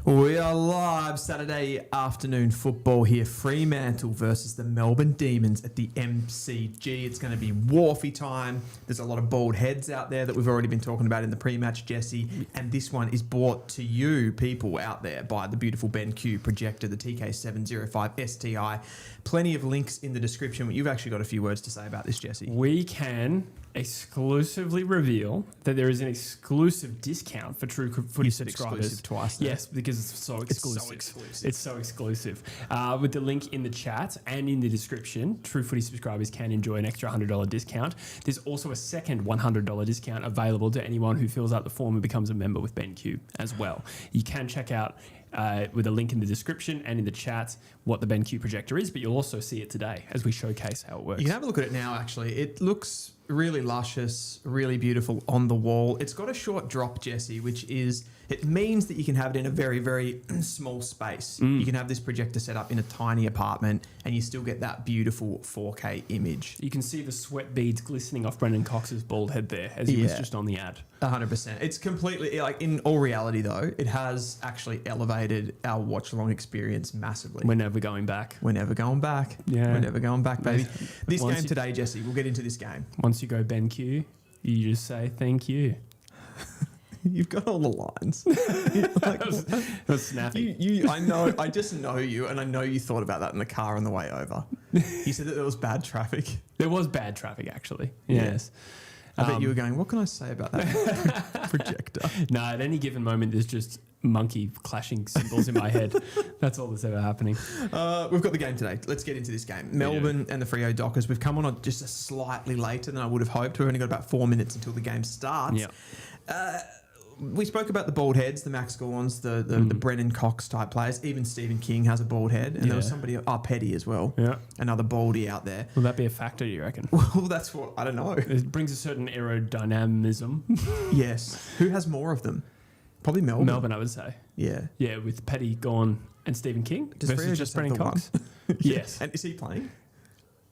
We are live Saturday afternoon football here. Fremantle versus the Melbourne Demons at the MCG. It's going to be Wharfy time. There's a lot of bald heads out there that we've already been talking about in the pre-match, Jesse. And this one is brought to you, people out there, by the beautiful BENQ Projector, the TK705 STI. Plenty of links in the description. You've actually got a few words to say about this, Jesse. We can exclusively reveal that there is an exclusive discount for True Footy subscribers. Exclusive twice. Though. Yes, because it's so exclusive. It's so exclusive. With the link in the chat and in the description, True Footy subscribers can enjoy an extra $100 discount. There's also a second $100 discount available to anyone who fills out the form and becomes a member with BENQ as well. You can check out with a link in the description and in the chat what the BENQ Projector is, but you'll also see it today as we showcase how it works. You can have a look at it now, actually. It looks really luscious, really beautiful on the wall. It's got a short drop, Jesse, which is, it means that you can have it in a very, very small space. You can have this projector set up in a tiny apartment and you still get that beautiful 4K image. You can see the sweat beads glistening off Brendan Cox's bald head there as he was just on the ad. 100%. It's completely, like, in all reality though, it has actually elevated our watch along experience massively. We're never going back. We're never going back. Yeah. We're never going back, baby. This Once game you- today, Jesse, we'll get into this game. Once you go BENQ, you just say thank you. You've got all the lines. That was snappy. I know. I just know you, and I know you thought about that in the car on the way over. You said that there was bad traffic. There was bad traffic, actually. Yes. I bet you were going, what can I say about that projector? No, at any given moment, there's just monkey clashing symbols in my head. That's all that's ever happening. We've got the game today. Let's get into this game. Melbourne and the Freo Dockers. We've come on just a slightly later than I would have hoped. We've only got about 4 minutes until the game starts. Yeah. We spoke about the bald heads, the Max Gorns, the Brennan Cox type players. Even Stephen King has a bald head. And there was somebody, Petty as well. Yeah. Another baldy out there. Will that be a factor, you reckon? Well, that's what, I don't know. It brings a certain aerodynamism. Yes. Who has more of them? Probably Melbourne. Melbourne, I would say. Yeah. Yeah, with Petty, Gorn, and Stephen King. Does Freo versus just Brennan have the Cox. one? Yes. And is he playing?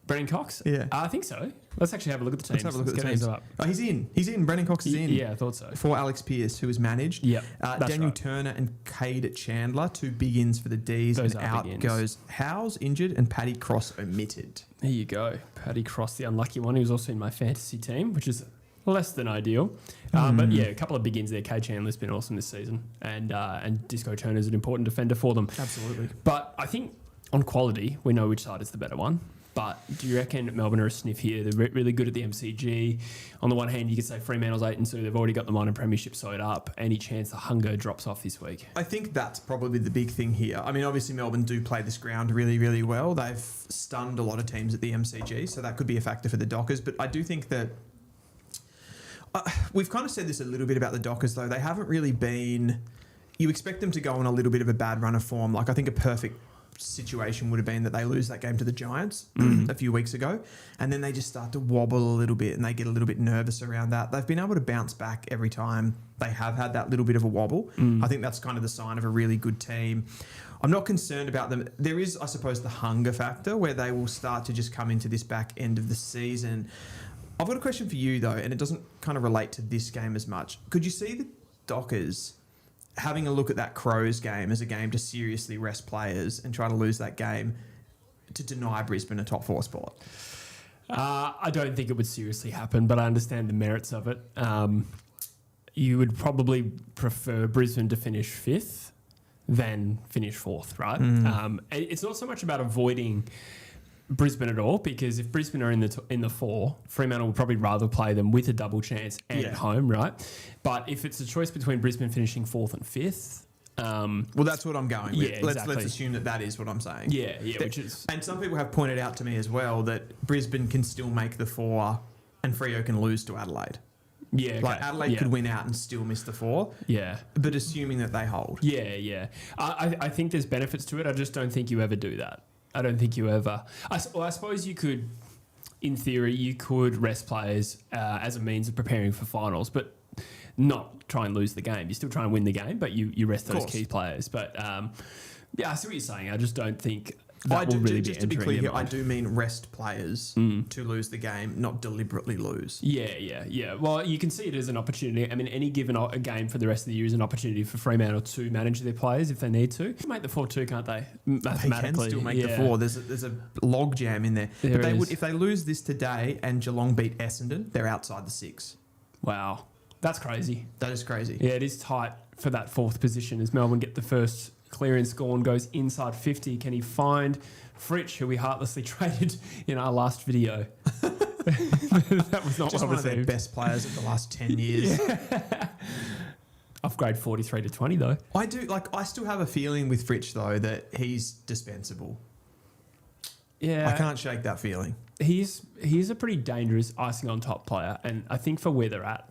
Brennan Cox? Yeah. I think so. Let's actually have a look at the teams. Let's have a look at the get teams. these up. Oh, he's in. He's in. Brennan Cox is in. Yeah, I thought so. For Alex Pearce, who is managed. Yep, that's Daniel right. Turner and Cade Chandler, 2 big ins for the Ds. Those and are out big ins. goes Howes, injured, and Paddy Cross omitted. There you go. Paddy Cross, the unlucky one, who's also in my fantasy team, which is less than ideal. But yeah, a couple of big ins there. Kay Chandler's been awesome this season. And Disco Turner's an important defender for them. Absolutely. But I think on quality, we know which side is the better one. But do you reckon Melbourne are a sniff here? They're really good at the MCG. On the one hand, you could say Fremantle's 8-2. They've already got the minor premiership sewed up. Any chance the hunger drops off this week? I think that's probably the big thing here. I mean, obviously Melbourne do play this ground really, really well. They've stunned a lot of teams at the MCG, so that could be a factor for the Dockers. But I do think that we've kind of said this a little bit about the Dockers, though. They haven't really been... You expect them to go on a little bit of a bad run of form. Like, I think a perfect situation would have been that they lose that game to the Giants a few weeks ago, and then they just start to wobble a little bit and they get a little bit nervous around that. They've been able to bounce back every time they have had that little bit of a wobble. I think that's kind of the sign of a really good team. I'm not concerned about them. There is, I suppose, the hunger factor where they will start to just come into this back end of the season. I've got a question for you, though, and it doesn't kind of relate to this game as much. Could you see the Dockers having a look at that Crows game as a game to seriously rest players and try to lose that game to deny Brisbane a top 4 spot? I don't think it would seriously happen, but I understand the merits of it. You would probably prefer Brisbane to finish 5th than finish 4th, right? It's not so much about avoiding Brisbane at all, because if Brisbane are in the 4, Fremantle would probably rather play them with a double chance and at home, right? But if it's a choice between Brisbane finishing 4th and 5th, well, that's what I'm going with. Yeah, Let's assume that is what I'm saying. Yeah, which is... And some people have pointed out to me as well that Brisbane can still make the 4 and Freo can lose to Adelaide. Yeah, okay. Like Adelaide could win out and still miss the 4. Yeah. But assuming that they hold. Yeah. I think there's benefits to it. I just don't think you ever do that. I don't think you ever... I suppose you could, in theory, you could rest players as a means of preparing for finals, but not try and lose the game. You still try and win the game, but you rest those key players. But, I see what you're saying. I just don't think that will really be just to be entering clear their here, I mind. do mean rest players to lose the game, not deliberately lose. Yeah. Well, you can see it as an opportunity. I mean, any given a game for the rest of the year is an opportunity for Fremantle to manage their players if they need to. Make the 4-2, can't they? Mathematically, They can still make the 4. There's a log jam in there. There but they is. would, if they lose this today and Geelong beat Essendon, they're outside the 6. Wow, that's crazy. That is crazy. Yeah, it is tight for that 4th position as Melbourne get the first clearance score and goes inside 50. Can he find Fritsch, who we heartlessly traded in our last video? That was not Just well one of their received. best players of the last 10 years. Upgrade 43 to 20 though. I still have a feeling with Fritsch, though, that he's dispensable. Yeah, I can't shake that feeling. he's a pretty dangerous icing on top player, and I think for where they're at,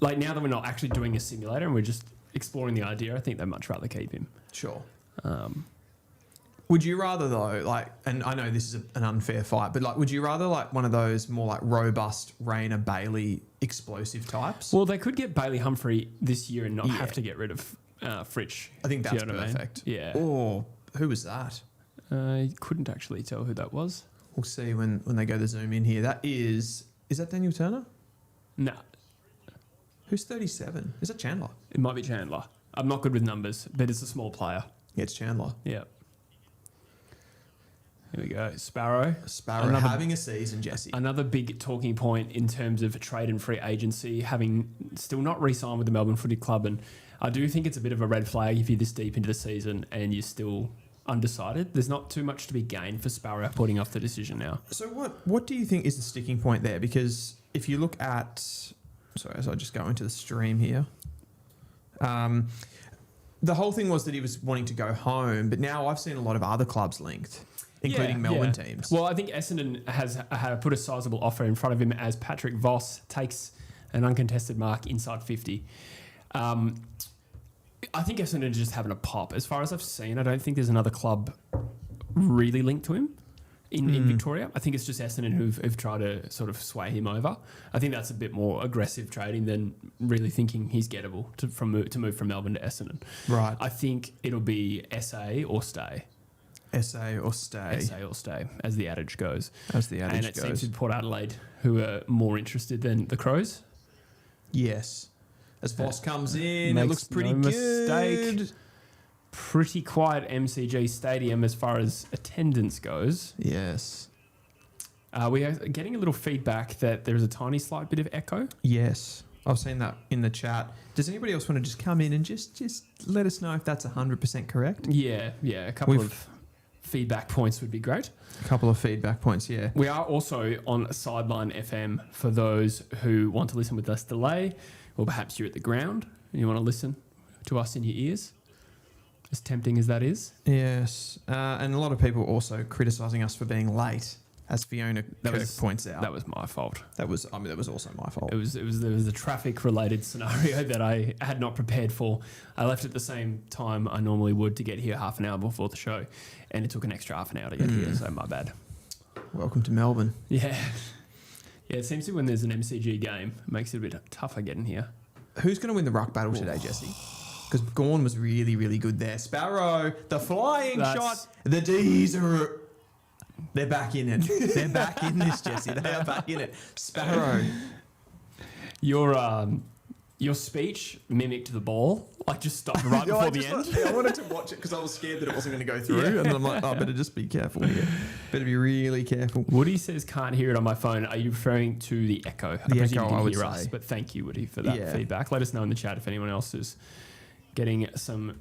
like now that we're not actually doing a simulator and we're just exploring the idea, I think they'd much rather keep him. Sure. Would you rather, though, and I know this is an unfair fight, but would you rather one of those more robust Rayner Bailey explosive types? Well, they could get Bailey Humphrey this year and not have to get rid of Fritsch. I think Do you that's know what I mean? perfect. Yeah. Or who was that? I couldn't actually tell who that was. We'll see when they go to zoom in here. That is that Daniel Turner? No, Who's 37? Is that Chandler? it might be Chandler. I'm not good with numbers, but it's a small player. Yeah, it's Chandler. Yeah. Here we go. Sparrow. Sparrow having a season, Jesse. Another big talking point in terms of trade and free agency, having still not re-signed with the Melbourne Footy Club. And I do think it's a bit of a red flag if you're this deep into the season and you're still undecided. There's not too much to be gained for Sparrow putting off the decision now. So what do you think is the sticking point there? Because if you look at... Sorry, as I just go into the stream here. The whole thing was that he was wanting to go home, but now I've seen a lot of other clubs linked, including Melbourne teams. Well, I think Essendon has put a sizable offer in front of him as Patrick Voss takes an uncontested mark inside 50. I think Essendon is just having a pop. As far as I've seen, I don't think there's another club really linked to him in Victoria. I think it's just Essendon who've tried to sort of sway him over. I think that's a bit more aggressive trading than really thinking he's gettable to move from Melbourne to Essendon. Right. I think it'll be SA or stay. SA or stay. SA or stay, as the adage goes. As the adage and it goes. seems to be Port Adelaide who are more interested than the Crows. Yes. As Voss comes in, it Makes looks pretty no good. mistake. Pretty quiet MCG Stadium as far as attendance goes. Yes. We are getting a little feedback that there is a tiny slight bit of echo. Yes. I've seen that in the chat. Does anybody else want to just come in and just let us know if that's 100% correct? Yeah. A couple of feedback points would be great. A couple of feedback points, yeah. We are also on Sideline FM for those who want to listen with less delay, or perhaps you're at the ground and you want to listen to us in your ears, as tempting as that is. Yes. And a lot of people also criticising us for being late, as Fiona Kirk points out. That was my fault. That was also my fault. There was a traffic related scenario that I had not prepared for. I left at the same time I normally would to get here half an hour before the show, and it took an extra half an hour to get here, so my bad. Welcome to Melbourne. Yeah. Yeah, it seems to when there's an MCG game, it makes it a bit tougher getting here. Who's going to win the ruck battle today, Jesse? Because Gawn was really, really good there. Sparrow, the flying shot. The D's are... They're back in it. They're back in this, Jesse. They are back in it. Sparrow. Your speech mimicked the ball. Like just stopped right before the end. I wanted to watch it because I was scared that it wasn't going to go through. And then I'm like, I better just be careful here. Better be really careful. Woody says can't hear it on my phone. Are you referring to the echo? The presume echo, you can I would hear say. us, but thank you, Woody, for that feedback. Let us know in the chat if anyone else is getting some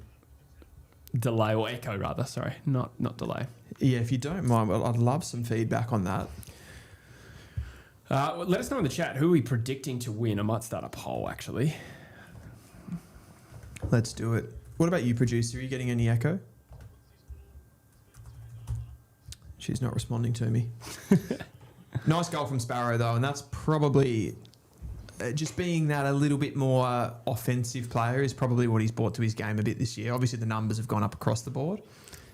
delay or echo rather. Sorry, not delay. Yeah, if you don't mind, well, I'd love some feedback on that. Let us know in the chat who are we predicting to win. I might start a poll actually. Let's do it. What about you, producer? Are you getting any echo? She's not responding to me. Nice goal from Sparrow, though, and that's probably just being that a little bit more offensive player is probably what he's brought to his game a bit this year. Obviously, the numbers have gone up across the board.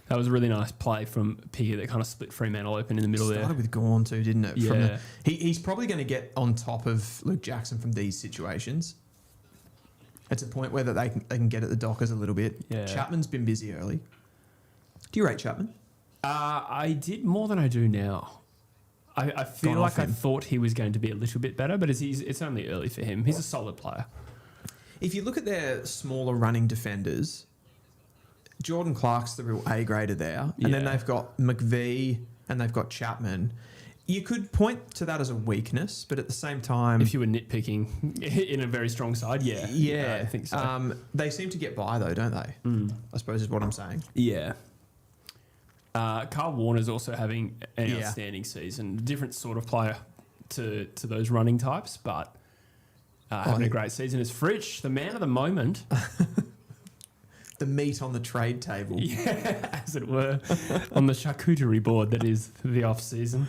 That was a really nice play from Piggy that kind of split Fremantle open in the middle there. Started with Gawn too, didn't it? Yeah. He's probably going to get on top of Luke Jackson from these situations. It's a point where that they can get at the Dockers a little bit. Yeah. Chapman's been busy early. Do you rate Chapman? I did more than I do now. I feel Gone like off I him. thought he was going to be a little bit better, but it's only early for him. He's a solid player. If you look at their smaller running defenders, Jordan Clark's the real A grader there. And then Yeah. they've got McVee and they've got Chapman. You could point to that as a weakness, but at the same time... If you were nitpicking in a very strong side, yeah. I think so. They seem to get by though, don't they? I suppose is what I'm saying. Yeah. Carl Warner's also having an Yeah. outstanding season. Different sort of player to those running types, but having a great season is Fritsch, the man of the moment. The meat on the trade table. Yeah, as it were, on the charcuterie board that is the off season.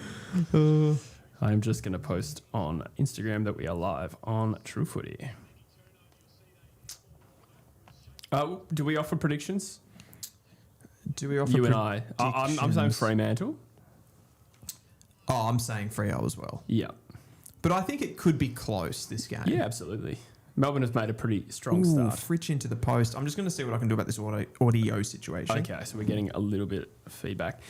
I'm just going to post on Instagram that we are live on True Footy. Do we offer predictions? Do we offer You and I. I'm saying predictions? Fremantle. Oh, I'm saying Freo as well. Yeah. But I think it could be close, this game. Yeah, absolutely. Melbourne has made a pretty strong Ooh, start. Fritsch into the post. I'm just going to see what I can do about this audio situation. Okay, so we're getting a little bit of feedback.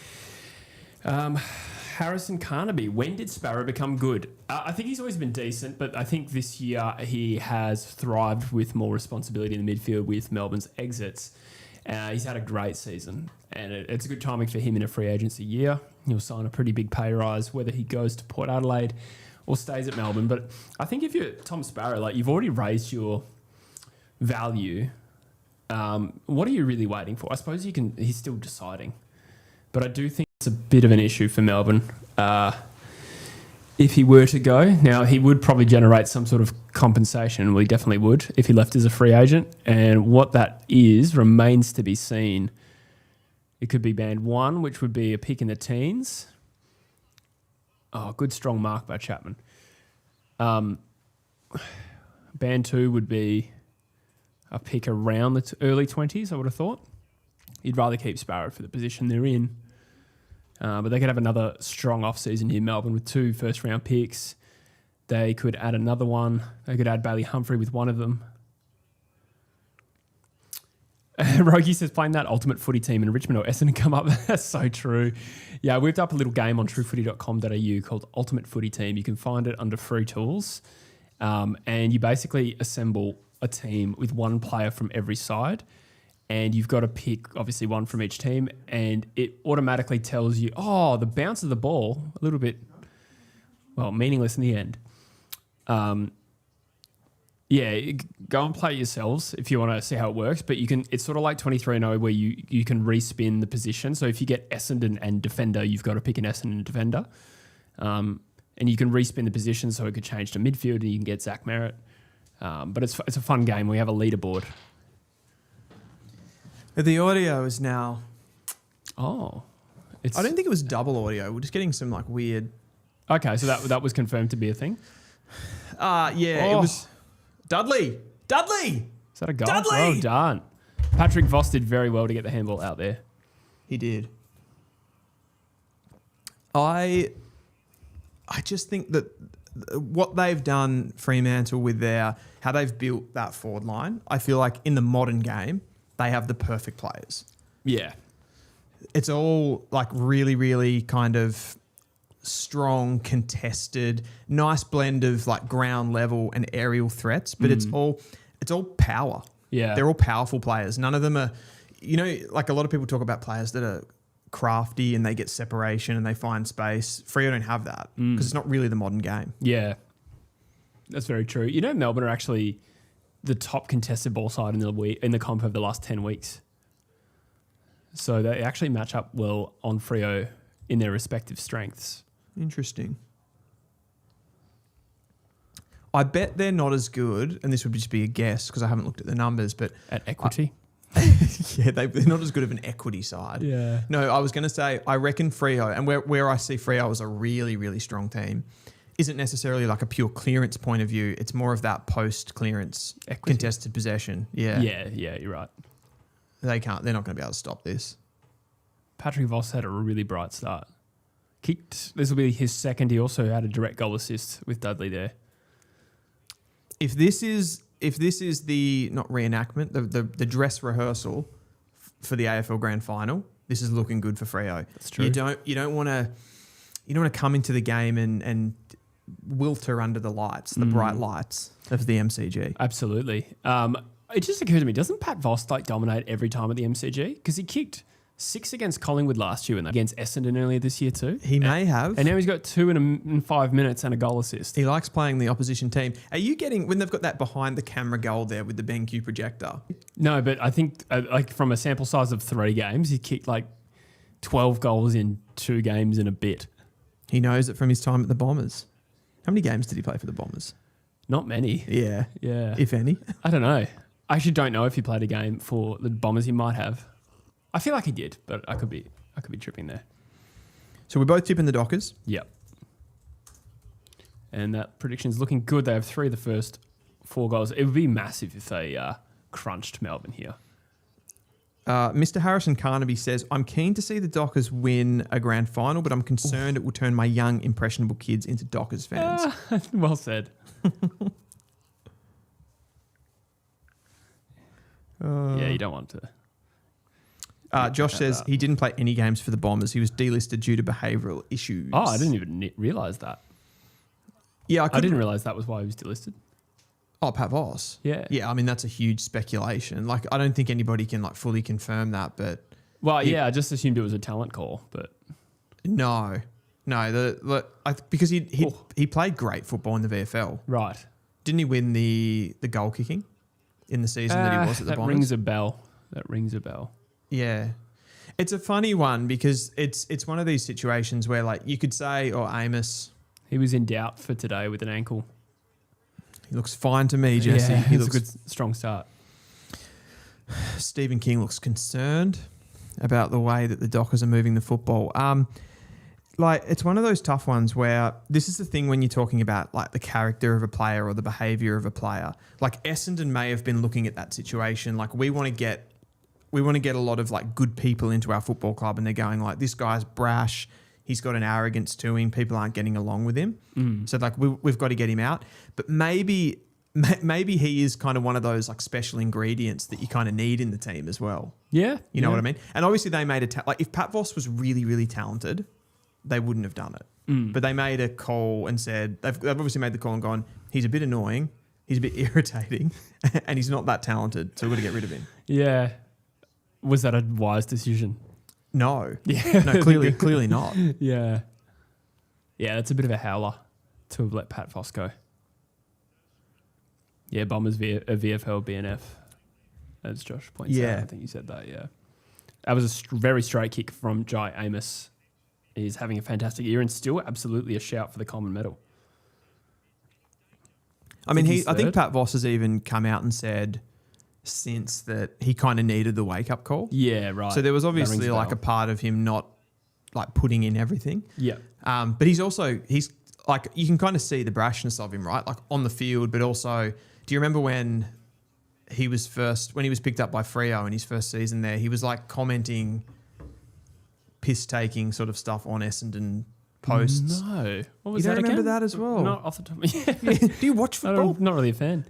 Harrison Carnaby, when did Sparrow become good? I think he's always been decent, but I think this year he has thrived with more responsibility in the midfield with Melbourne's exits. He's had a great season, and it's a good timing for him in a free agency year. He'll sign a pretty big pay rise, whether he goes to Port Adelaide or stays at Melbourne. But I think if you're Tom Sparrow, like you've already raised your value. What are you really waiting for? I suppose he's still deciding. But I do think it's a bit of an issue for Melbourne. If he were to go, now he would probably generate some sort of compensation. Well, he definitely would if he left as a free agent. And what that is remains to be seen. It could be band 1, which would be a pick in the teens. Oh, good strong mark by Chapman. Band 2 would be a pick around the early 20s, I would have thought. You'd rather keep Sparrow for the position they're in. But they could have another strong off-season here in Melbourne with 2 first-round picks. They could add another one. They could add Bailey Humphrey with one of them. Rogie says, playing that ultimate footy team in Richmond or Essendon come up. That's so true. Yeah, I whipped up a little game on truefooty.com.au called Ultimate Footy Team. You can find it under free tools. And you basically assemble a team with one player from every side. And you've got to pick, obviously, one from each team. And it automatically tells you, the bounce of the ball, a little bit, meaningless in the end. Go and play it yourselves if you want to see how it works. But you can. It's sort of like 23-0 where you can respin the position. So if you get Essendon and defender, you've got to pick an Essendon defender. And you can respin the position so it could change to midfield and you can get Zach Merritt. But it's a fun game. We have a leaderboard. The audio is now... I don't think it was double audio. We're just getting some like weird... Okay, so that was confirmed to be a thing? It was... Dudley! Is that a goal? Dudley! Well done. Patrick Voss did very well to get the handball out there. He did. I just think that what they've done, Fremantle, with how they've built that forward line, I feel like in the modern game, they have the perfect players. Yeah. It's all like really, really kind of strong, contested, nice blend of like ground level and aerial threats, but it's all power. Yeah. They're all powerful players. None of them are, like a lot of people talk about players that are crafty and they get separation and they find space. Freo don't have that because it's not really the modern game. Yeah. That's very true. Melbourne are actually the top contested ball side in the comp over the last 10 weeks. So they actually match up well on Freo in their respective strengths. Interesting. I bet they're not as good, and this would just be a guess because I haven't looked at the numbers, but... At equity? They're not as good of an equity side. Yeah. No, I was going to say, I reckon Freo, and where I see Freo as a really, really strong team, isn't necessarily like a pure clearance point of view. It's more of that post-clearance contested possession. Yeah. Yeah, you're right. They're not going to be able to stop this. Patrick Voss had a really bright start. This will be his second. He also had a direct goal assist with Dudley there. If this is the not reenactment, the dress rehearsal for the AFL Grand Final, this is looking good for Freo. That's true. You don't want to come into the game and wilter under the lights, the bright lights of the MCG. Absolutely. It just occurred to me, doesn't Pat Voss like dominate every time at the MCG? Because he kicked 6 against Collingwood last year and against Essendon earlier this year too. He may have. And now he's got 2 in 5 minutes and a goal assist. He likes playing the opposition team. Are you getting, when they've got that behind the camera goal there with the BENQ projector? No, but I think like from a sample size of 3 games, he kicked like 12 goals in 2 games and a bit. He knows it from his time at the Bombers. How many games did he play for the Bombers? Not many. Yeah. Yeah. If any. I don't know. I actually don't know if he played a game for the Bombers. He might have. I feel like he did, but I could be tripping there. So we're both tipping the Dockers. Yep. And that prediction's looking good. They have 3 of the first 4 goals. It would be massive if they crunched Melbourne here. Mr. Harrison Carnaby says, I'm keen to see the Dockers win a grand final, but I'm concerned it will turn my young, impressionable kids into Dockers fans. Well said. Yeah, you don't want to. Josh says he didn't play any games for the Bombers. He was delisted due to behavioural issues. Oh, I didn't even realise that. Yeah, I didn't realise that was why he was delisted. Oh, Pat Voss. Yeah. Yeah, I mean, that's a huge speculation. Like, I don't think anybody can like fully confirm that, but... Well, I just assumed it was a talent call, but... No. Because he played great football in the VFL. Right. Didn't he win the goal kicking in the season that he was at the Bombers? That rings a bell. Yeah. It's a funny one because it's one of these situations where like you could say, Amos... He was in doubt for today with an ankle. He looks fine to me, Jesse. Yeah, he looks looks a good, strong start. Stephen King looks concerned about the way that the Dockers are moving the football. Like, it's one of those tough ones where this is the thing when you're talking about like the character of a player or the behaviour of a player. Like Essendon may have been looking at that situation. Like we want to get a lot of like good people into our football club, and they're going like, this guy's brash. He's got an arrogance to him. People aren't getting along with him. So like we've got to get him out. But maybe he is kind of one of those like special ingredients that you kind of need in the team as well. Yeah. You know what I mean? And obviously they made like if Pat Voss was really, really talented, they wouldn't have done it. But they made a call and said, they've obviously made the call and gone, he's a bit annoying, he's a bit irritating, and he's not that talented, so we've got to get rid of him. Yeah. Was that a wise decision? No. Yeah. No, clearly not. Yeah. Yeah, that's a bit of a howler to have let Pat Voss go. Yeah, Bombers VFL BNF, as Josh points out. I think you said that, yeah. That was a very straight kick from Jai Amos. He's having a fantastic year and still absolutely a shout for the Common Medal. I think Pat Voss has even come out and said since that he kind of needed the wake-up call. Yeah, right. So there was obviously like a part of him not like putting in everything. Yeah. But he's like, you can kind of see the brashness of him, right? Like on the field, but also, do you remember when he was picked up by Freo in his first season there, he was like commenting piss-taking sort of stuff on Essendon posts. No. What was you don't that remember again? that as well? Not off the top of my head. Do you watch football? I'm not really a fan.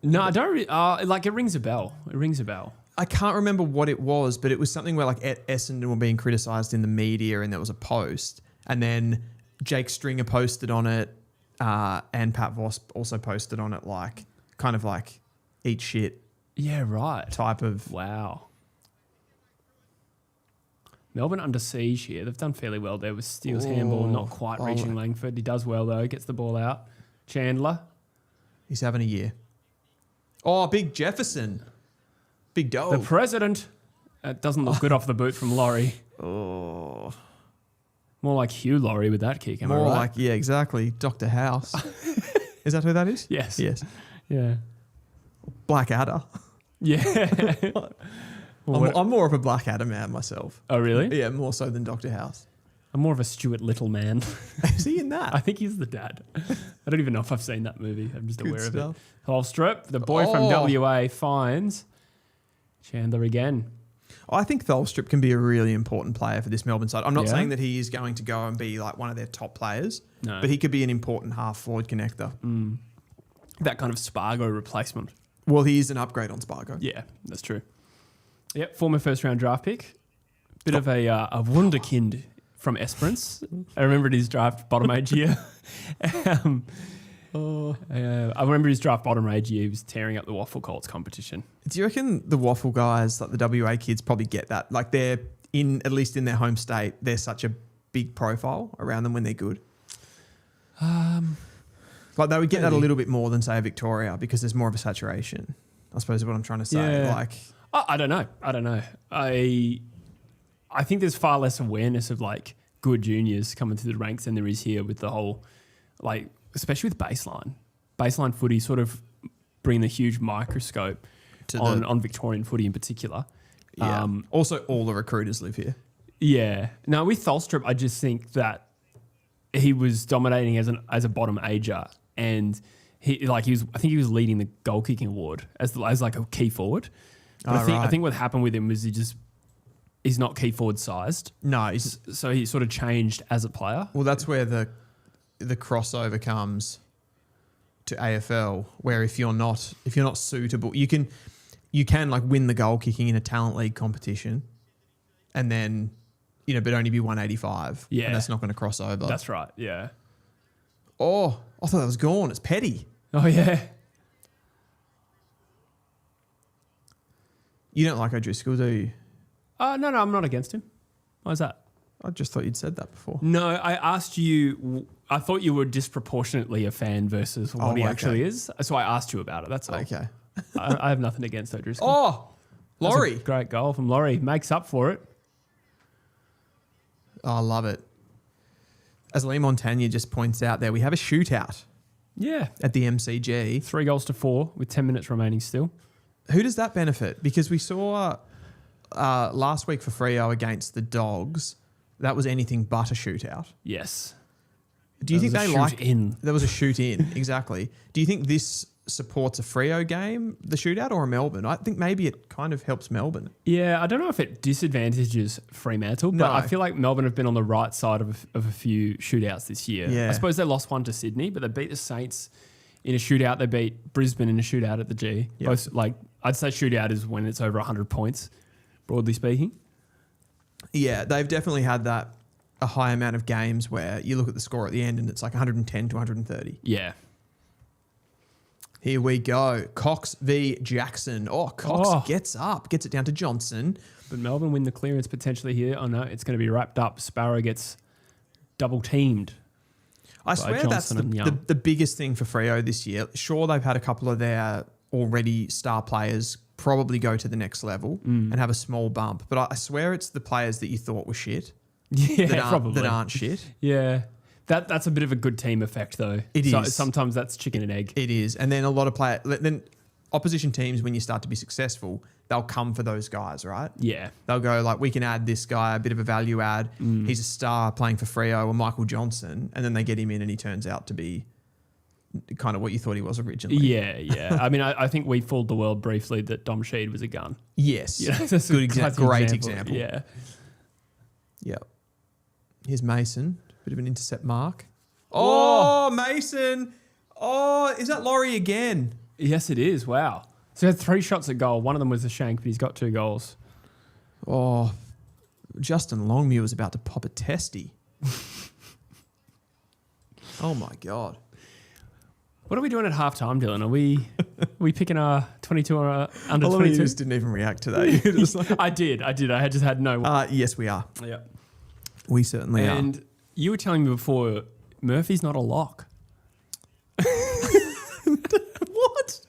No, I don't really, like it rings a bell. It rings a bell. I can't remember what it was, but it was something where like Essendon were being criticised in the media and there was a post, and then Jake Stringer posted on it, and Pat Voss also posted on it, like kind of like eat shit. Yeah, right. Type of... Wow. Melbourne under siege here. They've done fairly well there with Steele's handball, not quite reaching Langford. He does well though, gets the ball out. Chandler. He's having a year. Oh, big Jefferson. Big dog. The president. It doesn't look good off the boot from Laurie. Oh. More like Hugh Laurie with that kick, am I More right? like, yeah, exactly. Dr. House. Is that who that is? Yes. Yes. Yeah. Blackadder. Yeah. I'm more of a Blackadder man myself. Oh, really? Yeah, more so than Dr. House. I'm more of a Stuart Little man. Is he in that? I think he's the dad. I don't even know if I've seen that movie. I'm just Good aware stuff. of it. Tholstrup, the boy from WA, finds Chandler again. I think Tholstrup can be a really important player for this Melbourne side. I'm not Yeah. saying that he is going to go and be like one of their top players, No. but he could be an important half-forward connector. That kind of Spargo replacement. Well, he is an upgrade on Spargo. Yeah, that's true. Yep, former first-round draft pick. Bit of a wunderkind from Esperance. I remember his draft bottom age year. I remember his draft bottom age year. He was tearing up the Waffle Colts competition. Do you reckon the Waffle guys, like the WA kids, probably get that? Like they're at least in their home state, they're such a big profile around them when they're good. Like they would get that a little bit more than say Victoria because there's more of a saturation. I suppose is what I'm trying to say. Yeah. Like, I don't know. I think there's far less awareness of like good juniors coming through the ranks than there is here with the whole, like, especially with baseline footy, sort of bringing the huge microscope on Victorian footy in particular. Yeah. Also, all the recruiters live here. Yeah. Now with Tholstrup, I just think that he was dominating as a bottom ager, and I think he was leading the goal kicking award as like a key forward. But I think what happened with him was he's not key forward sized. No, so he sort of changed as a player. Well, that's where the crossover comes to AFL, where if you're not suitable, you can like win the goal kicking in a talent league competition, and then but only be 185. Yeah, and that's not going to cross over. That's right. Yeah. Oh, I thought that was gone. It's Petty. Oh yeah. You don't like O'Driscoll, do you? No, I'm not against him. Why is that? I just thought you'd said that before. No, I asked you. I thought you were disproportionately a fan versus what he actually is. So I asked you about it. That's all. Okay. I have nothing against O'Driscoll. Oh, Laurie. Great goal from Laurie. Makes up for it. Oh, I love it. As Lee Montagna just points out there, we have a shootout. Yeah. At the MCG. 3-4 with 10 minutes remaining still. Who does that benefit? Because we saw last week for Freo against the Dogs, that was anything but a shootout. Yes. Do you think they like... in? There was a shoot in, exactly. Do you think this supports a Freo game, the shootout, or a Melbourne? I think maybe it kind of helps Melbourne. Yeah, I don't know if it disadvantages Fremantle, but I feel like Melbourne have been on the right side of a few shootouts this year. Yeah. I suppose they lost one to Sydney, but they beat the Saints in a shootout. They beat Brisbane in a shootout at the G. Yep. Both, I'd say shootout is when it's over 100 points, broadly speaking. Yeah, they've definitely had a high amount of games where you look at the score at the end and it's like 110 to 130. Yeah. Here we go. Cox v Jackson. Oh, Cox gets it down to Johnson. But Melbourne win the clearance potentially here. Oh no, it's going to be wrapped up. Sparrow gets double teamed. I swear that's the biggest thing for Freo this year. Sure, they've had a couple of their already star players probably go to the next level and have a small bump. But I swear it's the players that you thought were shit. Yeah, that aren't shit. Yeah. That's a bit of a good team effect, though. It is. Sometimes that's chicken and egg. It is. And then a lot of then opposition teams, when you start to be successful, they'll come for those guys, right? Yeah. They'll go like, we can add this guy, a bit of a value add. He's a star playing for Freo or Michael Johnson. And then they get him in and he turns out to be kind of what you thought he was originally. Yeah. I mean, I think we fooled the world briefly that Dom Sheed was a gun. Yes. Yeah, that's great example. Yeah. Yep. Here's Mason. Bit of an intercept mark. Oh, Mason. Oh, is that Laurie again? Yes, it is. Wow. So he had 3 shots at goal. One of them was a shank, but he's got 2 goals. Oh, Justin Longmuir was about to pop a testy. Oh, my God. What are we doing at halftime, Dylan? Are we picking our 22 or under 22? You just didn't even react to that. I did. I just had no... Yes, we are. Yeah. We certainly are. And you were telling me before, Murphy's not a lock. What?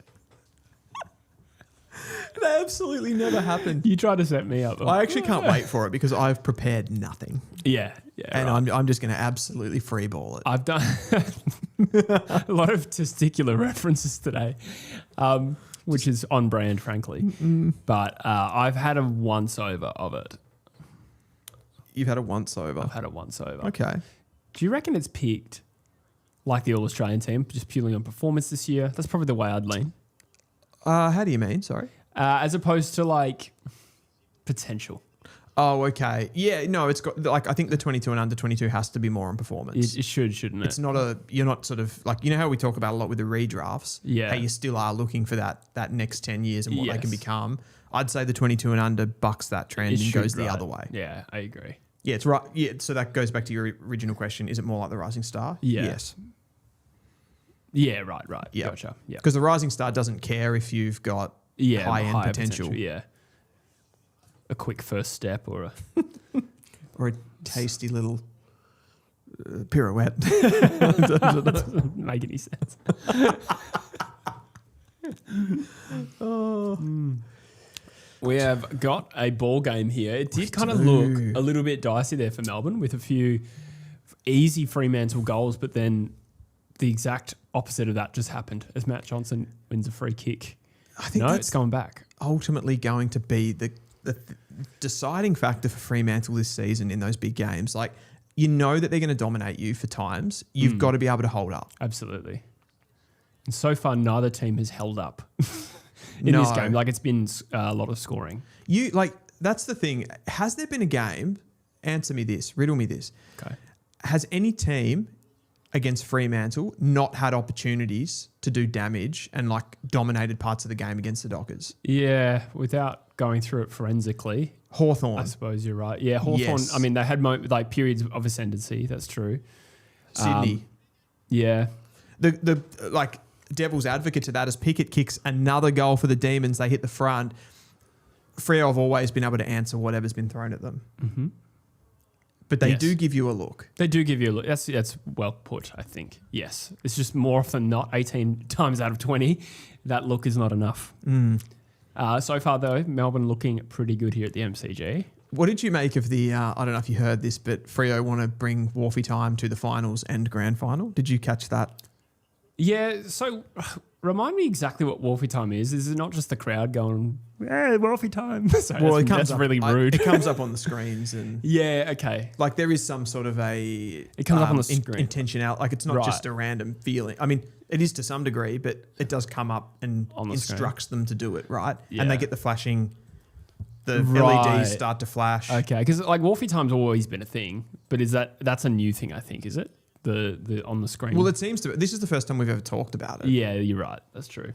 That absolutely never happened. You tried to set me up. I actually can't wait for it because I've prepared nothing. Yeah. And right. I'm just going to absolutely freeball it. I've done a lot of testicular references today, which is on brand, frankly. But I've had a once over of it. You've had a once over? I've had a once over. Okay. Do you reckon it's peaked like the All-Australian team, just purely on performance this year? That's probably the way I'd lean. How do you mean? Sorry. As opposed to like potential. Oh, okay. Yeah, no, it's got like I think the 22 and under 22 has to be more on performance. It should, shouldn't it? It's not you're not sort of like, how we talk about a lot with the redrafts. Yeah. How you still are looking for that next 10 years and what they can Yes. become. I'd say the 22 and under bucks that trend and goes the other way. Yeah, I agree. Yeah, it's right. Yeah, so that goes back to your original question. Is it more like the Rising Star? Yeah. Yes. Yeah, right. Yeah. Gotcha. Yeah. Because the Rising Star doesn't care if you've got high-end higher potential. Yeah. A quick first step or a Or a tasty little pirouette. doesn't make any sense. We have got a ball game here. It did kind of look a little bit dicey there for Melbourne with a few easy Fremantle goals, but then the exact opposite of that just happened as Matt Johnson wins a free kick. I think It's that's going back. ultimately going to be the deciding factor for Fremantle this season in those big games. Like, that they're going to dominate you for times. You've got to be able to hold up. Absolutely. And so far, neither team has held up in this game. Like, it's been a lot of scoring. That's the thing. Has there been a game? Answer me this. Riddle me this. Okay. Has any team against Fremantle not had opportunities to do damage and like dominated parts of the game against the Dockers? Yeah, without going through it forensically. Hawthorn. I suppose you're right. Yeah, Hawthorn. Yes. I mean, they had periods of ascendancy. That's true. Sydney. Yeah. The like devil's advocate to that is Pickett kicks another goal for the Demons. They hit the front. Freo have always been able to answer whatever's been thrown at them. Mm-hmm. But they do give you a look. They do give you a look. That's well put, I think. Yes. It's just more often than not, 18 times out of 20, that look is not enough. So far, though, Melbourne looking pretty good here at the MCG. What did you make of the, I don't know if you heard this, but Freo want to bring Wharfie Time to the finals and grand final. Did you catch that? Yeah, so remind me exactly what Wharfie Time is. Is it not just the crowd going, hey, Wharfie Time? Sorry, that's really rude. It comes up on the screens and... Yeah, okay. Like there is some sort of It comes up on the screen. intentionality. Like it's not just a random feeling. I mean, it is to some degree, but it does come up and on the instructs them to do it, right? Yeah. And they get the flashing... The LEDs start to flash. Okay, because like Wharfie Time's always been a thing, but that's a new thing, I think, is it? The on the screen. Well, it seems to. This is the first time we've ever talked about it. Yeah, you're right. That's true.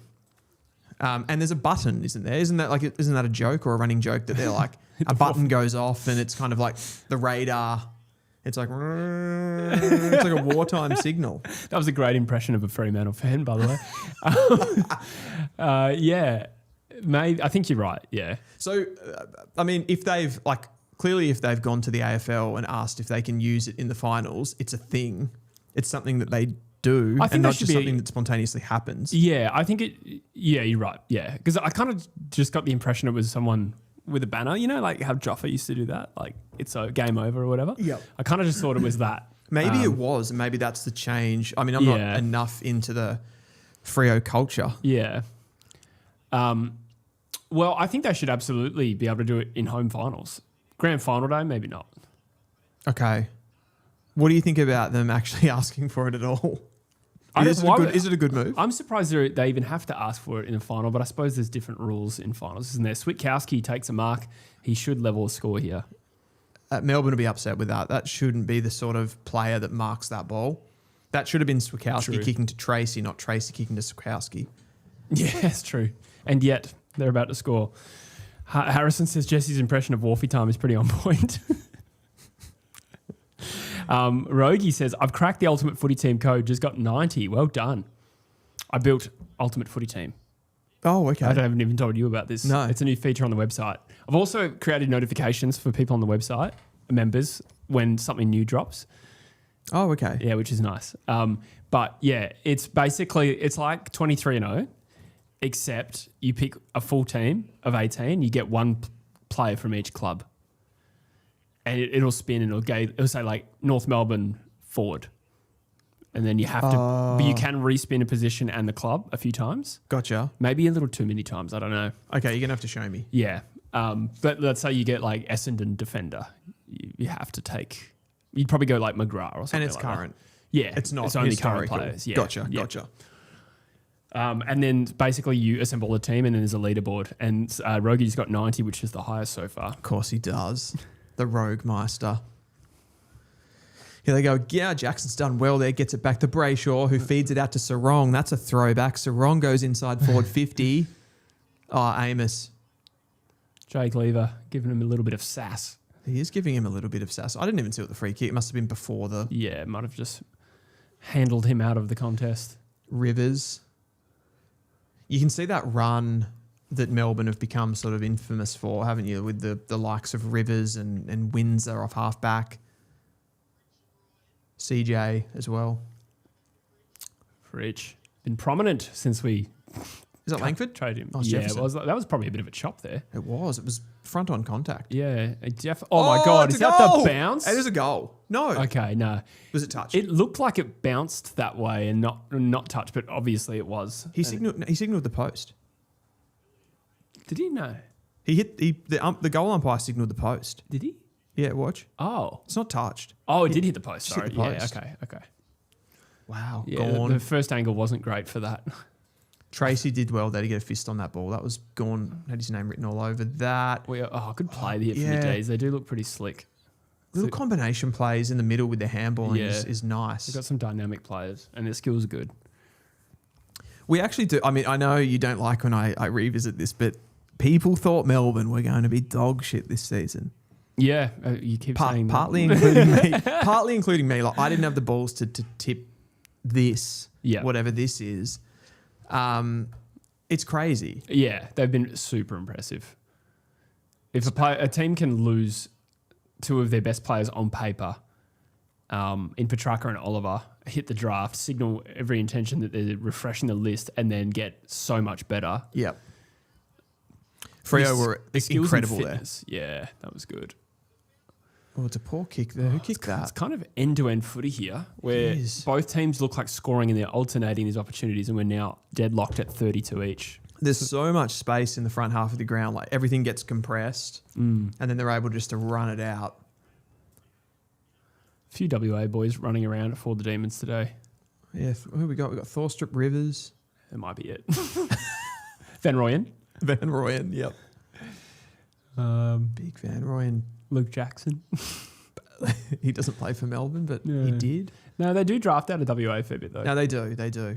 And there's a button, isn't there? Isn't that a joke or a running joke that they're like a button goes off and it's kind of like the radar. It's like it's like a wartime signal. That was a great impression of a Fremantle fan, by the way. Yeah. Maybe, I think you're right, yeah. So, I mean, if they've gone to the AFL and asked if they can use it in the finals, it's a thing. It's something that they do and not just something that spontaneously happens. Yeah, I think you're right, yeah. Because I kind of just got the impression it was someone with a banner, like how Joffa used to do that, like it's a game over or whatever. Yep. I kind of just thought it was that. Maybe it was, and maybe that's the change. I mean, I'm not enough into the Freo culture. Yeah. Well, I think they should absolutely be able to do it in home finals. Grand final day, maybe not. Okay. What do you think about them actually asking for it at all? Is it a good move? I'm surprised they even have to ask for it in a final, but I suppose there's different rules in finals, isn't there? Switkowski takes a mark. He should level a score here. Melbourne will be upset with that. That shouldn't be the sort of player that marks that ball. That should have been Switkowski kicking to Tracy, not Tracy kicking to Switkowski. Yeah, that's true. And yet, they're about to score. Harrison says Jesse's impression of Wharfie Time is pretty on point. Rogie says, I've cracked the Ultimate Footy Team code, just got 90. Well done. I built Ultimate Footy Team. Oh, okay. I haven't even told you about this. No. It's a new feature on the website. I've also created notifications for people on the website, members, when something new drops. Oh, okay. Yeah, which is nice. But yeah, it's like 23-0, except you pick a full team of 18, you get one player from each club. And it'll spin and it'll say like North Melbourne forward. And then you have to, but you can respin a position and the club a few times. Gotcha. Maybe a little too many times, I don't know. Okay, you're going to have to show me. Yeah. But let's say you get like Essendon defender. You have to take, you'd probably go like McGrath or something. And it's like current. That. Yeah. It's not It's only historical. current players. Yeah. Gotcha. And then basically you assemble a team and then there's a leaderboard. And Rogi's got 90, which is the highest so far. Of course he does. The Rogue Meister. Here they go. Yeah, Jackson's done well there. Gets it back to Brayshaw, who feeds it out to Sarong. That's a throwback. Sarong goes inside forward 50. Oh, Amos. Jake Lever giving him a little bit of sass. He is giving him a little bit of sass. I didn't even see what the free kick. It must have been before the... Yeah, might have just handled him out of the contest. Rivers. You can see that run that Melbourne have become sort of infamous for, haven't you? With the likes of Rivers and Windsor off half-back. CJ as well. Fridge. Been prominent since we... Is that Langford? Trade him. Oh, yeah, Jefferson. that was probably a bit of a chop there. It was. It was front on contact. Yeah. Oh my God. Is that the bounce? It is a goal. No. Okay, no. Was it touched? It looked like it bounced that way and not touched, but obviously it was. He signalled the post. Did he? No. The goal umpire signalled the post. Did he? Yeah, watch. Oh. It's not touched. Oh, it did hit the post. Hit Sorry. the post. Yeah, okay. Wow. Yeah, Gone. the first angle wasn't great for that. Tracy did well there to get a fist on that ball. That was gone. Had his name written all over that. Good play here from the D's. They do look pretty slick. Little combination plays in the middle with their handballing is nice. They've got some dynamic players and their skills are good. We actually do. I mean, I know you don't like when I revisit this, but people thought Melbourne were going to be dog shit this season. Yeah, you keep saying that. Partly including me. Partly including me. Like, I didn't have the balls to tip this, whatever this is. It's crazy. Yeah, they've been super impressive. If a team can lose two of their best players on paper, in Petrarca and Oliver, hit the draft, signal every intention that they're refreshing the list, and then get so much better. Yep. Freo were incredible there. Yeah, that was good. Oh, it's a poor kick there. Who kicked that? It's kind of end-to-end footy here, where both teams look like scoring and they're alternating these opportunities, and we're now deadlocked at 32 each. There's so much space in the front half of the ground. Like, everything gets compressed, and then they're able just to run it out. A few WA boys running around for the Demons today. Yeah, who we got? We got Thorstrip, Rivers. That might be it. Van Rooyen. Van Rooyen, yep. Big Van Rooyen. Luke Jackson. He doesn't play for Melbourne, but he did. No, they do draft out of WA a fair bit, though. No, they do. They do.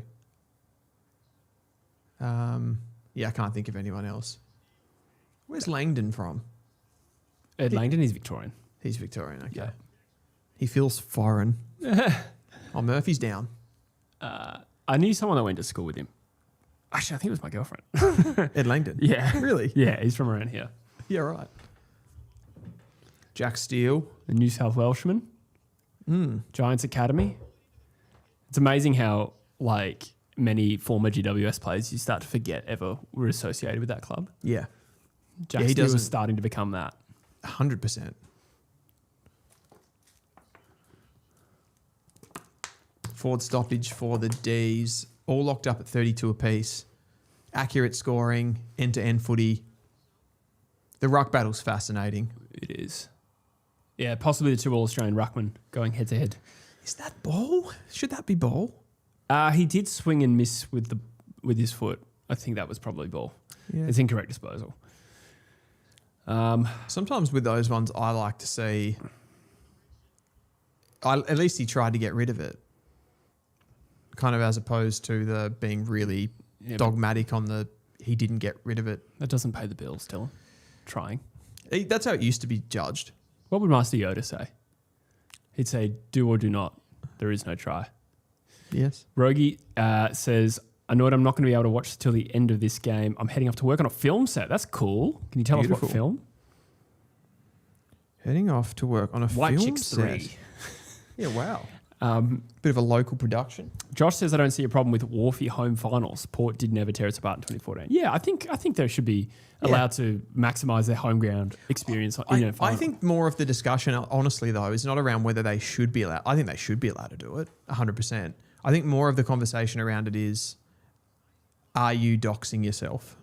I can't think of anyone else. Where's Langdon from? Ed Langdon is Victorian. He's Victorian, okay. Yeah. He feels foreign. Murphy's down. I knew someone that went to school with him. Actually, I think it was my girlfriend. Ed Langdon? Yeah. Really? Yeah, he's from around here. Yeah, right. Jack Steele. The New South Welshman. Giants Academy. It's amazing how, many former GWS players you start to forget ever were associated with that club. Yeah. Jack Steele was starting to become that. 100%. Forward stoppage for the Ds. All locked up at 32 apiece. Accurate scoring, end-to-end footy. The ruck battle's fascinating. It is. Yeah, possibly the two All-Australian ruckmen going head-to-head. Is that ball? Should that be ball? He did swing and miss with his foot. I think that was probably ball. Yeah. It's incorrect disposal. Sometimes with those ones, I like to see... at least he tried to get rid of it. Kind of as opposed to the being really dogmatic on the he didn't get rid of it. That doesn't pay the bills, Dylan. Trying. That's how it used to be judged. What would Master Yoda say? He'd say, do or do not. There is no try. Yes. Rogie says, I know I'm not going to be able to watch till the end of this game. I'm heading off to work on a film set. That's cool. Can you tell us what film? Heading off to work on a White film Chicks set. 3. Yeah, wow. Bit of a local production. Josh says, I don't see a problem with Wharfie home finals. Port did never tear us apart in 2014. Yeah, I think they should be allowed to maximise their home ground experience in a final. I think more of the discussion, honestly, though, is not around whether they should be allowed. I think they should be allowed to do it, 100%. I think more of the conversation around it is, are you doxing yourself?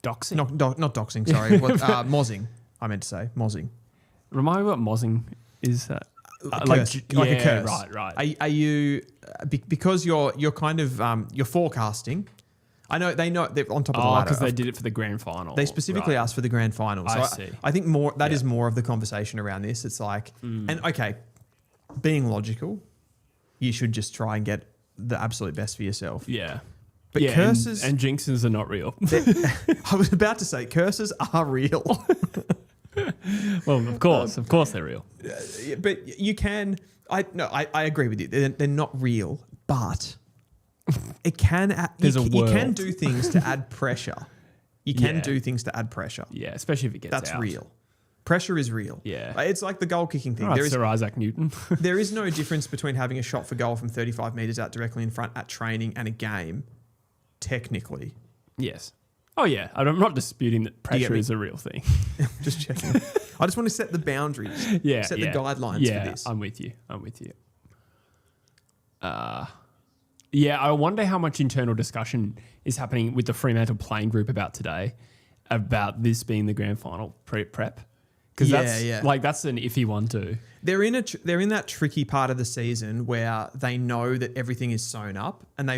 Doxing? Not doxing, sorry. Mozzing, I meant to say. Mozzing. Remind me what mozzing is. Like a curse. Right. Are you because you're kind of you're forecasting I know they're on top of the Oh, ladder. because they did it for the grand final. They specifically Right. asked for the grand final. So I see. I think that is more of the conversation around this. It's like, and okay, being logical, you should just try and get the absolute best for yourself. Yeah. But yeah, curses and jinxes are not real. I was about to say curses are real. Well, of course they're real. But you can. I agree with you. They're not real, but it can. You can do things to add pressure. You can Yeah. do things to add pressure. Yeah, especially if it gets That's out. real. Pressure is real. Yeah. It's like the goal kicking thing. All right, Sir Isaac Newton. There is no difference between having a shot for goal from 35 metres out directly in front at training and a game, technically. Yes. Oh, yeah. I'm not disputing that pressure me? is a real thing. Just checking. I just want to set the boundaries. Yeah. Set yeah. the guidelines yeah, for this. I'm with you. Yeah, I wonder how much internal discussion is happening with the Fremantle playing group about today, about this being the grand final prep. Because that's an iffy one too. They're in that tricky part of the season where they know that everything is sewn up, and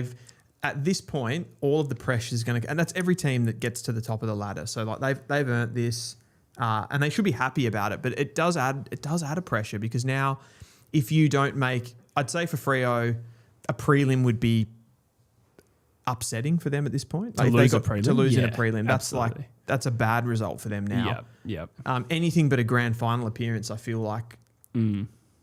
at this point all of the pressure is going to, and that's every team that gets to the top of the ladder. So like they've earned this, and they should be happy about it. But it does add a pressure, because now if you don't make, I'd say for Freo, a prelim would be upsetting for them at this point. To lose a prelim? in a Yeah, prelim, absolutely. that's a bad result for them now. Yep. Anything but a grand final appearance, I feel like,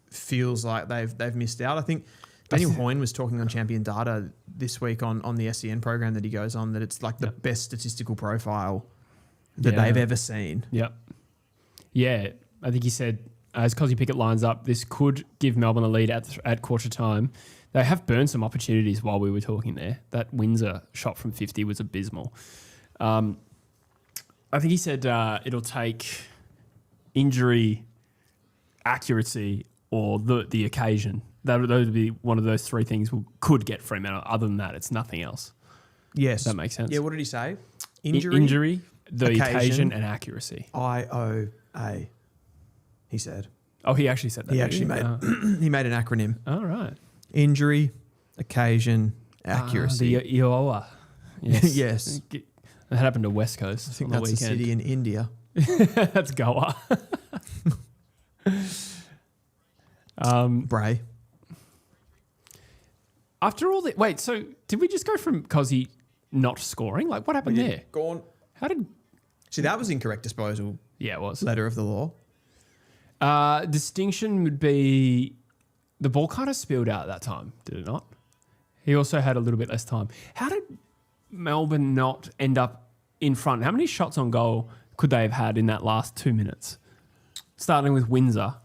feels like they've missed out. I think Daniel Hoyne was talking on Champion Data this week on the SEN program that he goes on, that it's like the best statistical profile that they've ever seen. Yep. Yeah, I think he said, as Cosy Pickett lines up, this could give Melbourne a lead at quarter time. They have burned some opportunities while we were talking there. That Windsor shot from 50 was abysmal. I think he said it'll take injury, accuracy, or the occasion. Those would be one of those three things could get Fremantle. Other than that, it's nothing else. Yes. That makes sense. Yeah, what did he say? Injury, the occasion, and accuracy. IOA, he said. Oh, he actually said that. He actually made he made an acronym. All right. Injury, occasion, accuracy. The IOA. Yes. Yes. That happened to West Coast I think on the that's weekend. a city in India. That's Goa. Bray. After all the... Wait, so did we just go from Cozzy not scoring? Like, what happened there? Go on. How did... See, that was incorrect disposal. Yeah, it was. Letter of the law. Distinction would be... The ball kind of spilled out at that time, did it not? He also had a little bit less time. How did Melbourne not end up in front? How many shots on goal could they have had in that last 2 minutes? Starting with Windsor.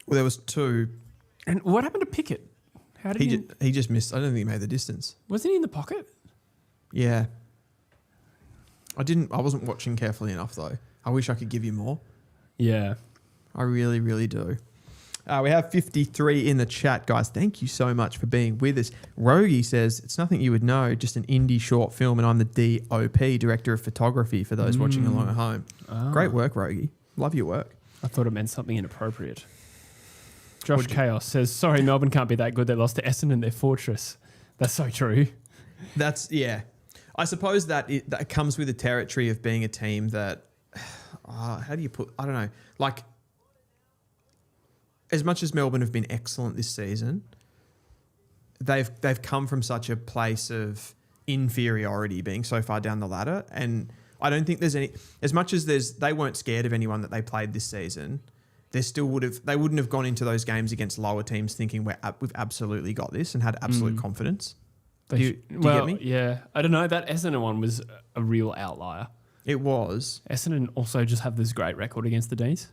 Well, there was two. And what happened to Pickett? How did He just missed. I don't think he made the distance. Wasn't he in the pocket? Yeah. I wasn't watching carefully enough, though. I wish I could give you more. Yeah. I really, really do. We have 53 in the chat, guys. Thank you so much for being with us. Rogie says, it's nothing you would know, just an indie short film, and I'm the DOP, Director of Photography, for those watching along at home. Ah. Great work, Rogie. Love your work. I thought it meant something inappropriate. Josh Chaos says, sorry, Melbourne can't be that good. They lost to Essendon, their fortress. That's so true. Yeah. I suppose that comes with the territory of being a team that, how do you put, I don't know, like, as much as Melbourne have been excellent this season, they've come from such a place of inferiority, being so far down the ladder, and I don't think there's any, as much as they weren't scared of anyone that they played this season, they wouldn't have gone into those games against lower teams thinking we've absolutely got this and had absolute confidence. Do you get me? Yeah. I don't know. That Essendon one was a real outlier. It was. Essendon also just have this great record against the D's.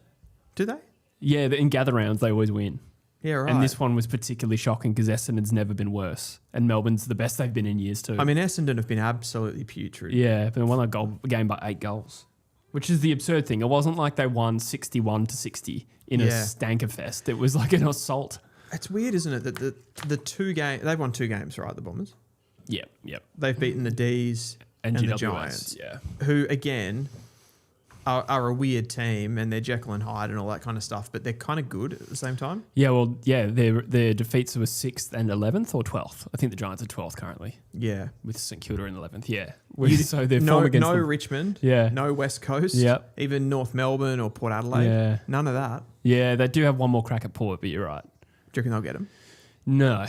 Do they? Yeah, in gather rounds, they always win. Yeah, right. And this one was particularly shocking because Essendon's never been worse. And Melbourne's the best they've been in years too. I mean, Essendon have been absolutely putrid. Yeah, but they won a game by 8 goals. Which is the absurd thing. It wasn't like they won 61-60 in a stankerfest. It was like an assault. It's weird, isn't it, that the two games... They've won 2 games, right, the Bombers? Yep. They've beaten the D's and the GWS, Giants. yeah. Who, again, are a weird team and they're Jekyll and Hyde and all that kind of stuff, but they're kind of good at the same time. Yeah, well, yeah, their defeats were 6th and 11th or 12th. I think the Giants are 12th currently. Yeah. With St Kilda in 11th, yeah. You- So they're no, form against no them. Richmond. Yeah. No West Coast. Yep. Even North Melbourne or Port Adelaide. Yeah. None of that. Yeah, they do have one more crack at Port, but you're right. Do you reckon they'll get them? No.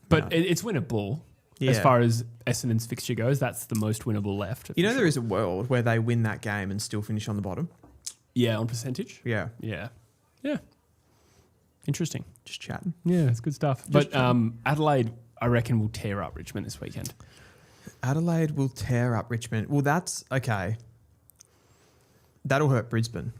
But No. it's winnable. Yeah. As far as Essendon's fixture goes, that's the most winnable left. You know, there is a world where they win that game and still finish on the bottom. Yeah, on percentage? Yeah. Yeah. Yeah. Interesting. Just chatting. Yeah, it's good stuff. But Adelaide, I reckon, will tear up Richmond this weekend. Adelaide will tear up Richmond. Well, that's okay. That'll hurt Brisbane,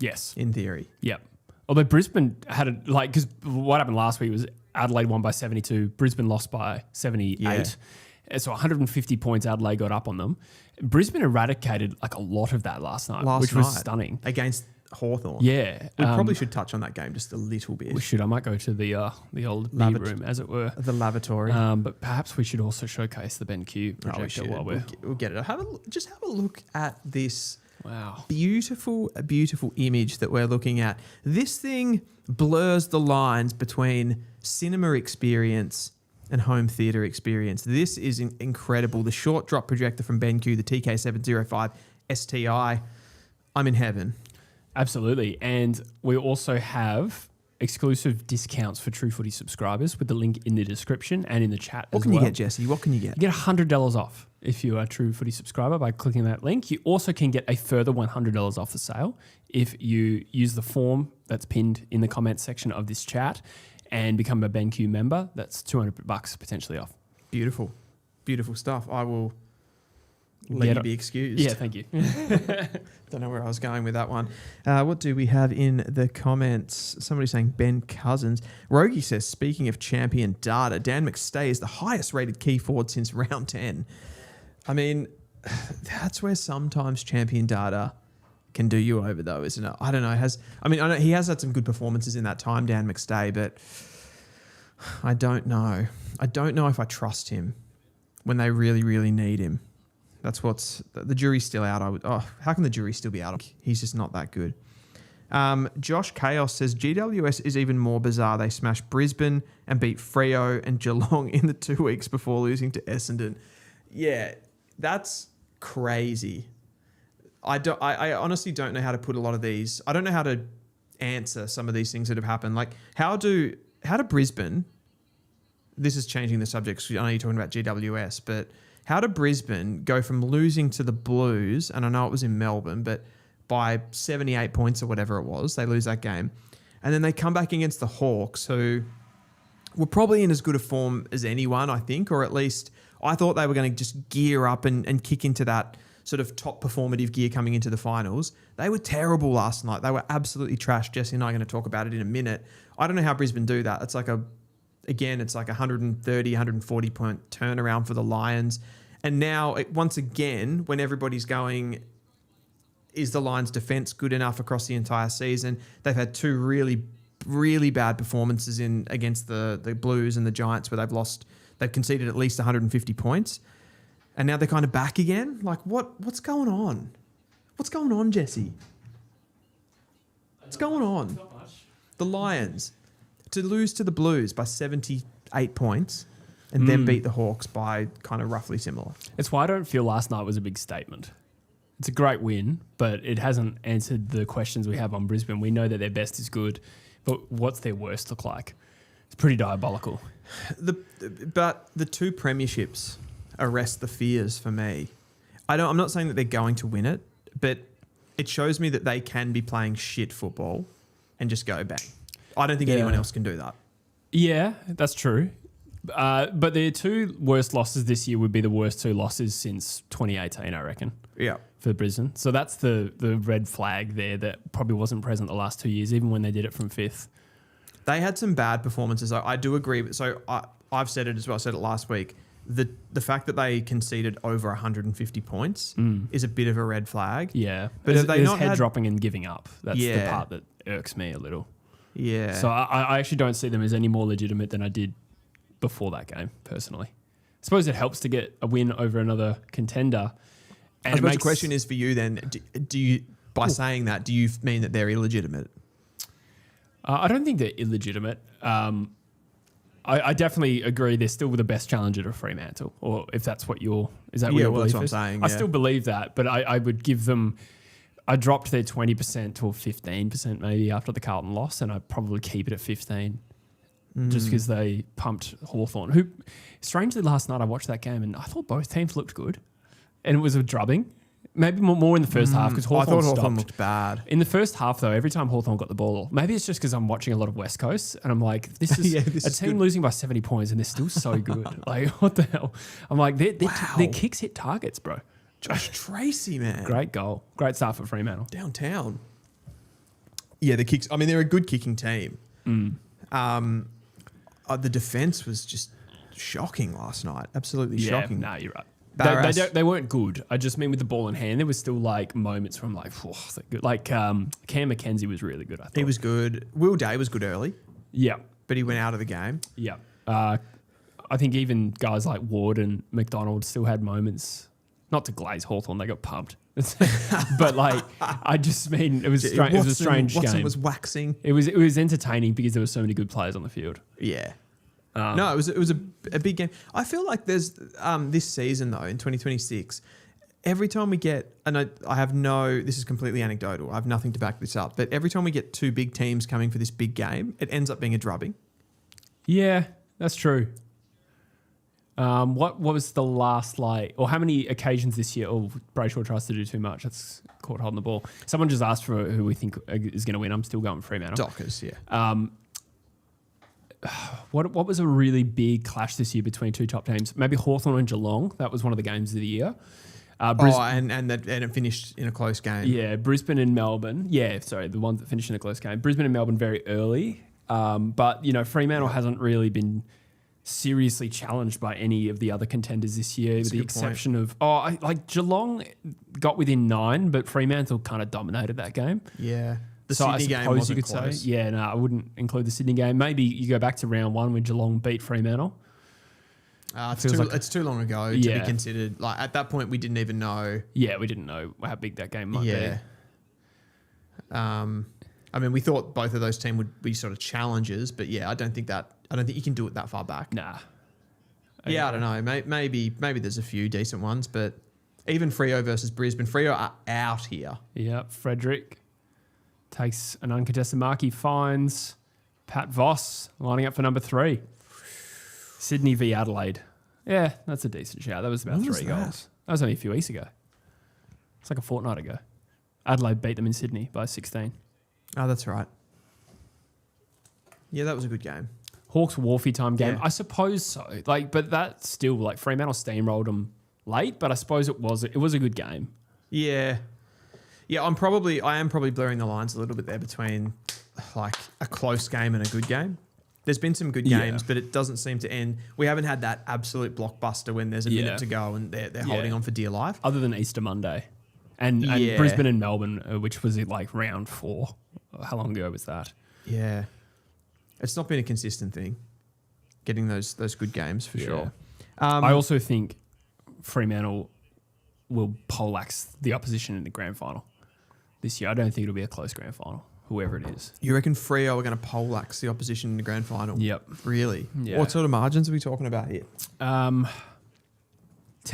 Yes. in theory. Yep. Although Brisbane had because what happened last week was Adelaide won by 72, Brisbane lost by 78. Yeah. So 150 points Adelaide got up on them. Brisbane eradicated like a lot of that last night, which was stunning. Against Hawthorn. Yeah. We probably should touch on that game just a little bit. We should. I might go to the old beer room, as it were. The lavatory. But perhaps we should also showcase the BENQ projector while we'll get it. Just have a look at this. Wow. Beautiful image that we're looking at. This thing blurs the lines between cinema experience and home theatre experience. This is incredible. The short drop projector from BENQ, the TK705 STI. I'm in heaven. Absolutely. And we also have exclusive discounts for True Footy subscribers with the link in the description and in the chat What as can well. you get, Jesse? What can you get? You get $100 off if you are a True Footy subscriber by clicking that link. You also can get a further $100 off the sale if you use the form that's pinned in the comments section of this chat and become a BENQ member. That's $200 potentially off. Beautiful stuff. I will let you be excused. Yeah, thank you. Don't know where I was going with that one. What do we have in the comments? Somebody saying Ben Cousins. Rogie says, speaking of champion data, Dan McStay is the highest rated key forward since round 10. I mean, that's where sometimes champion data can do you over, though, isn't it? I don't know. I know he has had some good performances in that time, Dan McStay, but I don't know. I don't know if I trust him when they really, really need him. That's the jury's still out. How can the jury still be out? He's just not that good. Josh Chaos says GWS is even more bizarre. They smashed Brisbane and beat Freo and Geelong in the 2 weeks before losing to Essendon. Yeah, that's crazy. I honestly don't know how to put a lot of these. I don't know how to answer some of these things that have happened. Like how do Brisbane? This is changing the subject. I know you're talking about GWS, but how did Brisbane go from losing to the Blues, and I know it was in Melbourne, but by 78 points or whatever it was, they lose that game, and then they come back against the Hawks, who were probably in as good a form as anyone, I think, or at least I thought they were going to just gear up and kick into that sort of top performative gear coming into the finals. They were terrible last night. They were absolutely trash. Jesse and I are going to talk about it in a minute. I don't know how Brisbane do that. It's like a 130, 140 point turnaround for the Lions. And now, once again, when everybody's going, is the Lions' defence good enough across the entire season? They've had two really, really bad performances against the Blues and the Giants where they've conceded at least 150 points. And now they're kind of back again. Like, what's going on? What's going on, Jesse? What's going on? Not much. The Lions to lose to the Blues by 78 points and then beat the Hawks by kind of roughly similar. It's why I don't feel last night was a big statement. It's a great win, but it hasn't answered the questions we have on Brisbane. We know that their best is good, but what's their worst look like? It's pretty diabolical. But the two premierships arrest the fears for me. I'm not saying that they're going to win it, but it shows me that they can be playing shit football and just go bang. I don't think anyone else can do that. Yeah, that's true. But their two worst losses this year would be the worst two losses since 2018, I reckon. Yeah. For Brisbane. So that's the red flag there that probably wasn't present the last 2 years, even when they did it from fifth. They had some bad performances. I do agree. So I've said it as well. I said it last week. The fact that they conceded over 150 points is a bit of a red flag. Yeah. But have they not head dropping and giving up. That's the part that irks me a little. Yeah. So I actually don't see them as any more legitimate than I did before that game, personally. I suppose it helps to get a win over another contender. I suppose the question is for you then, do you, by saying that, do you mean that they're illegitimate? I don't think they're illegitimate. I definitely agree they're still the best challenger to Fremantle, or if that's what is that what your belief that's what is? I'm saying. I still believe that, but I would give them, I dropped their 20% to 15% maybe after the Carlton loss, and I'd probably keep it at 15 just because they pumped Hawthorn, who, strangely last night I watched that game and I thought both teams looked good, and it was a drubbing. Maybe more in the first half because Hawthorn I thought stopped. Hawthorn looked bad. In the first half, though, every time Hawthorn got the ball, maybe it's just because I'm watching a lot of West Coast and I'm like, this is a team losing by 70 points and they're still so good. Like, what the hell? I'm like, their kicks hit targets, bro. Josh Tracy, man. Great goal. Great start for Fremantle. Downtown. Yeah, the kicks. I mean, they're a good kicking team. The defence was just shocking last night. Absolutely shocking. No, you're right. They They weren't good. I just mean with the ball in hand, there was still like moments from like, they're good. Like Cam McKenzie was really good, I thought. He was good. Will Day was good early. Yeah. But he went out of the game. Yeah. I think even guys like Ward and McDonald still had moments, not to glaze Hawthorn, they got pumped. But like, I just mean, it was a strange Watson game. was waxing. It was entertaining because there were so many good players on the field. Yeah. No, it was a big game. I feel like there's this season though in 2026, every time we get, and I have this is completely anecdotal. I have nothing to back this up, but every time we get two big teams coming for this big game, it ends up being a drubbing. Yeah, that's true. What was the last or how many occasions this year? Oh, Brayshaw tries to do too much. That's caught holding the ball. Someone just asked for who we think is going to win. I'm still going Fremantle. Dockers, yeah. What was a really big clash this year between two top teams? Maybe Hawthorn and Geelong. That was one of the games of the year. And it finished in a close game. Yeah, Brisbane and Melbourne. Yeah, sorry, the ones that finished in a close game. Brisbane and Melbourne very early. But, Fremantle hasn't really been seriously challenged by any of the other contenders this year, with the exception of Geelong got within 9, but Fremantle kind of dominated that game. Yeah. The Sydney game wasn't close. Yeah, no, I wouldn't include the Sydney game. Maybe you go back to round 1 when Geelong beat Fremantle. It's too long ago to be considered. Like at that point, we didn't even know. Yeah, we didn't know how big that game might be. I mean, we thought both of those teams would be sort of challengers, but I don't think you can do it that far back. Nah. I don't know. Maybe there's a few decent ones, but even Freo versus Brisbane, Freo are out here. Yeah, Frederick takes an uncontested mark. He finds Pat Voss lining up for number 3. Sydney v Adelaide. Yeah, that's a decent shout. That was about 3 goals. That was only a few weeks ago. It's like a fortnight ago. Adelaide beat them in Sydney by 16. Oh, that's right. Yeah, that was a good game. Hawks Wharfie time game. Yeah. I suppose so. But that still, Fremantle steamrolled them late, but I suppose it was a good game. Yeah. Yeah, I am probably blurring the lines a little bit there between like a close game and a good game. There's been some good games, but it doesn't seem to end. We haven't had that absolute blockbuster when there's a minute to go and they're holding on for dear life. Other than Easter Monday. And Brisbane and Melbourne, which was round 4. How long ago was that? Yeah. It's not been a consistent thing, getting those good games for sure. I also think Fremantle will poleaxe the opposition in the grand final this year. I don't think it'll be a close grand final, whoever it is. You reckon Freo are going to poleaxe the opposition in the grand final? Yep. Really? Yeah. What sort of margins are we talking about here? 10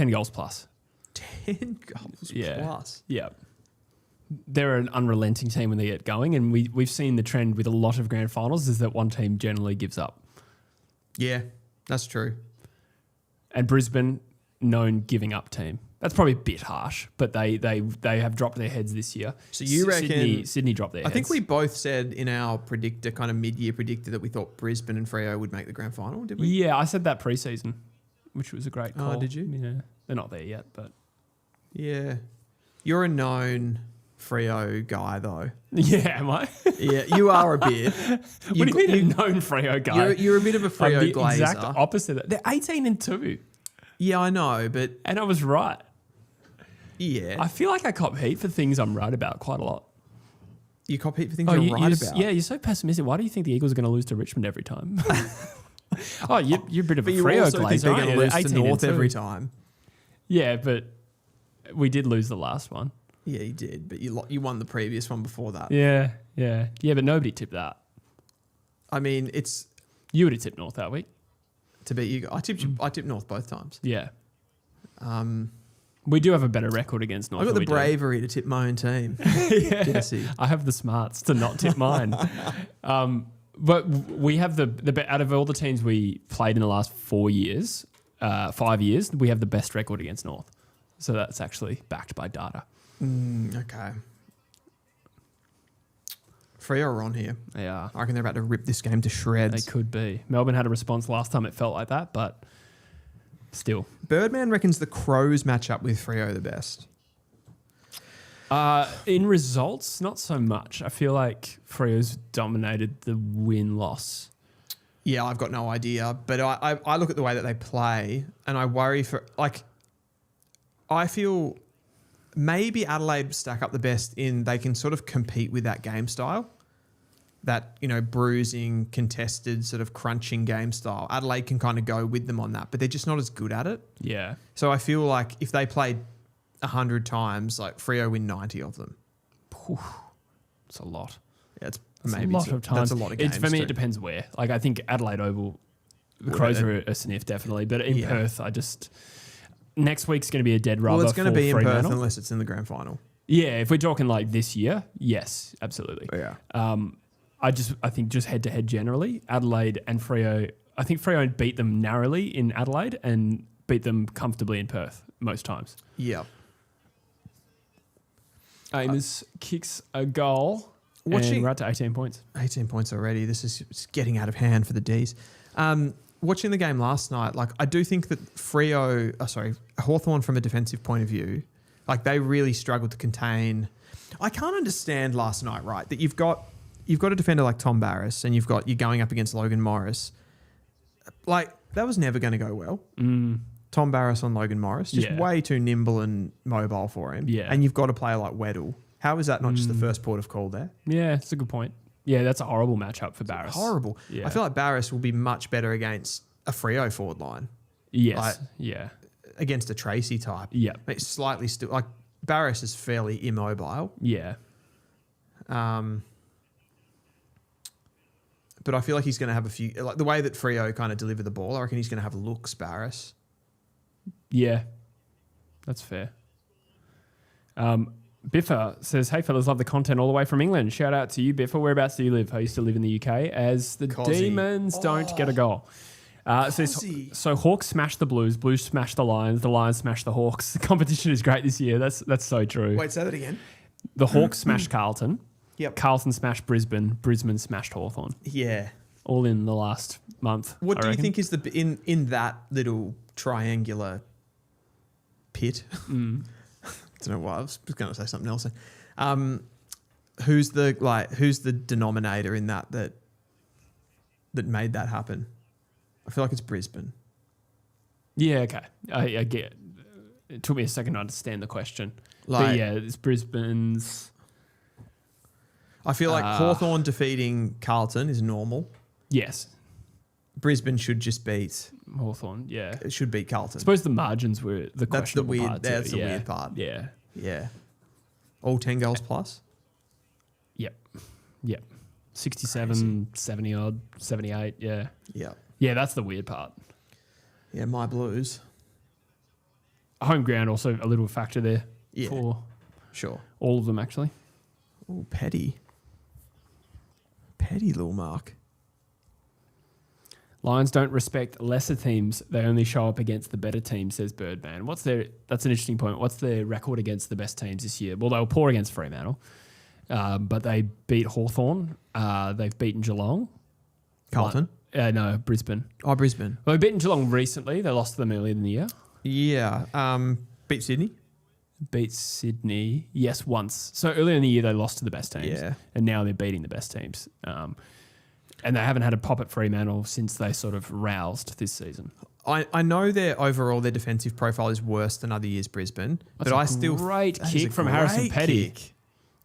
goals plus. 10 goals plus? Yeah. They're an unrelenting team when they get going, and we've seen the trend with a lot of grand finals is that one team generally gives up. Yeah, that's true. And Brisbane, known giving up team. That's probably a bit harsh, but they have dropped their heads this year. So you reckon Sydney dropped their heads? I think we both said in our predictor, kind of mid-year predictor, that we thought Brisbane and Freo would make the grand final, did we? Yeah, I said that pre-season, which was a great call. Oh, did you? Yeah, they're not there yet, but... Yeah. You're a known Freo guy, though. Yeah, am I? Yeah, you are a bit. What do you mean a known Freo guy? You're a bit of a Freo glazer. Exact opposite. They're 18-2. Yeah, I know, but... And I was right. Yeah. I feel like I cop heat for things I'm right about quite a lot. You cop heat for things you're right about? Yeah, you're so pessimistic. Why do you think the Eagles are going to lose to Richmond every time? You're a bit of a Freo glazer. But you also think they're going to lose to North every time. Yeah, but We did lose the last one. Yeah, you did, but you won the previous one before that. Yeah. But nobody tipped that. I mean, You would have tipped North that week. to beat you. I tipped North both times. Yeah. We do have a better record against North. I got than the we do. bravery to tip my own team. Yeah. Jesse. I have the smarts to not tip mine. But we have the out of all the teams we played in the last 5 years, we have the best record against North. So that's actually backed by data. Okay. Freo are on here. Yeah, I reckon they're about to rip this game to shreds. they could be. Melbourne had a response last time it felt like that, but still. Birdman reckons the Crows match up with Freo the best. In results, not so much. I feel like Freo's dominated the win-loss. Yeah, I've got no idea. But I look at the way that they play and I worry for, like, I feel maybe Adelaide stack up the best in they can sort of compete with that game style. That, bruising, contested, sort of crunching game style. Adelaide can kind of go with them on that, but they're just not as good at it. Yeah. So I feel like if they played 100 times, like Freo win 90 of them. It's a lot. Yeah, it's That's maybe a lot of times. That's a lot of games. For me, too. it depends where. Like, I think Adelaide Oval, the Crows are a sniff, definitely. But in Perth, next week's going to be a dead rubber. Well, it's going to be in Perth Fremantle. unless it's in the grand final. Yeah, if we're talking like this year, yes, absolutely. Yeah. I think just head to head generally, Adelaide and Freo. I think Freo beat them narrowly in Adelaide and beat them comfortably in Perth most times. Yeah. Amos kicks a goal. And we're up to 18 points. 18 points already. This is it's getting out of hand for the Ds. Watching the game last night, like I do think that Hawthorn from a defensive point of view, like they really struggled to contain. I can't understand last night, right? That you've got a defender like Tom Barrass and you're going up against Logan Morris. Like that was never going to go well. Tom Barrass on Logan Morris, just way too nimble and mobile for him. Yeah. And you've got a player like Weddle. How is that not just the first port of call there? Yeah, it's a good point. Yeah, that's a horrible matchup for Barrass. Horrible. Yeah. I feel like Barrass will be much better against a Freo forward line. Yes. Like, against a Tracy type. Yeah. It's slightly still like Barrass is fairly immobile. Yeah. But I feel like he's going to have a few, like the way that Freo kind of deliver the ball, I reckon he's going to have looks, Barrass. Yeah. That's fair. Biffa says, "Hey fellas, love the content all the way from England. Shout out to you, Biffa. Whereabouts do you live?" I used to live in the UK. As the Demons don't get a goal. So Hawks smashed the Blues smashed the Lions smashed the Hawks. The competition is great this year. That's so true. Wait, say that again. The Hawks smashed Carlton. Yep. Carlton smashed Brisbane. Brisbane smashed Hawthorn. Yeah. All in the last month. What do you think is in that little triangular pit? I don't know why I was going to say something else. Who's the denominator in that made that happen? I feel like it's Brisbane. Yeah, okay. I get. It took me a second to understand the question. Like, but yeah, it's Brisbane's. I feel like Hawthorn defeating Carlton is normal. Yes. Brisbane should just beat Hawthorn, yeah. It should beat Carlton. I suppose the margins were the questionable part. That's the weird part. Yeah. Yeah. All 10 goals plus? Yep. 67, 70 odd, 78, yeah. Yeah. Yeah, that's the weird part. Yeah, my Blues. Home ground also a little factor there. Yeah. For sure. All of them, actually. Oh, petty. Petty little Mark. Lions don't respect lesser teams. They only show up against the better teams, says Birdman. That's an interesting point. What's their record against the best teams this year? Well, they were poor against Fremantle, but they beat Hawthorn. They've beaten Geelong. Carlton? No, Brisbane. Oh, Brisbane. Well, they've beaten Geelong recently. They lost to them earlier in the year. Yeah. Beat Sydney? Beat Sydney, yes, once. So earlier in the year, they lost to the best teams. Yeah. And now they're beating the best teams. And they haven't had a pop at Fremantle since they sort of roused this season. I know their defensive profile is worse than other years, Brisbane. That's but a I still great kick from Harrison Petty.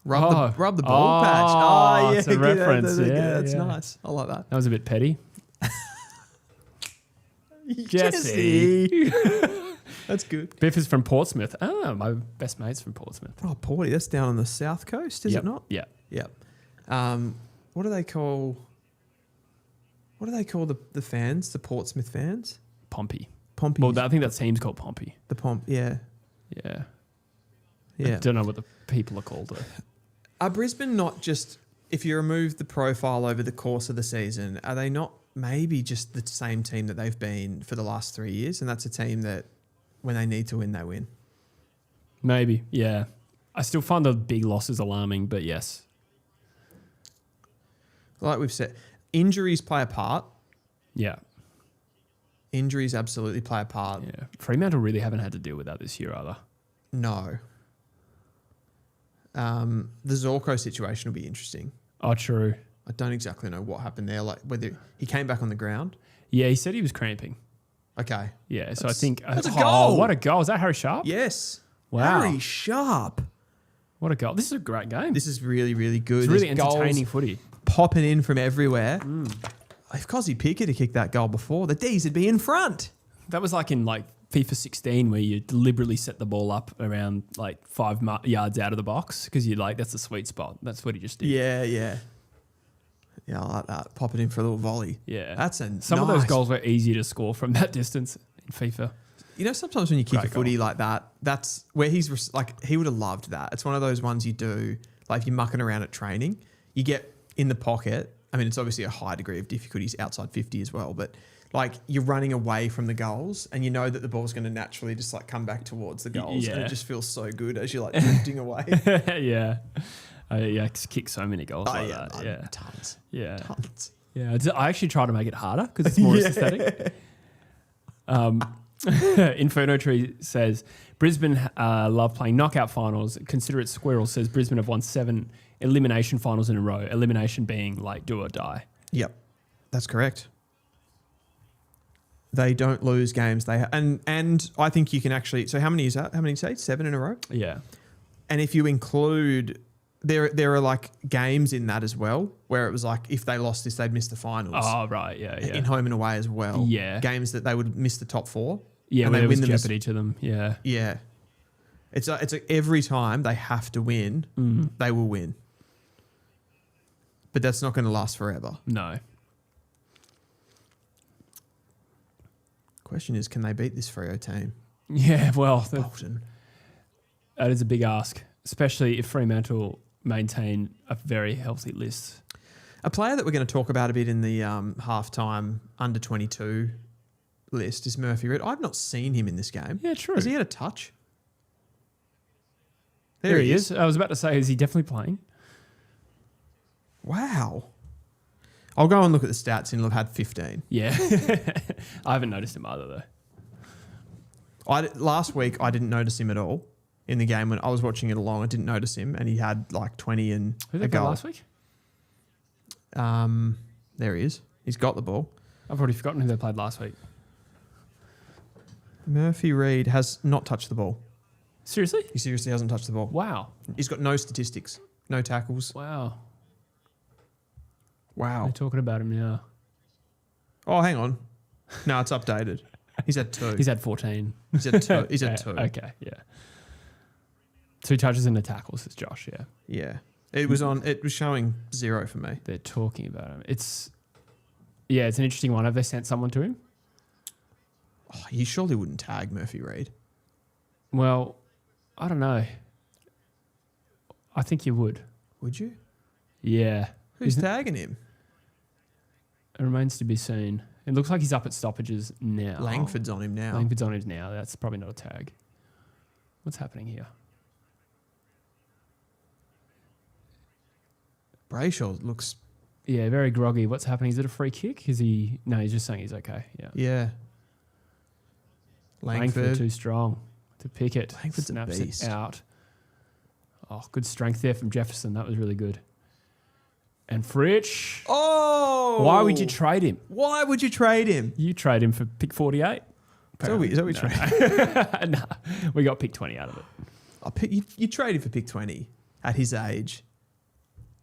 Rub the ball patch. Oh, yeah, it's a reference. That's nice. I like that. That was a bit petty. Jesse. That's good. Biff is from Portsmouth. Oh, my best mate's from Portsmouth. Oh, Porty, that's down on the south coast, is it not? Yeah. Yep. What do they call the fans, the Portsmouth fans? Pompey. Pompey. Well, I think that team's called Pompey. The Pomp, yeah. Yeah. Yeah. I don't know what the people are called, though. Are Brisbane not just, if you remove the profile over the course of the season, are they not maybe just the same team that they've been for the last 3 years? And that's a team that when they need to win, they win. Maybe, yeah. I still find the big losses alarming, but yes. Like we've said, injuries play a part. Yeah. Injuries absolutely play a part. Yeah. Fremantle really haven't had to deal with that this year either. No. The Zorko situation will be interesting. Oh, true. I don't exactly know what happened there. Like whether he came back on the ground. Yeah, he said he was cramping. Okay. Yeah, so I think... That's a goal. What a goal. Is that Harry Sharp? Yes. Wow. Harry Sharp. What a goal. This is a great game. This is really, really good. It's really There's entertaining goals footy. popping in from everywhere. If Cozzy Pickett had kicked that goal before, the D's would be in front. That was like in FIFA 16 where you deliberately set the ball up around 5 yards out of the box because you're that's the sweet spot. That's what he just did. Yeah, yeah. Yeah, I like that. Pop it in for a little volley. Yeah. That's a Some of those goals were easier to score from that distance in FIFA. You know, sometimes when you kick Great a footy like that, that's where he would have loved that. It's one of those ones you do, if you're mucking around at training, you get in the pocket. I mean, it's obviously a high degree of difficulties outside 50 as well, but you're running away from the goals and you know that the ball's going to naturally just come back towards the goals. Yeah. And it just feels so good as you're drifting away. Yeah. I kick so many goals that. Yeah. Tons. Yeah. Tons. Yeah. I actually try to make it harder because it's more aesthetic. Inferno Tree says, Brisbane love playing knockout finals. Consider it Squirrel says Brisbane have won 7 elimination finals in a row. Elimination being do or die. Yep. That's correct. They don't lose games. And I think you can actually. So how many is that? How many say 7 in a row? Yeah. And if you include, there are games in that as well where it was if they lost this, they'd miss the finals. Oh right, yeah. In home and away as well. Yeah. Games that they would miss the top 4. Yeah, and they they win win them jeopardy to them. Yeah. Yeah. It's every time they have to win, they will win. But that's not going to last forever. No. Question is, can they beat this Freo team? Yeah, well, Bolton. that is a big ask, especially if Fremantle maintain a very healthy list. A player that we're going to talk about a bit in the halftime under 22 list is Murphy Reid. I've not seen him in this game. Yeah, true. Has he had a touch? There he is. I was about to say, is he definitely playing? Wow. I'll go and look at the stats and he'll have had 15. Yeah. I haven't noticed him either, though. Last week, I didn't notice him at all in the game when I was watching it along. I didn't notice him, and he had 20 and Who a did they play goal. last week? There he is. He's got the ball. I've already forgotten who they played last week. Murphy Reid has not touched the ball. Seriously? He seriously hasn't touched the ball. Wow. He's got no statistics, no tackles. Wow. Wow. They're talking about him now. Oh, hang on. No, it's updated. He's had 2. He's had 14. He's had 2. He's had 2. Okay, yeah. 2 touches and a tackle, says Josh, yeah. Yeah. It was showing 0 for me. They're talking about him. It's an interesting one. Have they sent someone to him? Oh, you surely wouldn't tag Murphy Reid. Well, I don't know. I think you would. Would you? Yeah. Who's tagging him? It remains to be seen. It looks like he's up at stoppages now. Langford's on him now. Langford's on him now. That's probably not a tag. What's happening here? Brayshaw looks... Yeah, very groggy. What's happening? Is it a free kick? Is he... No, he's just saying he's okay. Yeah. Yeah. Langford too strong to pick it. Langford's a Snaps beast. it out. Oh, good strength there from Jefferson. That was really good. And Fritsch. Oh! Why would you trade him? Why would you trade him? You trade him for pick 48? Is that what we trade? No, we got pick 20 out of it. You trade him for pick 20 at his age,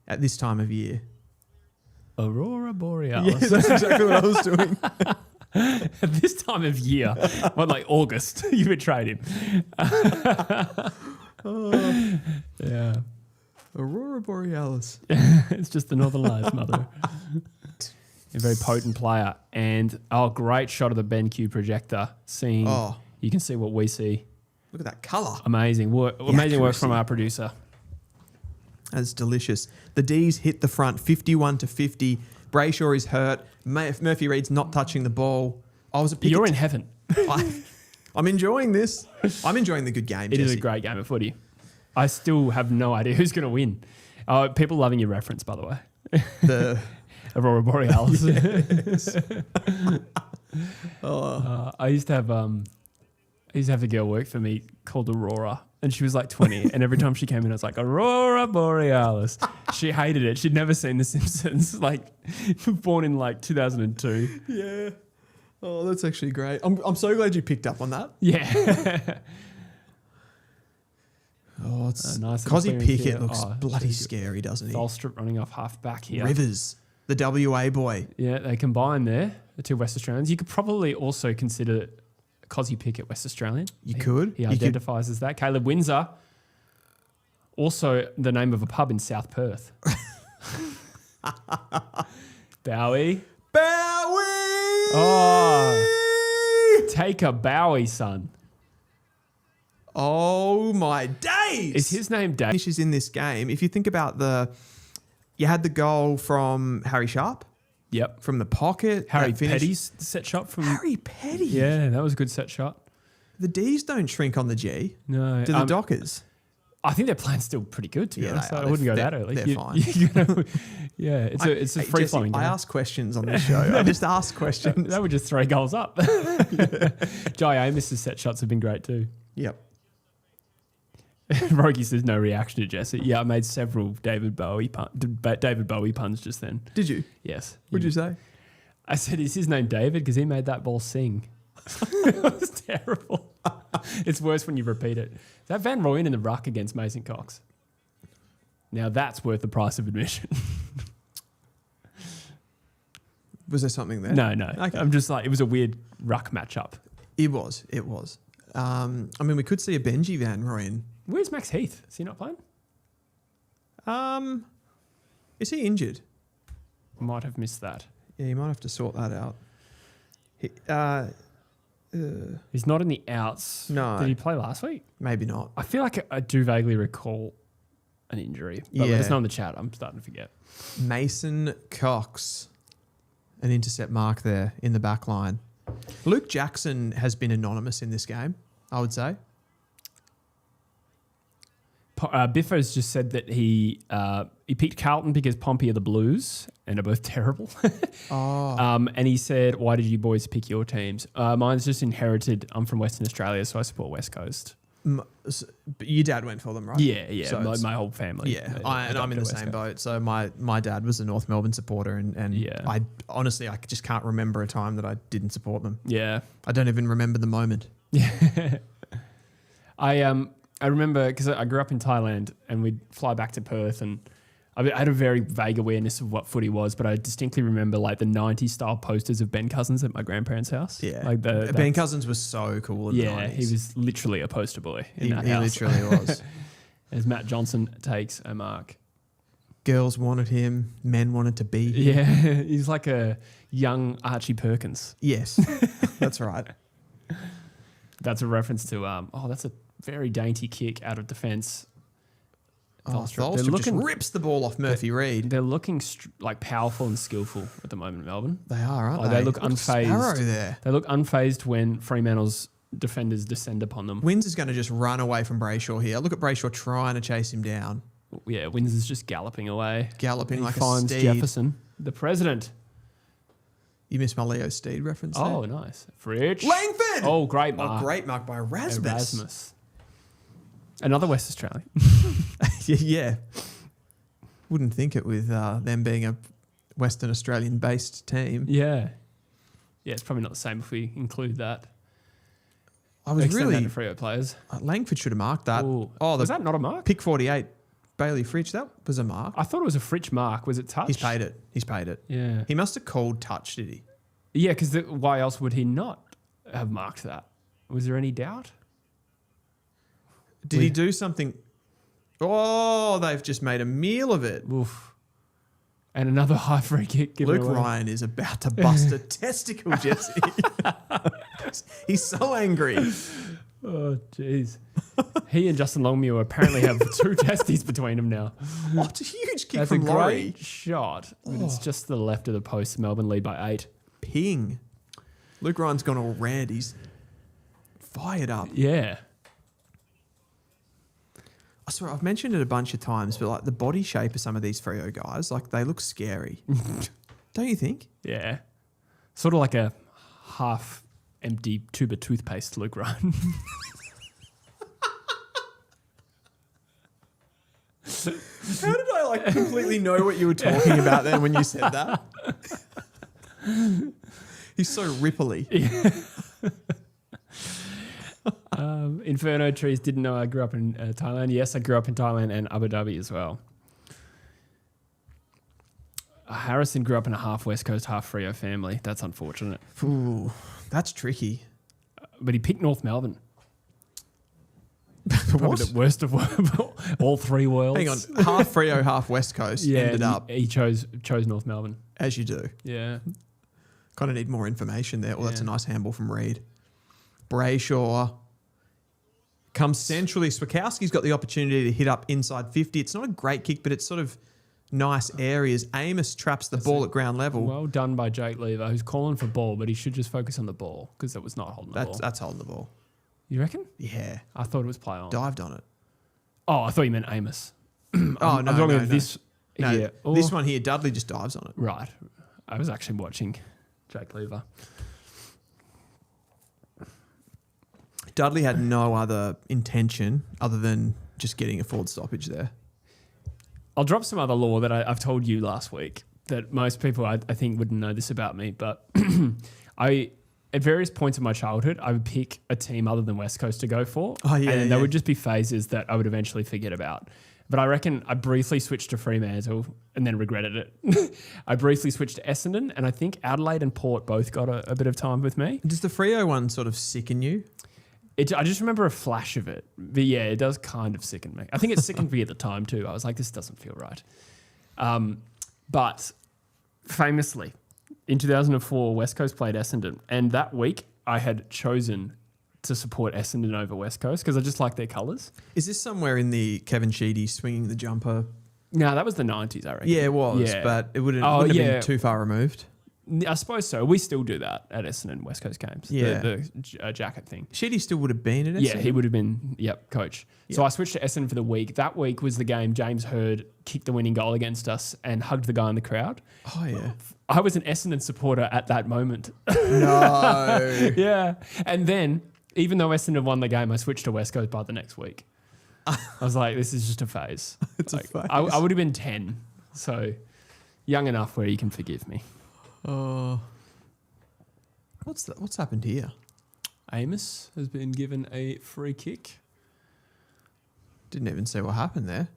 at this time of year. Aurora Borealis. Yes, that's exactly what I was doing. At this time of year, like August, you betrayed him. Yeah. Aurora Borealis. It's just the Northern Lights, mother. A very potent player. And, great shot of the BENQ projector. You can see what we see. Look at that colour. Amazing work. Amazing work from our producer. That's delicious. The D's hit the front 51-50. Brayshaw is hurt. Murphy Reed's not touching the ball. You're in heaven. I'm enjoying this. I'm enjoying the good game, It is a great game of footy. I still have no idea who's going to win. People loving your reference, by the way. The Aurora Borealis. Yes. I used to have a girl work for me called Aurora, and she was like 20. And every time she came in, I was like, Aurora Borealis. She hated it. She'd never seen The Simpsons. Like, born in like 2002. Yeah. Oh, that's actually great. I'm so glad you picked up on that. Yeah. Oh, it's nice. Cozzy Pickett looks bloody scary, doesn't he? Tholstrup running off half back here. Rivers, the WA boy. Yeah, they combine there, the two West Australians. You could probably also consider Cozzy Pickett West Australian. You could. He identifies as that. Caleb Windsor, also the name of a pub in South Perth. Bowie. Oh, take a Bowie, son. Oh my days! Is his name Dave? Finishes in this game. If you think about you had the goal from Harry Sharp. Yep. From the pocket. Harry Petty's set shot from Harry Petty. Yeah, that was a good set shot. The D's don't shrink on the G. No. Do the Dockers? I think their plan's still pretty good, to be honest. I wouldn't go that early. They're fine. Yeah, it's a free flowing game. I ask questions on this show. I just ask questions. They were just 3 goals up. Jai Amos's set shots have been great too. Yep. Rogie says no reaction to Jesse. Yeah, I made several David Bowie puns just then. Did you? Yes. What'd you say? I said, is his name David? Because he made that ball sing. It was terrible. It's worse when you repeat it. Is that Van Rooyen in the ruck against Mason Cox? Now that's worth the price of admission. Was there something there? No. Okay. I'm just like, it was a weird ruck matchup. It was. I mean, we could see a Benji Van Rooyen. Where's Max Heath? Is he not playing? Is he injured? Might have missed that. Yeah, you might have to sort that out. He's not in the outs. No. Did he play last week? Maybe not. I feel like I do vaguely recall an injury. But let us know in the chat. I'm starting to forget. Mason Cox. An intercept mark there in the back line. Luke Jackson has been anonymous in this game, I would say. Biffo's just said that he picked Carlton because Pompey are the Blues and are both terrible. And he said, why did you boys pick your teams? Mine's just inherited. I'm from Western Australia, so I support West Coast. But your dad went for them, right? Yeah. So my whole family. Yeah, I'm in the same boat. So my dad was a North Melbourne supporter, and Yeah. I honestly, I just can't remember a time that I didn't support them. Yeah. I don't even remember the moment. Yeah. I remember because I grew up in Thailand and we'd fly back to Perth, and I had a very vague awareness of what footy was, but I distinctly remember like the 90s style posters of Ben Cousins at my grandparents' house. Yeah. Like Ben Cousins was so cool in the 90s. He was literally a poster boy in that He house. literally was. As Matt Johnson takes a mark. Girls wanted him. Men wanted to be him. Yeah. He's like a young Archie Perkins. Yes, that's right. That's a reference to, that's a very dainty kick out of defence. Tholstrup just rips the ball off Murphy Reed. They're looking like powerful and skillful at the moment, Melbourne. They are, aren't they? They look unfazed. Sparrow there. They look unfazed when Fremantle's defenders descend upon them. Wins is going to just run away from Brayshaw here. Look at Brayshaw trying to chase him down. Yeah, Wins is just galloping away. Galloping like a finds steed. Jefferson, the president. You missed my Leo Steed reference Oh, there. nice. Fritch. Langford! Oh, great mark. Great mark by Erasmus. Another West Australian. Yeah. Wouldn't think it with them being a Western Australian-based team. Yeah. Yeah, it's probably not the same if we include that. I was Extend really... that to Freo players. Langford should have marked that. Ooh. Was that not a mark? Pick 48, Bailey Fritch, that was a mark. I thought it was a Fritch mark. Was it touch? He's paid it. Yeah. He must have called touch, did he? Yeah, because why else would he not have marked that? Was there any doubt? Did he do something? Oh, they've just made a meal of it. Oof. And another high free kick given Luke away. Ryan is about to bust a testicle, Jesse. He's so angry. Oh, jeez. He and Justin Longmuir apparently have 2 testes between them now. Oh, it's a huge kick That's from a Laurie. great shot. But it's just to the left of the post. Melbourne lead by 8. Ping. Luke Ryan's gone all red. He's fired up. Yeah. I swear, I've mentioned it a bunch of times, but like the body shape of some of these Freo guys, like they look scary. Don't you think? Yeah. Sort of like a half empty tube of toothpaste, Luke Ryan. How did I like completely know what you were talking about then when you said that? He's so ripply. Inferno Trees didn't know I grew up in Thailand. Yes, I grew up in Thailand and Abu Dhabi as well. Harrison grew up in a half West Coast, half Freo family. That's unfortunate. Ooh, that's tricky. But he picked North Melbourne. Probably the worst of all 3 worlds. Hang on, half Freo, half West Coast ended up. He chose North Melbourne. As you do. Yeah. Kind of need more information there. Well, that's a Yeah. nice handball from Reed. Brayshaw comes centrally. Swakowski's got the opportunity to hit up inside 50. It's not a great kick, but it's sort of nice areas. Amos traps the ball at ground level. Well done by Jake Lever, who's calling for ball, but he should just focus on the ball because that was not holding the ball. That's holding the ball. You reckon? Yeah. I thought it was play on. Dived on it. Oh, I thought you meant Amos. No, I'm talking of this. No, Yeah. this one here, Dudley just dives on it. Right. I was actually watching Jake Lever. Dudley had no other intention other than just getting a forward stoppage there. I'll drop some other law that I've told you last week that most people I think wouldn't know this about me, but at various points in my childhood, I would pick a team other than West Coast to go for. Oh, yeah, and yeah. there would just be phases that I would eventually forget about. But I reckon I briefly switched to Fremantle and then regretted it. I briefly switched to Essendon, and I think Adelaide and Port both got a bit of time with me. Does the Freo one sort of sicken you? I just remember a flash of it. But yeah, it does kind of sicken me. I think it sickened me at the time too. I was like, this doesn't feel right. But famously, in 2004, West Coast played Essendon. And that week, I had chosen to support Essendon over West Coast because I just like their colours. Is this somewhere in the Kevin Sheedy swinging the jumper? No, that was the 90s, I reckon. Yeah, it was, Yeah. but it wouldn't have been too far removed. I suppose so. We still do that at Essendon West Coast games. Yeah. The jacket thing. Sheedy still would have been at Essendon. Yeah, he would have been, coach. Yeah. So I switched to Essendon for the week. That week was the game James Hird kicked the winning goal against us and hugged the guy in the crowd. Oh, yeah. I was an Essendon supporter at that moment. No. Yeah. And then, even though Essendon won the game, I switched to West Coast by the next week. I was like, this is just a phase. It's like, a phase. I would have been 10. So young enough where you can forgive me. Oh. What's happened here? Amos has been given a free kick. Didn't even see what happened there.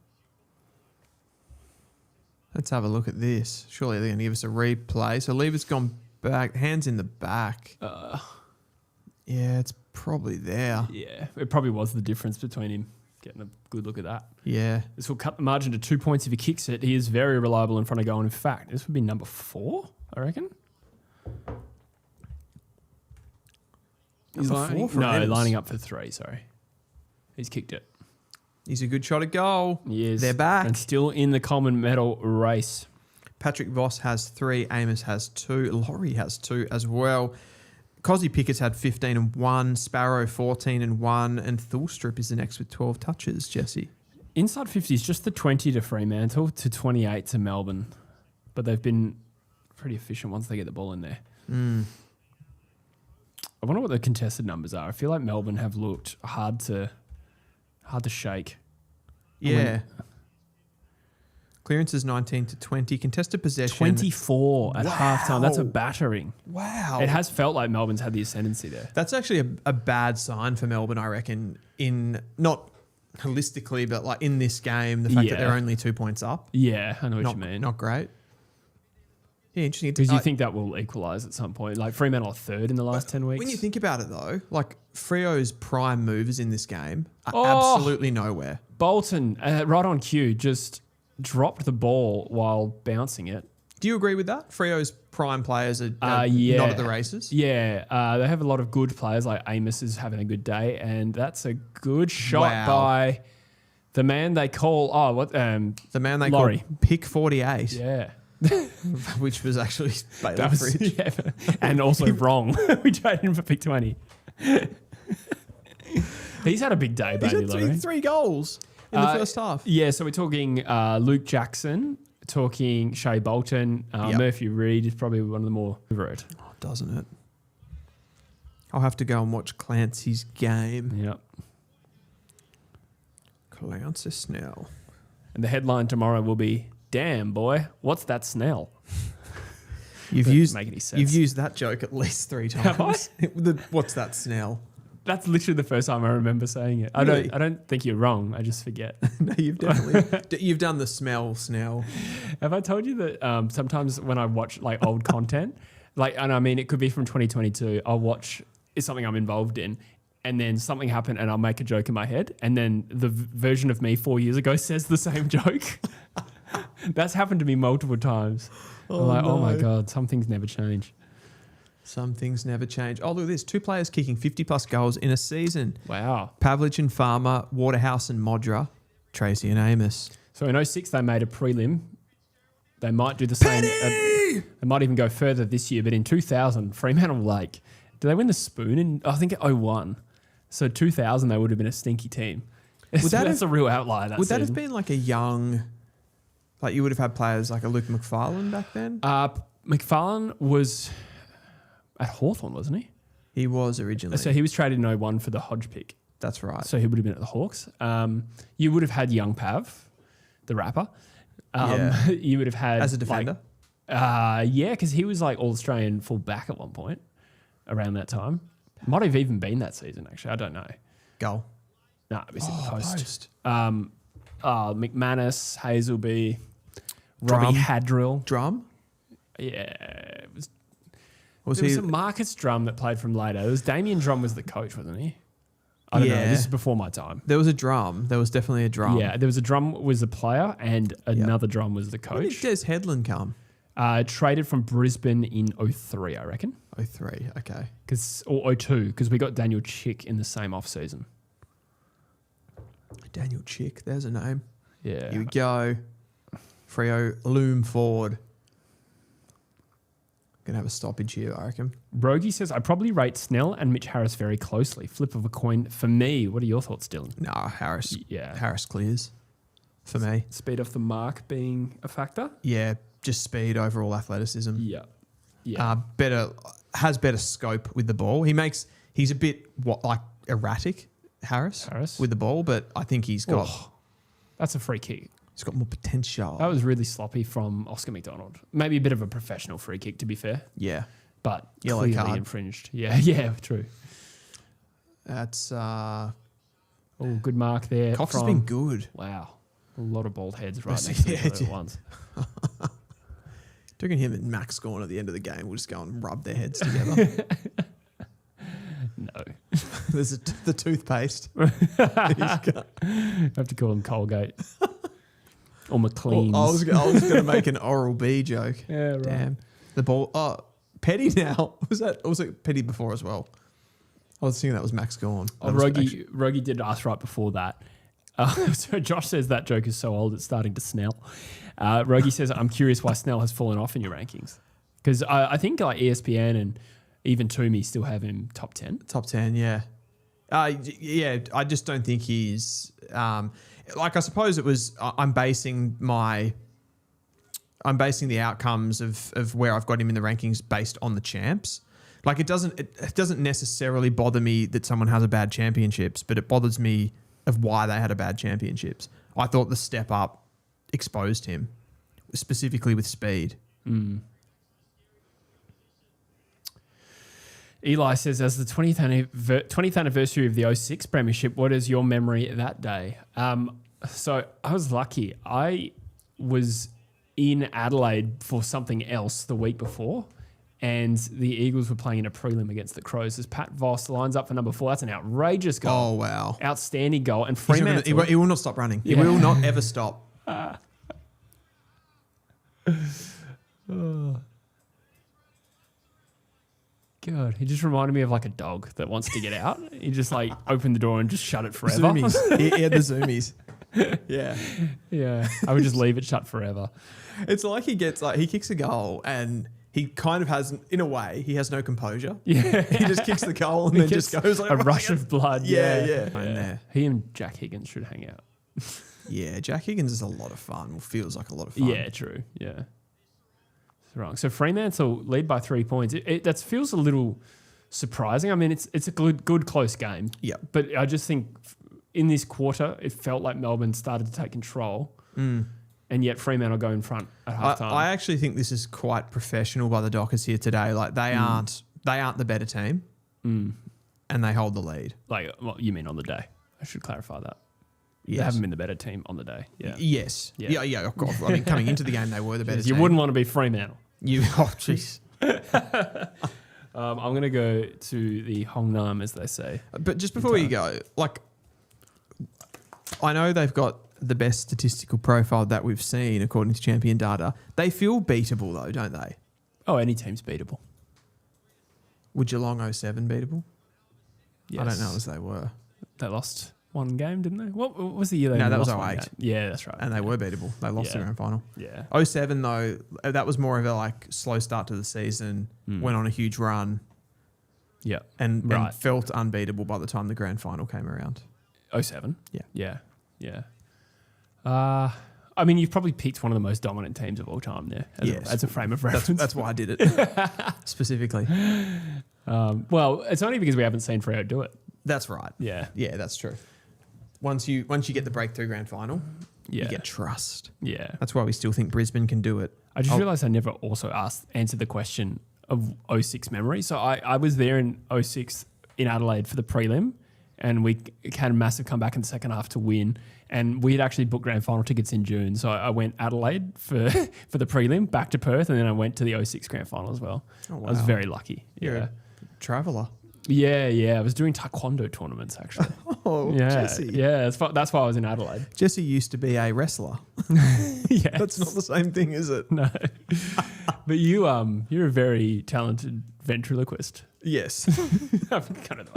Let's have a look at this. Surely they're going to give us a replay. So Lever's gone back. Hands in the back. Yeah, it's probably there. Yeah, it probably was the difference between him getting a good look at that. Yeah. This will cut the margin to 2 points if he kicks it. He is very reliable in front of goal. In fact, this would be number 4, I reckon. Number 4 for Amos. Lining up for 3, sorry. He's kicked it. He's a good shot at goal. He is. They're back. And still in the common medal race. Patrick Voss has 3. Amos has 2. Laurie has 2 as well. Cosy Pickett's had 15 and 1. Sparrow 14 and 1. And Thulstrup is the next with 12 touches, Jesse. Inside 50 is just the 20 to Fremantle to 28 to Melbourne. But they've been pretty efficient once they get the ball in there. I wonder what the contested numbers are. I feel like Melbourne have looked hard to shake. Yeah. Clearance is 19 to 20. Contested possession. 24 at Wow. halftime. That's a battering. Wow. It has felt like Melbourne's had the ascendancy there. That's actually a bad sign for Melbourne, I reckon, in not holistically, but like in this game, the fact that Yeah. they're only 2 points up. Yeah, I know what you mean. Not great. Yeah, interesting. Because you think that will equalise at some point. Like Fremantle are third in the last 10 weeks. When you think about it, though, like Freo's prime movers in this game are Oh. absolutely nowhere. Bolton, right on cue, just dropped the ball while bouncing it. Do you agree with that? Freo's prime players are Yeah. not at the races. Yeah, they have a lot of good players. Like Amos is having a good day, and that's a good shot Wow. by the man they call The man they Laurie. call Pick 48, Yeah. which was actually Bailey That was, Fridge. yeah, and also wrong. We traded him for pick 20. He's had a big day, He's Bailey had Laurie. three goals in the first half. Yeah, so we're talking Luke Jackson, talking Shea Bolton, Yep. Murphy Reid is probably one of the more favorite. Oh, doesn't it? I'll have to go and watch Clancy's game. Yep. Clancy Snell. And the headline tomorrow will be, "Damn boy, what's that smell?" You've Doesn't used make any sense. You've used that joke at least 3 Have I? times. What's that Snell? That's literally the first time I remember saying it. Really? I don't think you're wrong. I just forget. No, you've definitely you've done the smell Snell. Have I told you that sometimes when I watch like old content, like, and I mean it could be from 2022, I'll watch it's something I'm involved in, and then something happened, and I'll make a joke in my head, and then the version of me 4 years ago says the same joke. That's happened to me multiple times. I'm like, oh my god, some things never change. Some things never change. Oh, look at this. 2 players kicking 50-plus goals in a season. Wow. Pavlich and Farmer, Waterhouse and Modra, Tracy and Amos. So in 06, they made a prelim. They might do the same. They might even go further this year. But in 2000, Fremantle, like, did they win the Spoon? I think 01. So 2000, they would have been a stinky team. That's a real outlier. That Would that have season. been like a young, like you would have had players like a Luke McFarlane back then? McFarlane was at Hawthorn, wasn't he? He was originally. So he was traded in 01 for the Hodge pick. That's right. So he would have been at the Hawks. You would have had young Pav, the rapper. Yeah. You would have had As a defender? Yeah, because he was like All-Australian full back at one point around that time. Might have even been that season, actually. I don't know. Goal. No, it was in the post. Post. McManus, Hazelby, Drum. Robbie Hadrill. Drum? Yeah, it was. Was There he? was a Marcus Drum that played from later. It was Damien Drum was the coach, wasn't he? I don't know. Yeah. This is before my time. There was a drum. There was definitely a drum. Yeah, there was a Drum was the player and another Drum was the When did coach. Des Headland come? Traded from Brisbane in 03, I reckon. 03. Okay. Or 02, because we got Daniel Chick in the same off season. Daniel Chick. There's a name. Yeah. Here we go. Freo loom forward. Gonna have a stoppage here, I reckon. Rogie says, I probably rate Snell and Mitch Harris very closely. Flip of a coin for me. What are your thoughts, Dylan? No, Harris. Yeah. Harris clears for me. Speed off the mark being a factor? Yeah, just speed, overall athleticism. Yeah. Yeah. Has better scope with the ball. He's a bit erratic, Harris with the ball, but I think he's got That's a free kick. he's got more potential. That was really sloppy from Oscar McDonald. Maybe a bit of a professional free kick, to be fair, Yeah, but Yellow clearly card. infringed. Yeah, true. that's Good mark there. Cox has from- been good. Wow. A lot of bald heads right Yeah, next to each other yeah. at once. Do you reckon him and Max Gawn at the end of the game will just go and rub their heads together? No. There's the toothpaste. I have to call him Colgate. Or McLean's. I was going to make an Oral B joke. Yeah, right. Damn. The ball. Oh, Petty now. Was it Petty before as well? I was thinking that was Max Gawn. Rogie did ask right before that. So Josh says that joke is so old it's starting to snell. Rogie says, I'm curious why Snell has fallen off in your rankings. Because I think like ESPN and even Toomey still have him top 10. Top 10, yeah. Yeah, I just don't think he's... I suppose it was... I'm basing the outcomes of where I've got him in the rankings based on the champs. Like it doesn't necessarily bother me that someone has a bad championships, but it bothers me of why they had a bad championships. I thought the step up exposed him, specifically with speed. Eli says, as the 20th anniversary of the 06 Premiership, what is your memory of that day? So I was lucky. I was in Adelaide for something else the week before, and the Eagles were playing in a prelim against the Crows. As Pat Voss lines up for number 4, that's an outrageous goal. Oh, wow. Outstanding goal. And Fremantle... He will not stop running. He will not ever stop. Oh. God, he just reminded me of like a dog that wants to get out. He just like opened the door and just shut it forever. Zoomies. He had the zoomies. Yeah. Yeah. I would just leave it shut forever. It's like he kicks a goal and he kind of has, in a way, he has no composure. Yeah. He just kicks the goal and then just goes like a rush of blood. Yeah. He and Jack Higgins should hang out. Yeah, Jack Higgins is a lot of fun. Or feels like a lot of fun. Yeah, true. Yeah. Wrong. So Fremantle lead by 3 points. That feels a little surprising. I mean, it's a good close game. Yeah. But I just think in this quarter, it felt like Melbourne started to take control, and yet Fremantle go in front at halftime. I actually think this is quite professional by the Dockers here today. Like they aren't the better team, and they hold the lead. Like, well, you mean on the day? I should clarify that. Yes. They haven't been the better team on the day. Yeah. Yes. Yeah. Of course. I mean, coming into the game, they were the better team. You wouldn't want to be Fremantle. Jeez. I'm going to go to the Hong Nam, as they say. But just before you go, like, I know they've got the best statistical profile that we've seen according to Champion Data. They feel beatable though, don't they? Oh, any team's beatable. Would Geelong 07 beatable? Yes. I don't know as they were. They lost one game, didn't they? What was the year they No, that was lost 08. one game? Yeah, that's right. And they were beatable. They lost the grand final. Yeah. 07 though, that was more of a like slow start to the season, went on a huge run. Yeah. And felt unbeatable by the time the grand final came around. 07? Yeah. Yeah. I mean, you've probably picked one of the most dominant teams of all time there as a frame of reference. That's why I did it specifically. Well, it's only because we haven't seen Freo do it. That's right. Yeah. Yeah, that's true. Once you get the breakthrough grand final, you get trust. Yeah. That's why we still think Brisbane can do it. I just realised I never also answered the question of 06 memory. So I was there in 06 in Adelaide for the prelim, and we had a massive comeback in the second half to win. And we had actually booked grand final tickets in June. So I went Adelaide for the prelim, back to Perth, and then I went to the 06 grand final as well. Oh, wow. I was very lucky. You're a traveller. Yeah. I was doing taekwondo tournaments, actually. Oh, yeah, Jesse. Yeah, that's why I was in Adelaide. Jesse used to be a wrestler. Yeah, that's not the same thing, is it? No. But you're a very talented ventriloquist. Yes. I'm kind of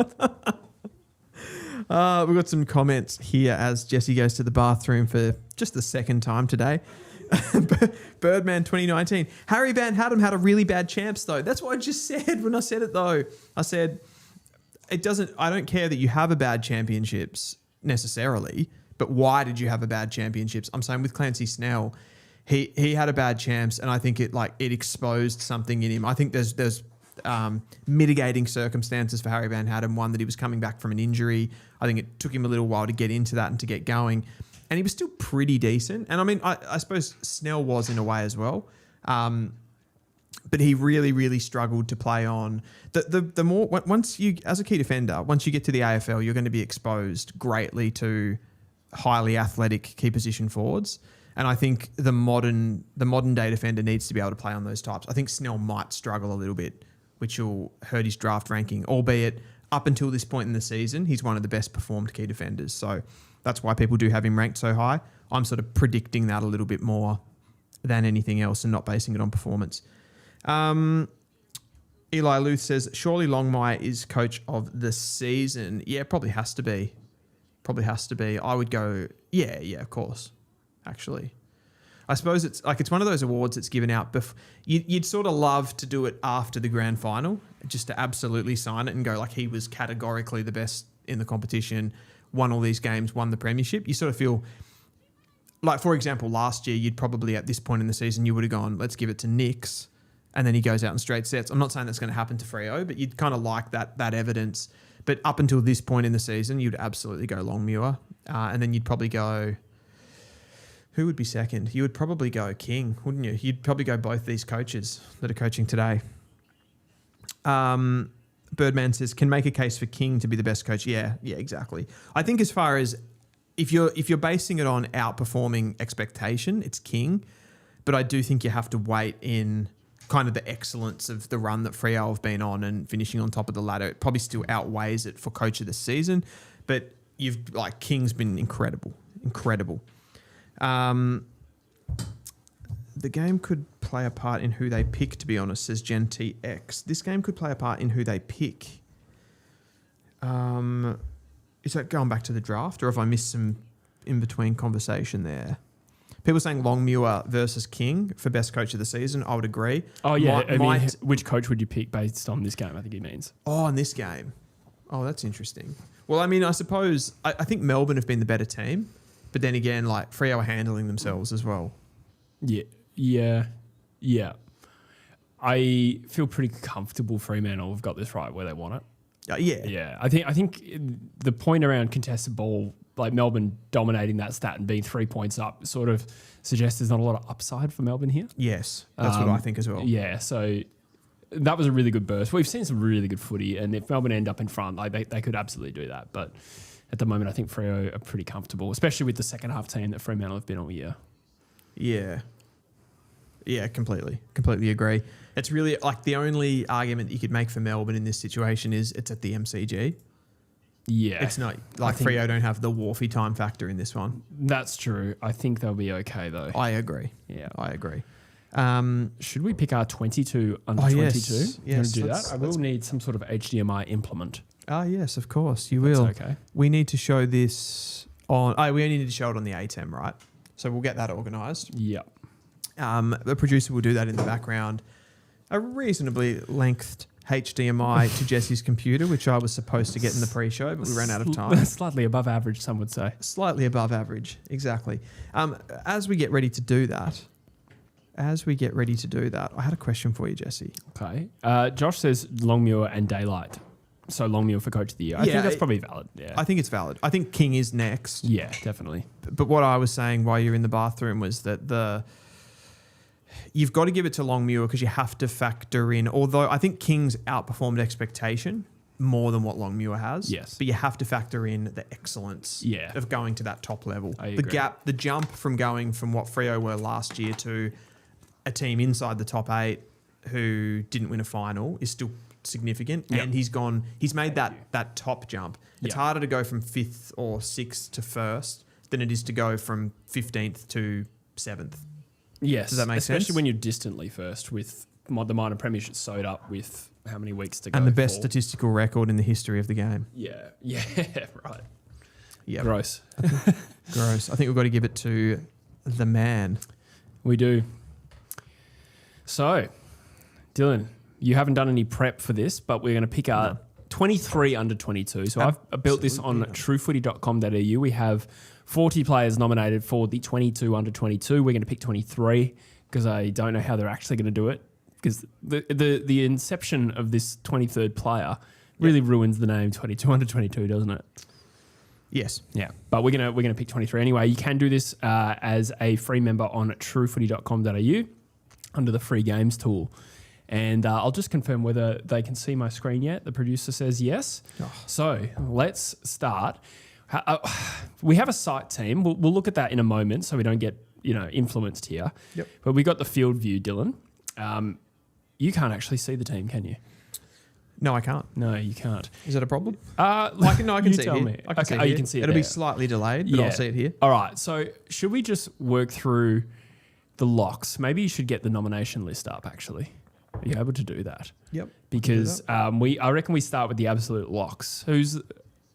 we've got some comments here as Jesse goes to the bathroom for just the second time today. Birdman 2019. Harry Van Haddam had a really bad champs though. That's what I just said when I said it though. I said I don't care that you have a bad championships necessarily, but why did you have a bad championships? I'm saying with Clancy Snell, he had a bad champs, and I think it exposed something in him. I think there's mitigating circumstances for Harry Van Haddam. One, that he was coming back from an injury. I think it took him a little while to get into that and to get going. And he was still pretty decent. And I mean, I suppose Snell was in a way as well. But he really, really struggled to play on. The more, once you, as a key defender, once you get to the AFL, you're going to be exposed greatly to highly athletic key position forwards. And I think the modern day defender needs to be able to play on those types. I think Snell might struggle a little bit, which will hurt his draft ranking, albeit up until this point in the season, he's one of the best performed key defenders. So that's why people do have him ranked so high. I'm sort of predicting that a little bit more than anything else and not basing it on performance. Eli Luth says, surely Longmire is coach of the season. Yeah, probably has to be. I would go, yeah, of course, actually. I suppose it's one of those awards that's given out. You'd sort of love to do it after the grand final, just to absolutely sign it and go like he was categorically the best in the competition, won all these games, won the premiership. You sort of feel like, for example, last year, you'd probably at this point in the season, you would have gone, let's give it to Nix. And then he goes out in straight sets. I'm not saying that's going to happen to Freo, but you'd kind of like that evidence. But up until this point in the season, you'd absolutely go Longmuir. And then you'd probably go... Who would be second? You would probably go King, wouldn't you? You'd probably go both these coaches that are coaching today. Birdman says, can make a case for King to be the best coach. Yeah, exactly. I think as far as if you're basing it on outperforming expectation, it's King. But I do think you have to wait in kind of the excellence of the run that Freo have been on and finishing on top of the ladder. It probably still outweighs it for coach of the season. But King's been incredible. The game could play a part in who they pick, to be honest, says Gen TX. This game could play a part in who they pick. Is that going back to the draft, or have I missed some in-between conversation there? People saying Longmuir versus King for best coach of the season. I would agree. Oh, yeah. Which coach would you pick based on this game, I think he means? Oh, in this game. Oh, that's interesting. Well, I mean, I suppose... I think Melbourne have been the better team, but then again, Freo are handling themselves as well. Yeah. I feel pretty comfortable Fremantle have got this right where they want it. Yeah. I think the point around contested ball, Melbourne dominating that stat and being 3 points up, sort of suggests there's not a lot of upside for Melbourne here. Yes, that's what I think as well. Yeah, so that was a really good burst. We've seen some really good footy, and if Melbourne end up in front, they could absolutely do that. But at the moment, I think Freo are pretty comfortable, especially with the second half team that Fremantle have been all year. Yeah, completely agree. It's really the only argument that you could make for Melbourne in this situation is it's at the MCG. Yeah. It's not Freo don't have the Wharfie time factor in this one. That's true. I think they'll be okay though. I agree. Yeah. I agree. Should we pick our 22 under 22? Yes. You want to do that? I will need some sort of HDMI implement. Yes, of course. You will. That's okay. We need to show this on... we only need to show it on the ATEM, right? So we'll get that organised. Yep. The producer will do that in the background. A reasonably lengthed HDMI to Jesse's computer, which I was supposed to get in the pre-show, but we ran out of time. Slightly above average, some would say. Slightly above average, exactly. As we get ready to do that, I had a question for you, Jesse. Okay. Josh says Longmuir and Daylight. So Longmuir for coach of the year. I think that's probably valid. Yeah. I think it's valid. I think King is next. Yeah, definitely. But what I was saying while you're in the bathroom was that you've got to give it to Longmuir because you have to factor in, although I think King's outperformed expectation more than what Longmuir has. Yes. But you have to factor in the excellence of going to that top level. I agree. The jump from going from what Freo were last year to a team inside the top 8 who didn't win a final is still significant. Yep. And he's made that top jump. It's harder to go from 5th or 6th to 1st than it is to go from 15th to 7th. Yes. Does that make sense? Especially when you're distantly first with the minor premiership sewed up with how many weeks to go. And the best statistical record in the history of the game. Yeah, right. Yeah. Gross. Gross. I think we've got to give it to the man. We do. So, Dylan, you haven't done any prep for this, but we're going to pick our 23 under 22. So I've built this on truefooty.com.au. We have 40 players nominated for the 22 under 22. We're going to pick 23 because I don't know how they're actually going to do it, because the inception of this 23rd player really ruins the name 22 under 22, doesn't it? Yes. Yeah, but we're gonna pick 23 anyway. You can do this as a free member on truefooty.com.au under the free games tool. And I'll just confirm whether they can see my screen yet. The producer says yes. Oh. So let's start. We have a site team. We'll look at that in a moment so we don't get influenced here. Yep. But we got the field view, Dylan. You can't actually see the team, can you? No, I can't. No, you can't. Is that a problem? I can see it here. Me. I can see it you here. can see it. It'll there. be slightly delayed, but I'll see it here. All right. So should we just work through the locks? Maybe you should get the nomination list up, actually. Are you able to do that? Yep. Because I reckon we start with the absolute locks. Who's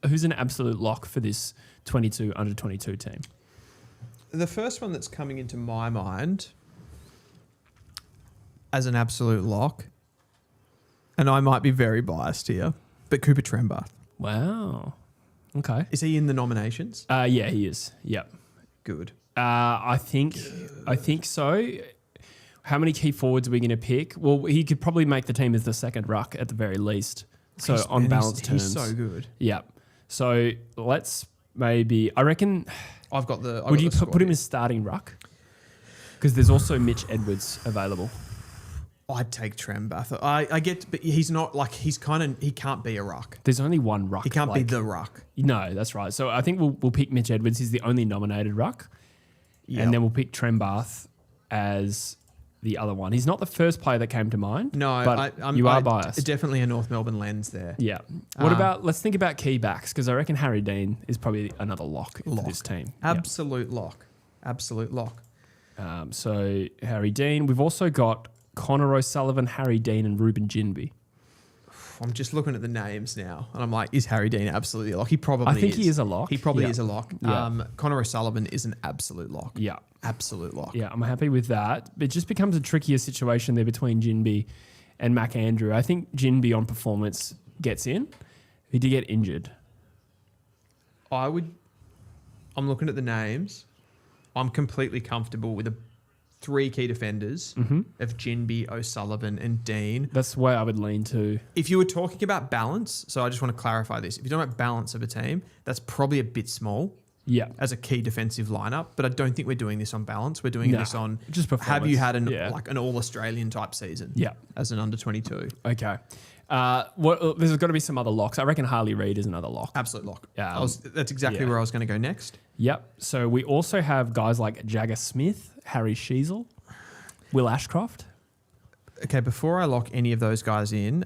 an absolute lock for this 22 under 22 team? The first one that's coming into my mind as an absolute lock, and I might be very biased here, but Cooper Trembath. Wow. Okay. Is he in the nominations? Yeah, he is. Yep. Good. I think so. How many key forwards are we going to pick? Well, he could probably make the team as the second ruck at the very least. So on balance terms. He's so good. Yeah. So let's maybe, I reckon. I've got the. Would you put him as starting ruck? Because there's also Mitch Edwards available. I'd take Trembath. I get, but he's not he can't be a ruck. There's only one ruck. He can't be the ruck. No, that's right. So I think we'll pick Mitch Edwards. He's the only nominated ruck. Yep. And then we'll pick Trembath as the other one. He's not the first player that came to mind. No, but you are I biased. Definitely a North Melbourne lens there. Yeah. What about, let's think about key backs, because I reckon Harry Dean is probably another lock for this team. Absolute lock. Absolute lock. So Harry Dean. We've also got Connor O'Sullivan, Harry Dean, and Ruben Ginbey. I'm just looking at the names now, and I'm like, is Harry Dean absolutely a lock? He probably is. I think he is a lock. He probably is a lock. Yeah. Connor O'Sullivan is an absolute lock. Yeah. Absolute lock. Yeah, I'm happy with that. It just becomes a trickier situation there between Ginbey and Mac Andrew. I think Ginbey on performance gets in. He did get injured. I'm looking at the names. I'm completely comfortable with the 3 key defenders of Ginbey, O'Sullivan, and Dean. That's where I would lean to. If you were talking about balance, so I just want to clarify this. If you're talking about balance of a team, that's probably a bit small. Yeah. As a key defensive lineup, but I don't think we're doing this on balance. We're doing this on just performance. Have you had an all-Australian type season? Yeah. As an under 22. Okay. There's got to be some other locks. I reckon Harley Reid is another lock. Absolute lock. That's exactly where I was going to go next. Yep. So we also have guys like Jagger Smith, Harry Sheasel, Will Ashcroft. Okay, before I lock any of those guys in,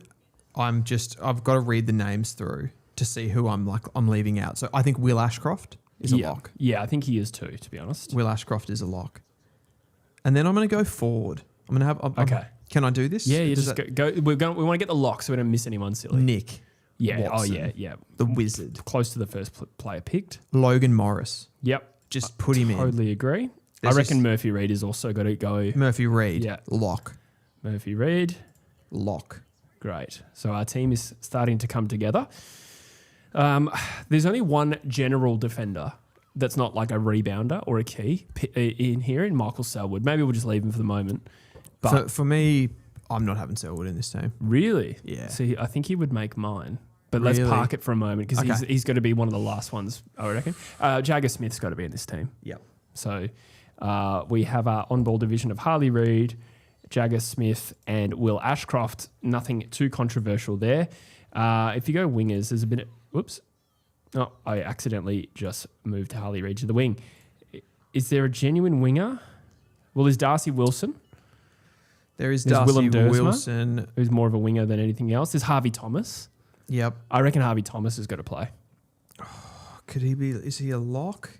I've got to read the names through to see who I'm leaving out. So I think Will Ashcroft is a lock. Yeah, I think he is too, to be honest. Will Ashcroft is a lock. And then I'm going to go forward. I'm going to have... Can I do this? Yeah, you just go. We want to get the lock so we don't miss anyone silly. Nick. Yeah. Watson, yeah. The wizard. Close to the first player picked. Logan Morris. Yep. Just put him in. Totally agree. I reckon Murphy Reid has also got to go. Murphy Reid. Yeah. Lock. Murphy Reid. Lock. Great. So our team is starting to come together. There's only one general defender that's not like a rebounder or a key in here in Michael Selwood. Maybe we'll just leave him for the moment. But for me, I'm not having Selwood in this team. Really? Yeah. See, I think he would make mine. But let's park it for a moment because he's got to be one of the last ones, I reckon. Jagger Smith's got to be in this team. Yep. So we have our on-ball division of Harley Reid, Jagger Smith, and Will Ashcroft. Nothing too controversial there. If you go wingers, there's a bit of... Whoops. Oh, I accidentally just moved Harley Reid to the wing. Is there a genuine winger? Well, there's Darcy Wilson. There's Darcy Willem Wilson, who's more of a winger than anything else. There's Harvey Thomas. Yep. I reckon Harvey Thomas has got to play. Could he be... Is he a lock?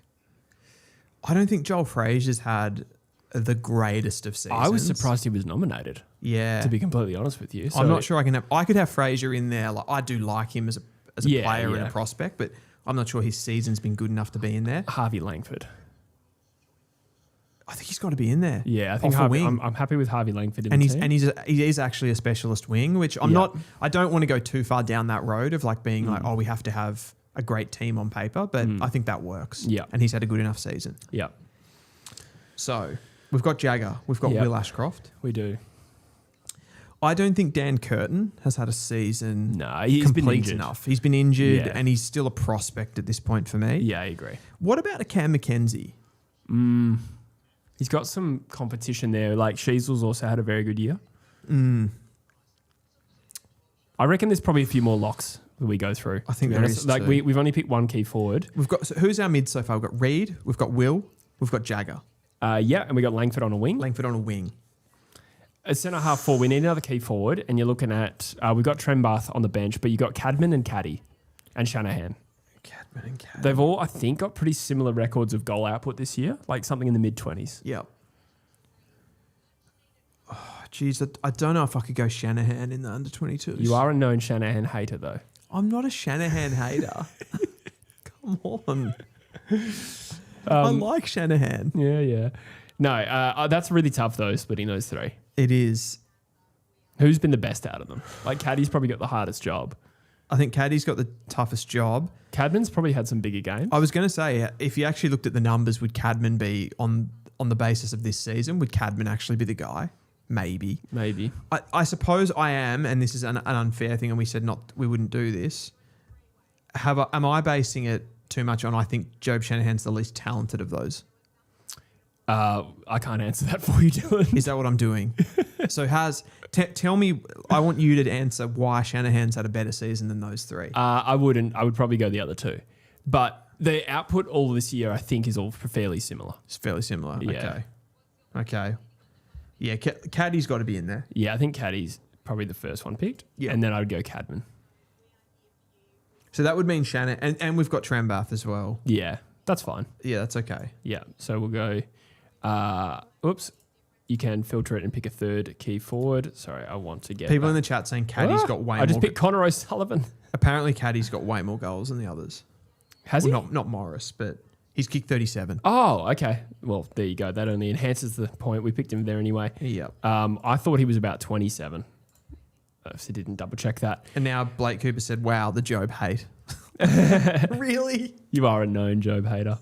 I don't think Joel Frazier's had the greatest of seasons. I was surprised he was nominated. Yeah. To be completely honest with you. So I'm not sure I could have Frazier in there. Like, I do like him as a player and a prospect, but I'm not sure his season's been good enough to be in there. Harvey Langford. I think he's got to be in there. Yeah, I think I'm happy with Harvey Langford in the team. And he is actually a specialist wing, which I don't want to go too far down that road of like being like, oh, we have to have a great team on paper, but I think that works. Yeah. And he's had a good enough season. Yeah. So we've got Jagger, we've got Will Ashcroft. We do. I don't think Dan Curtin has had a season he's been complete injured. enough. He's been injured and he's still a prospect at this point for me. Yeah, I agree. What about a Cam McKenzie? He's got some competition there. Like Sheasel's also had a very good year. I reckon there's probably a few more locks that we go through. I think there is like too. we've only picked one key forward. So who's our mid so far? We've got Reid, we've got Will, we've got Jagger. And we got Langford on a wing. Langford on a wing. At centre half forward, we need another key forward, and you're looking at we've got Trembath on the bench, but you got Cadman and Caddy, and Shanahan. Cadman and Caddy. They've all, I think, got pretty similar records of goal output this year, like something in the mid-20s. Yep. Oh, geez, I don't know if I could go Shanahan in the under-22s. You are a known Shanahan hater, though. I'm not a Shanahan hater. Come on. I like Shanahan. Yeah. No, that's really tough, though, splitting those three. It is. Who's been the best out of them? Like, Caddy's probably got the hardest job. I think Caddy's got the toughest job. Cadman's probably had some bigger games. I was going to say, if you actually looked at the numbers, would Cadman be on the basis of this season? Would Cadman actually be the guy? Maybe. I suppose I am, and this is an unfair thing, and we said we wouldn't do this. Am I basing it too much on I think Job Shanahan's the least talented of those? I can't answer that for you, Dylan. Is that what I'm doing? So tell me, I want you to answer why Shanahan's had a better season than those three. I wouldn't. I would probably go the other two. But the output all this year, I think, is all fairly similar. It's fairly similar. Yeah. Okay. Yeah, Caddy's got to be in there. Yeah, I think Caddy's probably the first one picked. Yeah. And then I would go Cadman. So that would mean Shannon. And we've got Trambath as well. Yeah, that's fine. Yeah, that's okay. Yeah, so we'll go... oops. You can filter it and pick a third key forward. Sorry, I want to get People that. in the chat saying Caddy's got way more... I just picked Connor O'Sullivan. Apparently Caddy's got way more goals than the others. Has Well, he? not Morris, but he's kicked 37. Oh, okay. Well, there you go. That only enhances the point. We picked him there anyway. Yep. I thought he was about 27. So didn't double check that. And now Blake Cooper said, wow, the Job hate. Really? You are a known Job hater.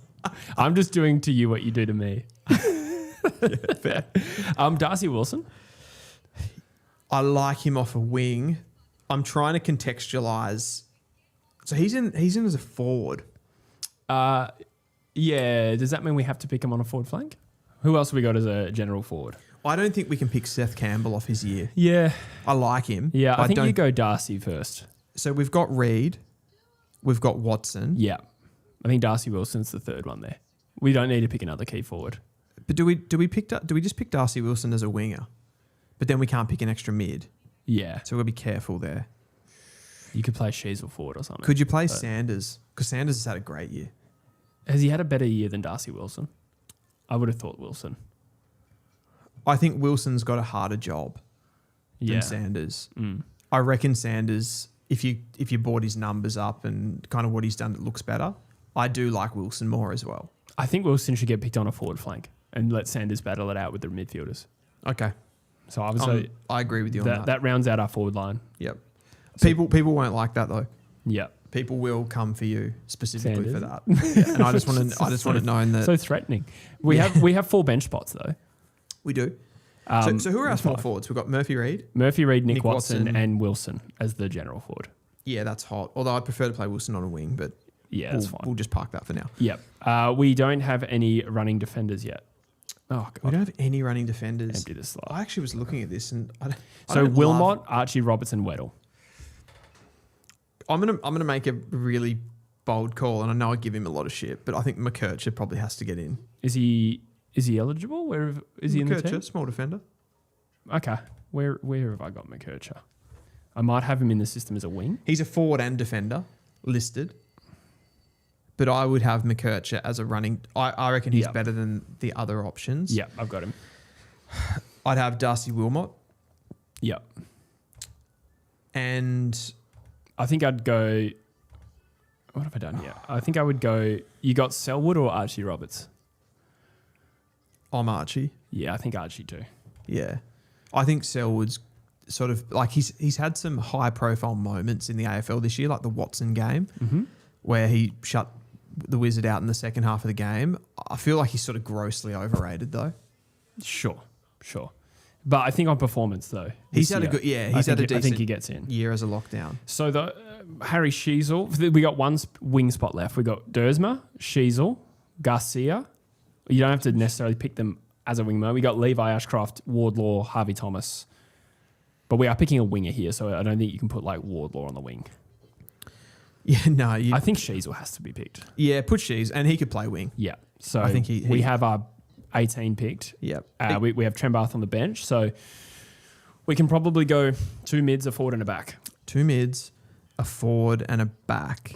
I'm just doing to you what you do to me. Yeah, fair. Darcy Wilson. I like him off a wing. I'm trying to contextualize. So he's in as a forward. Yeah. Does that mean we have to pick him on a forward flank? Who else have we got as a general forward? I don't think we can pick Seth Campbell off his year. Yeah. I like him. Yeah, I think don't. you go Darcy first. So we've got Reed. We've got Watson. Yeah. I think Darcy Wilson's the third one there. We don't need to pick another key forward. But do we just pick Darcy Wilson as a winger? But then we can't pick an extra mid. Yeah. So we'll be careful there. You could play Sheasel forward or something. Could you play Sanders? Because Sanders has had a great year. Has he had a better year than Darcy Wilson? I would have thought Wilson. I think Wilson's got a harder job than Sanders. I reckon Sanders, if you brought his numbers up and kind of what he's done, it looks better. I do like Wilson more as well. I think Wilson should get picked on a forward flank and let Sanders battle it out with the midfielders. Okay. So obviously I agree with you on that. That rounds out our forward line. Yep. People won't like that though. Yeah. People will come for you specifically Sanders. for that. Yeah. And I just want it known that So threatening. We have 4 bench spots though. we do. So who are our small forwards? We've got Murphy Reed. Murphy Reed, Nick Watson, and Wilson as the general forward. Yeah, that's hot. Although I'd prefer to play Wilson on a wing, but Yeah, that's fine. We'll just park that for now. Yep. We don't have any running defenders yet. Oh, God. We don't have any running defenders. Empty the slot. I actually was looking at this and I So don't Wilmot, love- Archie Robertson, Weddle. I'm gonna make a really bold call, and I know I give him a lot of shit, but I think McKercher probably has to get in. Is he eligible? Where is he in the team? McKercher, small defender. Okay. Where have I got McKercher? I might have him in the system as a wing. He's a forward and defender listed, but I would have McKercher as a running. I reckon he's better than the other options. Yeah, I've got him. I'd have Darcy Wilmot, Yep. and I think I'd go. What have I done here? I think I would go. You got Selwood or Archie Roberts? I'm Archie. Yeah, I think Archie too. Yeah, I think Selwood's sort of like he's had some high profile moments in the AFL this year, like the Watson game, where he shut the Wizard out in the second half of the game. I feel like he's sort of grossly overrated though. Sure. But I think on performance though, He's had a good He's had a decent I think he gets in. year as a lockdown. So the Harry Sheasel, we got one wing spot left. We got Dersma, Sheasel, Garcia. You don't have to necessarily pick them as a wingman. We got Levi Ashcroft, Wardlaw, Harvey Thomas. But we are picking a winger here, so I don't think you can put like Wardlaw on the wing. Yeah, no. I think Sheasel has to be picked. Yeah, put Shees, and he could play wing. Yeah. So I think we have our 18 picked. Yep. We have Trembath on the bench, so we can probably go 2 mids, a forward, and a back. 2 mids, a forward, and a back.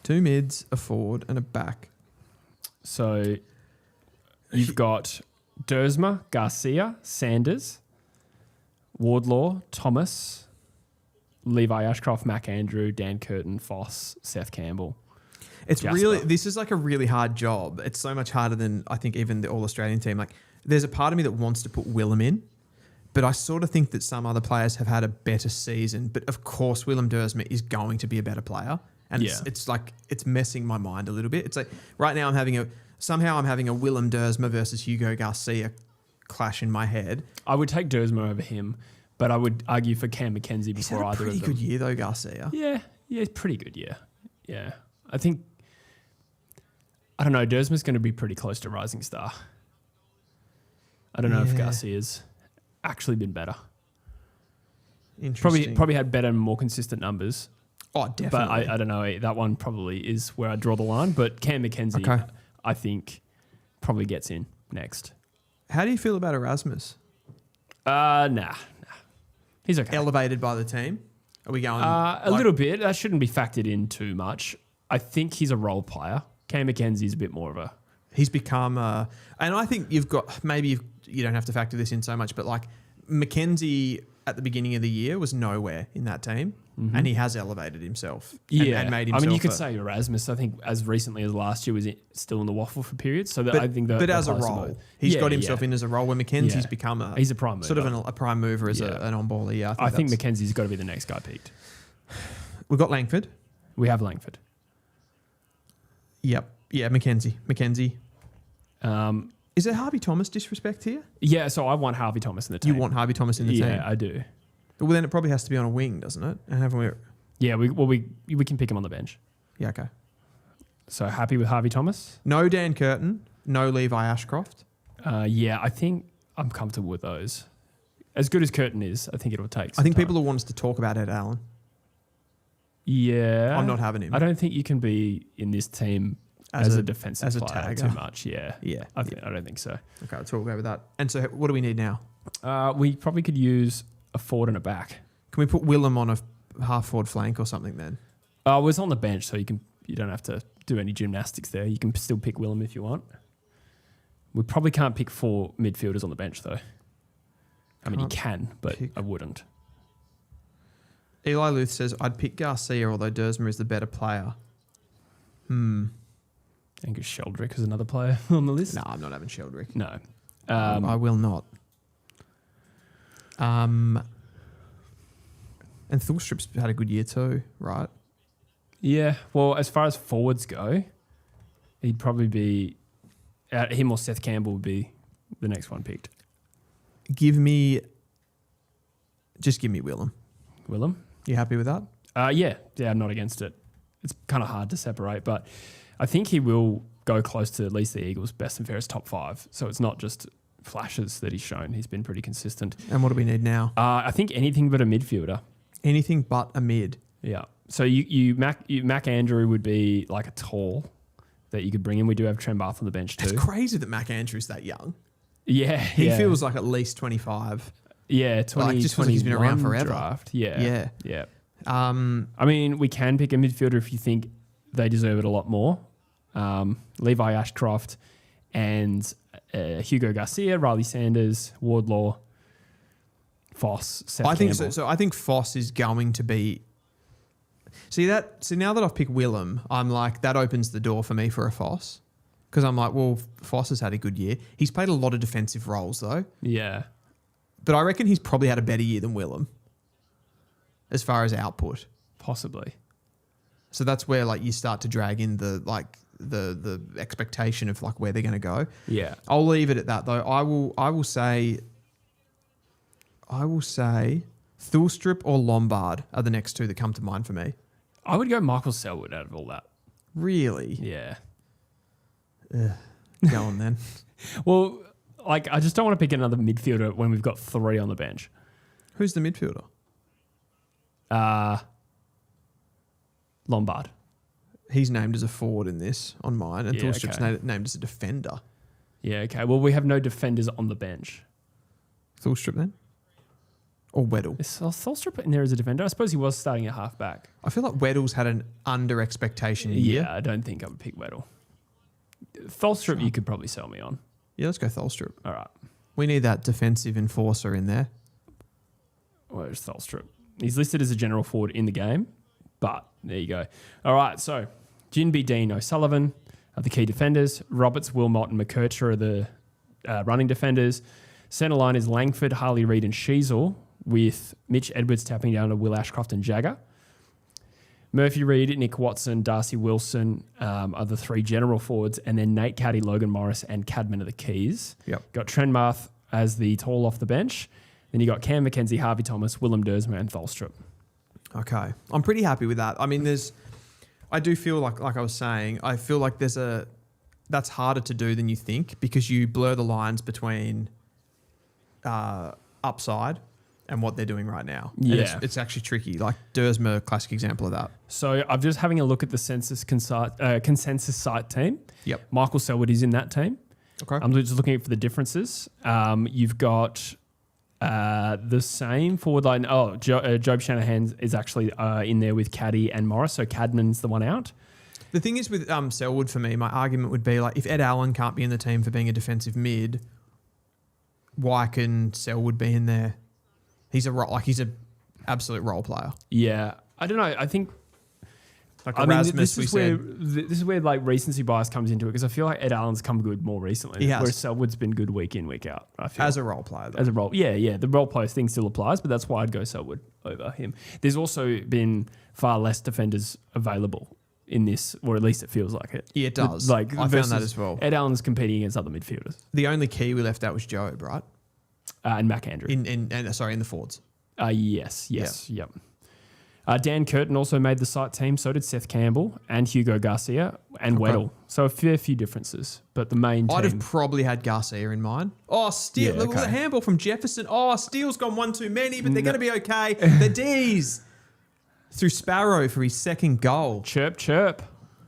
2 mids, a forward, and a back. So you've got Dersma, Garcia, Sanders, Wardlaw, Thomas, Levi Ashcroft, Mac Andrew, Dan Curtin, Foss, Seth Campbell. It's Jasper. this is like a really hard job. It's so much harder than I think even the All-Australian team. Like there's a part of me that wants to put Willem in, but I sort of think that some other players have had a better season. But of course, Willem Dersma is going to be a better player. And it's like, it's messing my mind a little bit. It's like right now I'm having a Willem Dersma versus Hugo Garcia clash in my head. I would take Dersma over him, but I would argue for Cam McKenzie He's before had a either of pretty them. good year though, Garcia. Yeah, it's pretty good year. Yeah. I think, I don't know, Dersma's going to be pretty close to Rising Star. I don't know if Garcia's actually been better. Interesting. Probably had better and more consistent numbers. Oh, definitely. But I don't know. That one probably is where I draw the line. But Cam McKenzie, I think, probably gets in next. How do you feel about Erasmus? Nah. He's okay. Elevated by the team? Are we going A little bit. That shouldn't be factored in too much. I think he's a role player. Cam McKenzie's a bit more of a... He's become and I think you don't have to factor this in so much, but like McKenzie at the beginning of the year was nowhere in that team, and he has elevated himself. And made himself. I mean, you could say Erasmus. I think as recently as last year was still in the waffle for periods. So but, I think that. But as a role, he's got himself in as a role. Where McKenzie's become he's a prime mover. sort of a prime mover as an on-baller. Yeah, I think McKenzie's got to be the next guy picked. We've got Langford. We have Langford. Yep. Yeah, McKenzie. Is there Harvey Thomas disrespect here? Yeah, so I want Harvey Thomas in the team. You want Harvey Thomas in the team? Yeah, I do. But then it probably has to be on a wing, doesn't it? And haven't we? Yeah, we can pick him on the bench. Yeah, okay. So happy with Harvey Thomas? No Dan Curtin, no Levi Ashcroft. Yeah, I think I'm comfortable with those. As good as Curtin is, I think it'll take some I think time. people will want us to talk about Ed Allen. Yeah. I'm not having him. I don't think you can be in this team as a defensive player too much. Yeah. Yeah. I don't think so. Okay, let's all go with that. And so what do we need now? We probably could use a forward and a back. Can we put Willem on a half forward flank or something then? It was on the bench, so you don't have to do any gymnastics there. You can still pick Willem if you want. We probably can't pick 4 midfielders on the bench though. I mean, you can, but I wouldn't. Eli Luth says, I'd pick Garcia, although Dersmer is the better player. Angus Sheldrick is another player on the list. No, I'm not having Sheldrick. No. I will not. And Thulstrip's had a good year too, right? Yeah. Well, as far as forwards go, he'd probably be... him or Seth Campbell would be the next one picked. Give me Willem. Willem? You happy with that? Yeah, I'm not against it. It's kind of hard to separate, but I think he will go close to at least the Eagles' best and fairest top 5. So it's not just flashes that he's shown. He's been pretty consistent. And what do we need now? I think anything but a midfielder. Anything but a mid. Yeah. So Mac Andrew would be like a tall that you could bring in. We do have Trent Barth on the bench too. It's crazy that Mac Andrew's that young. Yeah. He feels like at least 25. Yeah, 20, just feels like he's been around forever. Draft. Yeah. I mean, we can pick a midfielder if you think they deserve it a lot more. Levi Ashcroft and Hugo Garcia, Riley Sanders, Wardlaw, Foss, Seth I think Campbell. so. I think Foss is going to be. See now that I've picked Willem, I'm like that opens the door for me for a Foss, because I'm like, well, Foss has had a good year. He's played a lot of defensive roles though. Yeah. But I reckon he's probably had a better year than Willem as far as output. Possibly. So that's where like you start to drag in the expectation of like where they're going to go. Yeah. I'll leave it at that though. I will say Thulstrip or Lombard are the next two that come to mind for me. I would go Michael Selwood out of all that. Really? Yeah. Go on then. Well, like I just don't want to pick another midfielder when we've got 3 on the bench. Who's the midfielder? Lombard. He's named as a forward in this on mine, and Yeah, Thulstrip's named as a defender. Yeah, okay. Well, we have no defenders on the bench. Thulstrip then? Or Weddle? Is Thulstrip in there as a defender? I suppose he was starting at half-back. I feel like Weddle's had an under expectation year. Yeah, I don't think I would pick Weddle. Thulstrip, you could probably sell me on. Yeah, let's go Thulstrip. All right. We need that defensive enforcer in there. Where's Thulstrip? He's listed as a general forward in the game, but there you go. All right, so Jinby, Dean, O'Sullivan are the key defenders. Roberts, Wilmot, and McKercher are the running defenders. Centre line is Langford, Harley Reid, and Sheasel, with Mitch Edwards tapping down to Will Ashcroft and Jagger. Murphy Reid, Nick Watson, Darcy Wilson are the 3 general forwards, and then Nate Caddy, Logan Morris, and Cadman are the keys. Yep. Got Trent Marth as the tall off the bench. Then you got Cam McKenzie, Harvey Thomas, Willem Dersmer, and Thulstrip. Okay. I'm pretty happy with that. I mean, I do feel like I was saying, I feel like that's harder to do than you think, because you blur the lines between upside and what they're doing right now. Yeah. And it's actually tricky. Like Dersmer, classic example of that. So I'm just having a look at the consensus site team. Yep. Michael Selwood is in that team. Okay. I'm just looking for the differences. You've got The same forward line. Oh, Job Shanahan is actually in there with Caddy and Morris. So Cadman's the one out. The thing is with Selwood for me, my argument would be like if Ed Allen can't be in the team for being a defensive mid, why can Selwood be in there? He's a absolute role player. Yeah, I don't know. I think. Like this is where like recency bias comes into it because I feel like Ed Allen's come good more recently. He has. Whereas Selwood's been good week in, week out. I feel as a role player, though. as a role, yeah, the role player thing still applies, but that's why I'd go Selwood over him. There's also been far less defenders available in this, or at least it feels like it. Yeah, it does. Like I found that as well. Ed Allen's competing against other midfielders. The only key we left out was Job, right? And Mac Andrew. In the Fords. Yes, yep. Dan Curtin also made the site team. So did Seth Campbell and Hugo Garcia and Weddle. So a fair few differences, but the main team. I'd have probably had Garcia in mind. Oh, Steele. Look at the handball from Jefferson. Oh, Steele's gone one too many, but they're going to be okay. The D's. Through Sparrow for his second goal. Chirp, chirp.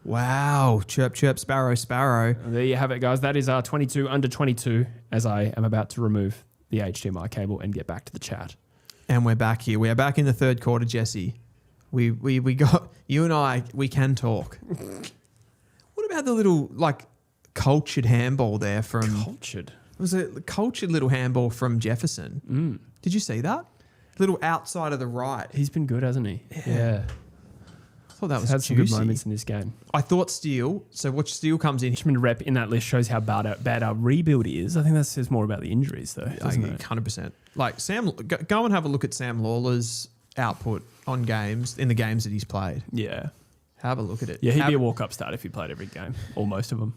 Wow. Chirp, chirp, Sparrow, Sparrow. There you have it, guys. That is our 22 under 22 as I am about to remove the HDMI cable and get back to the chat. And we're back here. We are back in the third quarter, Jesse. We got, you and I, we can talk. What about the little, cultured handball there from... Cultured? It was a cultured little handball from Jefferson. Did you see that? Little outside of the right. He's been good, hasn't he? Yeah. I thought that was had some good moments in this game. I thought Steele, so watch Steele comes in. Richmond rep in that list shows how bad our rebuild is. I think that says more about the injuries, though, doesn't it? 100%. Like, go and have a look at Sam Lawler's output on games, in the games that he's played. Yeah. Have a look at it. Yeah, he'd be a walk-up start if he played every game, or most of them.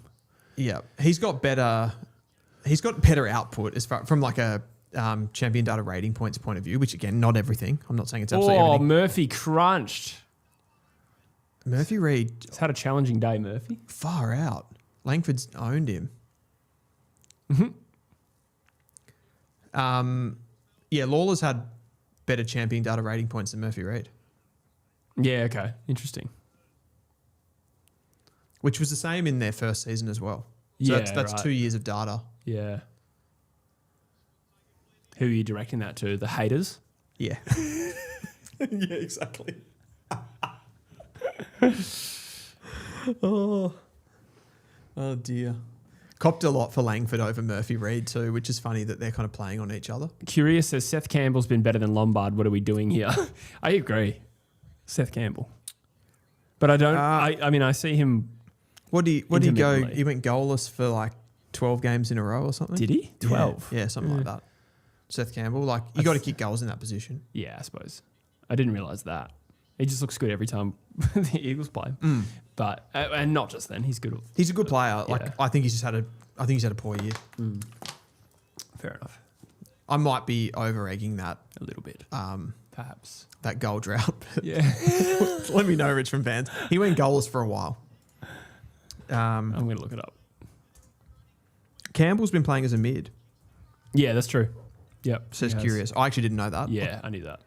Yeah. He's got better output as far from a champion data rating points point of view, which again, not everything. I'm not saying it's absolutely everything. Murphy crunched. Murphy Reid. He's had a challenging day, Murphy. Far out. Langford's owned him. Yeah, Lawler's had better champion data rating points than Murphy Reid. Yeah, okay. Interesting. Which was the same in their first season as well. So Yeah, that's right. 2 years of data. Yeah. Who are you directing that to? The haters? Yeah. Yeah, exactly. Oh dear. Copped a lot for Langford over Murphy Reid too, which is funny that they're kind of playing on each other. Curious says Seth Campbell's been better than Lombard. What are we doing here? I agree. Seth Campbell. But I don't... I mean, I see him... What did he go? intermittently. He went goalless for 12 games in a row or something? Did he? 12? Yeah, something like that. Seth Campbell. You got to kick goals in that position. Yeah, I suppose. I didn't realise that. He just looks good every time the Eagles play. But and not just then, he's good. He's a good player. Yeah. I think he's had a poor year. Fair enough. I might be over egging that A little bit. Perhaps. that goal drought. Yeah. Let me know, Richmond fans. He went goalless for a while. I'm going to look it up. Campbell's been playing as a mid. Yeah, that's true. Yep. Says he has. curious. I actually didn't know that. Yeah, I knew that.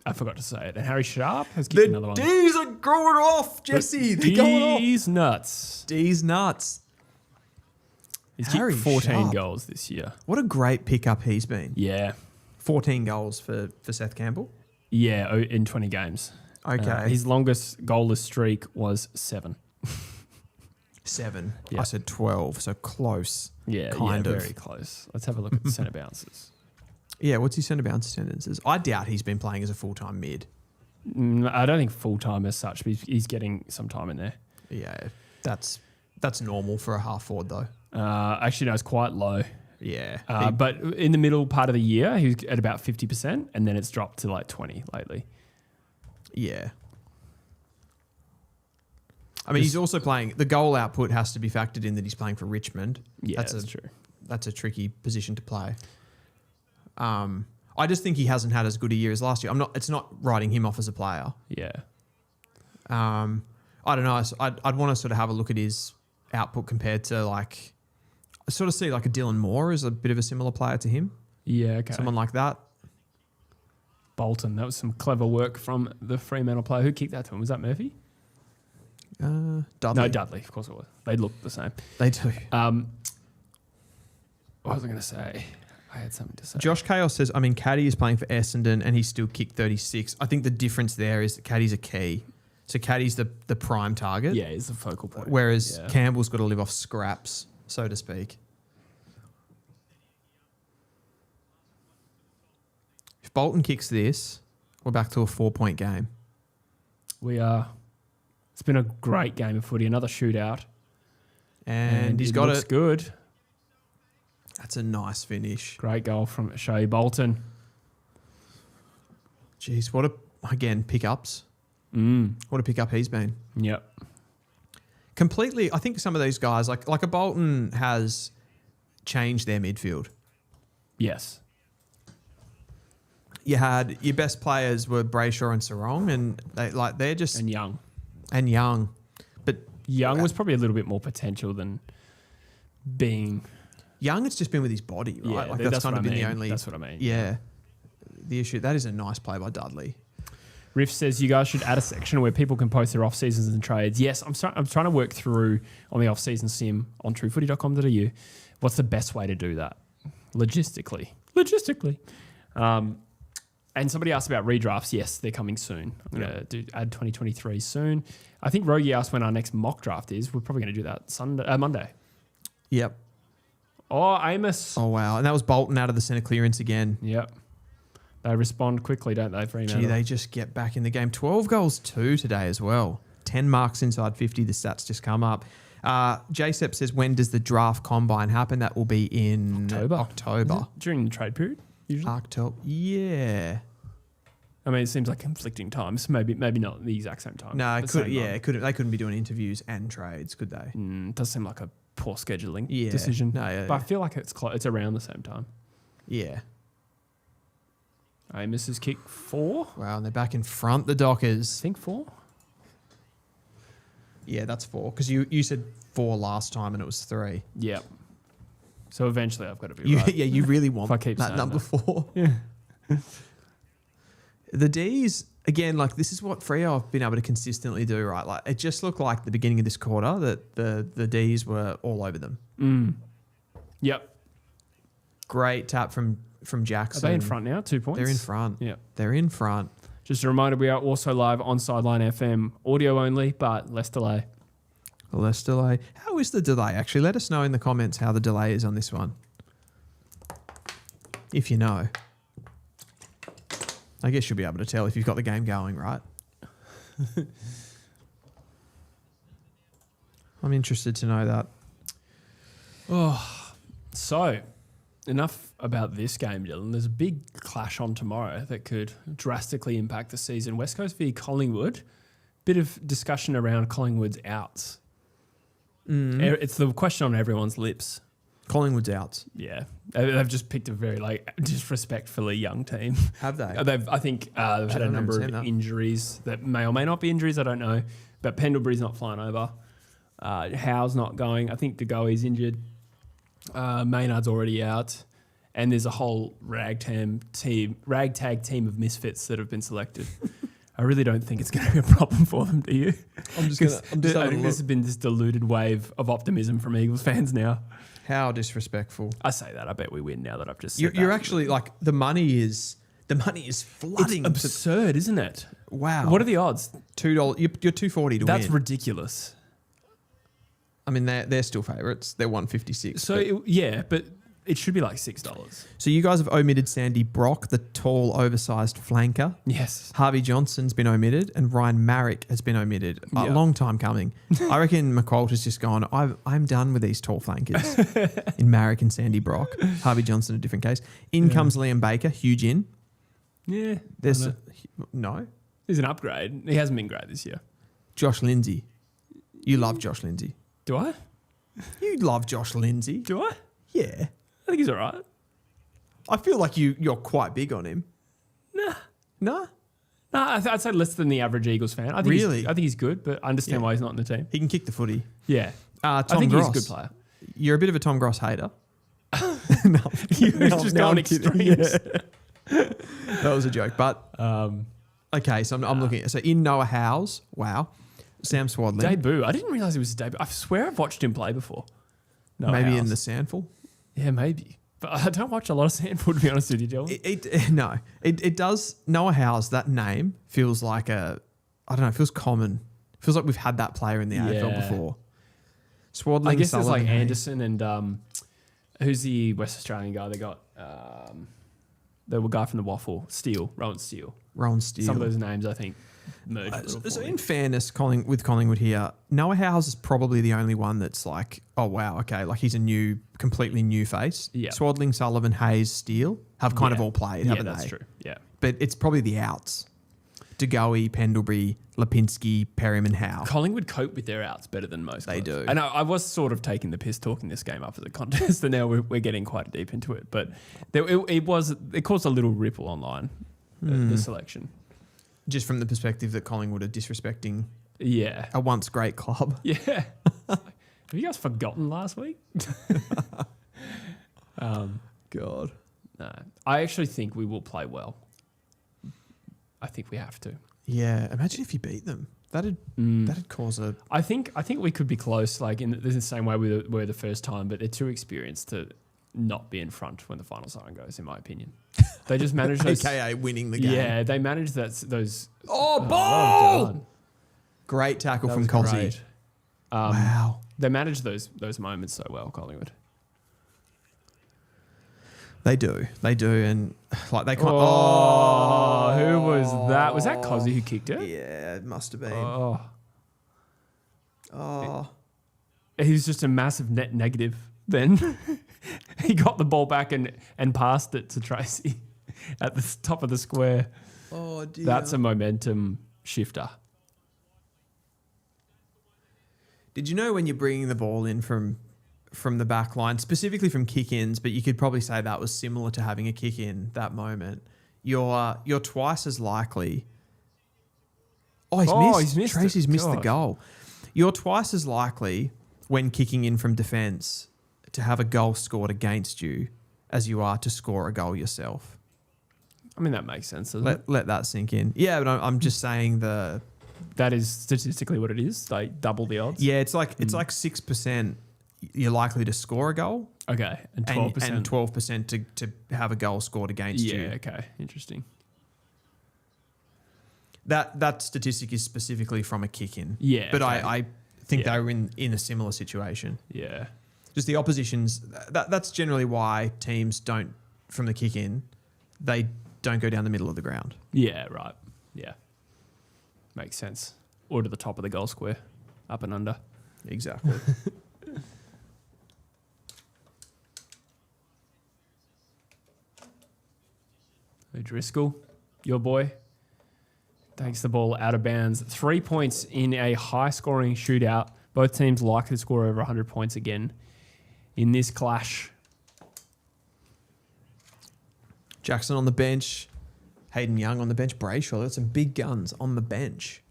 I forgot to say it. And Harry Sharp has kicked another one. D's are going off, Jesse. They're going off. D's nuts. D's nuts. He's Harry kicked 14 Sharp. goals this year. What a great pickup he's been. Yeah. 14 goals for Seth Campbell. Yeah, in 20 games. Okay. His longest goalless streak was 7. 7. Yeah. I said 12, so close. Yeah, Kind of. very close. Let's have a look at the centre bounces. Yeah, what's his centre bounce tendencies? I doubt he's been playing as a full-time mid. I don't think full-time as such, but he's getting some time in there. Yeah, that's normal for a half forward though. Actually, no, it's quite low. Yeah. But in the middle part of the year, he was at about 50%, and then it's dropped to 20 lately. Yeah. I mean, he's also playing... The goal output has to be factored in that he's playing for Richmond. Yeah, that's true. That's a tricky position to play. I just think he hasn't had as good a year as last year. It's not writing him off as a player. Yeah. I don't know. I'd want to sort of have a look at his output compared to I sort of see a Dylan Moore as a bit of a similar player to him. Yeah, okay. Someone like that. Bolton. That was some clever work from the Fremantle player. Who kicked that to him? Was that Murphy? Dudley. No, Dudley. Of course it was. They look the same. They do. What was I going to say? I had something to say. Josh Chaos says, Caddy is playing for Essendon and he still kicked 36. I think the difference there is that Caddy's a key. So Caddy's the prime target. Yeah, he's the focal point. Whereas Campbell's got to live off scraps, so to speak. If Bolton kicks this, we're back to a 4-point game. We are. It's been a great game of footy. Another shootout. And he's got looks it. Good. That's a nice finish. Great goal from Shea Bolton. Jeez, again, pickups. What a pickup he's been. Yep. Completely, I think some of these guys, like a Bolton has changed their midfield. Yes. You had your best players were Brayshaw and Sarong, and they're just And Young. But Young was probably a little bit more potential than being. Young, it's just been with his body, right? Yeah, that's kind of been the mean. only. That's what I mean. Yeah. The issue, that is a nice play by Dudley. Riff says you guys should add a section where people can post their off seasons and trades. Yes, I'm trying to work through on the off season sim on truefooty.com.au. What's the best way to do that logistically? And somebody asked about redrafts. Yes, they're coming soon. I'm going to add 2023 soon. I think Rogie asked when our next mock draft is. We're probably going to do that Monday. Yep. Oh, Amos. Oh, wow. And that was Bolton out of the centre clearance again. Yep. They respond quickly, don't they, Fremantle? Gee, they just get back in the game. 12 goals too today as well. 10 marks inside 50. The stats just come up. JSEP says, when does the draft combine happen? That will be in October. During the trade period, usually? October. Yeah. I mean, it seems like conflicting times. Maybe not the exact same time. No, they couldn't be doing interviews and trades, could they? It does seem like a poor scheduling decision. No, but I feel like it's around the same time. Yeah. Amos has kicked 4. Wow, and they're back in front, the Dockers. I think 4. Yeah, that's 4. Because you said 4 last time and it was 3. Yep. So eventually I've got to be right. Yeah, you really want If I keep that saying number that. 4. Yeah. The D's, again, this is what Freo have been able to consistently do, right? Like, it just looked like the beginning of this quarter that the D's were all over them. Yep. Great tap from Jackson. Are they in front now? 2 points? They're in front. Yeah. They're in front. Just a reminder, we are also live on Sideline FM, audio only, but less delay. Less delay. How is the delay, actually? Let us know in the comments how the delay is on this one. If you know. I guess you'll be able to tell if you've got the game going, right? I'm interested to know that. Oh, so enough about this game, Dylan. There's a big clash on tomorrow that could drastically impact the season. West Coast v Collingwood. Bit of discussion around Collingwood's outs. It's the question on everyone's lips. Collingwood's out. Yeah, they've just picked a very disrespectfully young team. Have they? I think they've had a number of injuries that may or may not be injuries. I don't know, but Pendlebury's not flying over. Howe's not going. I think DeGoey's injured. Maynard's already out, and there's a whole ragtag team of misfits that have been selected. I really don't think it's going to be a problem for them, do you? I think this has been this diluted wave of optimism from Eagles fans now. How disrespectful. I say that. I bet we win now that I've just said You're actually the money is flooding. It's absurd, isn't it? Wow. What are the odds? $2. You're $2.40 to win. That's ridiculous. I mean, they're still favourites. They're $1.56. So but it should be like $6. So you guys have omitted Sandy Brock, the tall, oversized flanker. Yes. Harvey Johnson's been omitted, and Ryan Marrick has been omitted. A long time coming. I reckon McQualter's just gone, I'm done with these tall flankers in Marrick and Sandy Brock. Harvey Johnson, a different case. In comes Liam Baker, huge in. Yeah. No. He's an upgrade. He hasn't been great this year. Josh Lindsay. You love Josh Lindsay. Do I? You love Josh Lindsay. Do I? Yeah. I think he's all right. I feel like you're quite big on him. Nah. No? No, I'd say less than the average Eagles fan. I think I think he's good, but I understand why he's not in the team. He can kick the footy. Yeah. Tom I think Gross. he's a good player. You're a bit of a Tom Gross hater. You're just going extremes. Yeah. That was a joke. But, okay, so I'm looking at... So in Noah Howe's, wow. Sam Swadley. Debut. I didn't realise it was his debut. I swear I've watched him play before. Maybe in the Sandful. Yeah, maybe. But I don't watch a lot of Sandford, to be honest with you, Dylan. It does. Noah Howe's, that name feels like I don't know, it feels common. It feels like we've had that player in the AFL before. Swaddling, I guess Sullivan, there's like Hayes. Anderson and who's the West Australian guy they got? The guy from the Waffle, Rowan Steele. Rowan Steele. Some of those names, I think, merge a little for So me. in fairness, with Collingwood here, Noah Howe's is probably the only one that's like, oh wow, okay, like he's a completely new face. Yeah. Swaddling, Sullivan, Hayes, Steele have kind of all played, haven't that's they? true. Yeah. But it's probably the outs. DeGoey, Pendlebury, Lipinski, Perryman, Howe. Collingwood cope with their outs better than most. They clubs. do. And I was sort of taking the piss talking this game up as a contest, and now we're getting quite deep into it. But it caused a little ripple online, the selection. Just from the perspective that Collingwood are disrespecting Yeah. a once great club. Yeah. Have you guys forgotten last week? God. No. I actually think we will play well. I think we have to. Yeah, imagine if you beat them. That'd cause a... I think we could be close, like in the same way we were the first time, but they're too experienced to not be in front when the final siren goes, in my opinion. They just manage those... AKA winning the game. Yeah, they manage those... Oh, well ball! done. Great tackle That from was Cozzy. great. Wow. They manage those moments so well, Collingwood. They do. And like they can't... Oh, who was that? Was that Cozzy who kicked it? Yeah, it must have been. Oh. He was just a massive net negative then. He got the ball back and passed it to Tracy at the top of the square. Oh, dear. That's a momentum shifter. Did you know when you're bringing the ball in from the back line, specifically from kick-ins, but you could probably say that was similar to having a kick-in that moment, you're twice as likely... Oh, he's missed. Tracy's missed the goal. You're twice as likely when kicking in from defence to have a goal scored against you as you are to score a goal yourself. I mean, that makes sense, doesn't it? Let that sink in. Yeah, but I'm just saying That is statistically what it is, like double the odds. Yeah, it's like 6% you're likely to score a goal. Okay, and 12%. And 12% to have a goal scored against you. Yeah, okay, interesting. That statistic is specifically from a kick-in. Yeah, But okay. I think they were in a similar situation. Yeah. Just the oppositions, that's generally why teams don't, from the kick-in, they don't go down the middle of the ground. Yeah, right. Yeah. Makes sense. Or to the top of the goal square, up and under. Exactly. Driscoll, your boy, takes the ball out of bounds. 3 points in a high-scoring shootout. Both teams likely to score over 100 points again in this clash. Jackson on the bench. Hayden Young on the bench. Brayshaw. That's some big guns on the bench.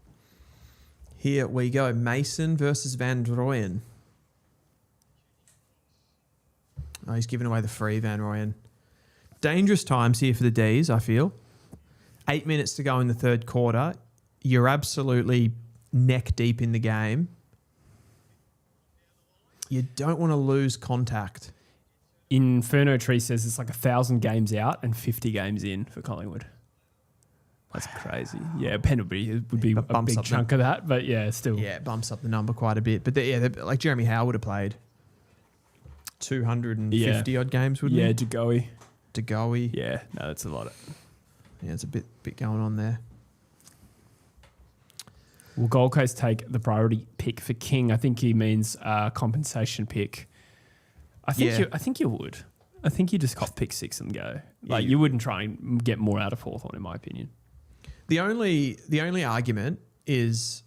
Here we go. Mason versus Van Rooyen. Oh, he's giving away the free, Van Rooyen. Dangerous times here for the D's, I feel. 8 minutes to go in the third quarter. You're absolutely neck deep in the game. You don't want to lose contact. Inferno Tree says it's like 1,000 games out and 50 games in for Collingwood. That's crazy. Yeah, Pendlebury would be a big chunk of that, but yeah, still. Yeah, it bumps up the number quite a bit. But like Jeremy Howe would have played 250 odd games, wouldn't he? Yeah, DeGoey. Yeah, no, that's a lot. Yeah, it's a bit going on there. Will Gold Coast take the priority pick for King? I think he means compensation pick. I think you would. I think you just cop pick 6 and go. Like you wouldn't try and get more out of Hawthorn, in my opinion. The only argument is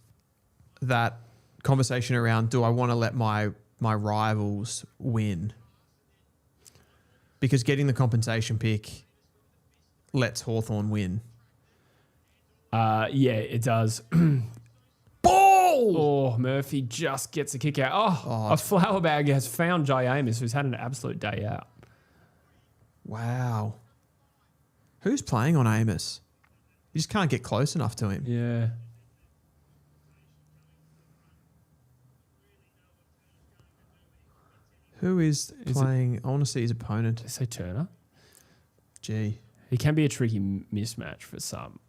that conversation around, do I want to let my rivals win? Because getting the compensation pick lets Hawthorn win. Yeah, it does. Ball! Oh, Murphy just gets a kick out. A flower bag has found Jay Amos, who's had an absolute day out. Wow. Who's playing on Amos? You just can't get close enough to him. Yeah. Who is Is playing? I want to see his opponent. Did I say Turner? Gee. He can be a tricky mismatch for some.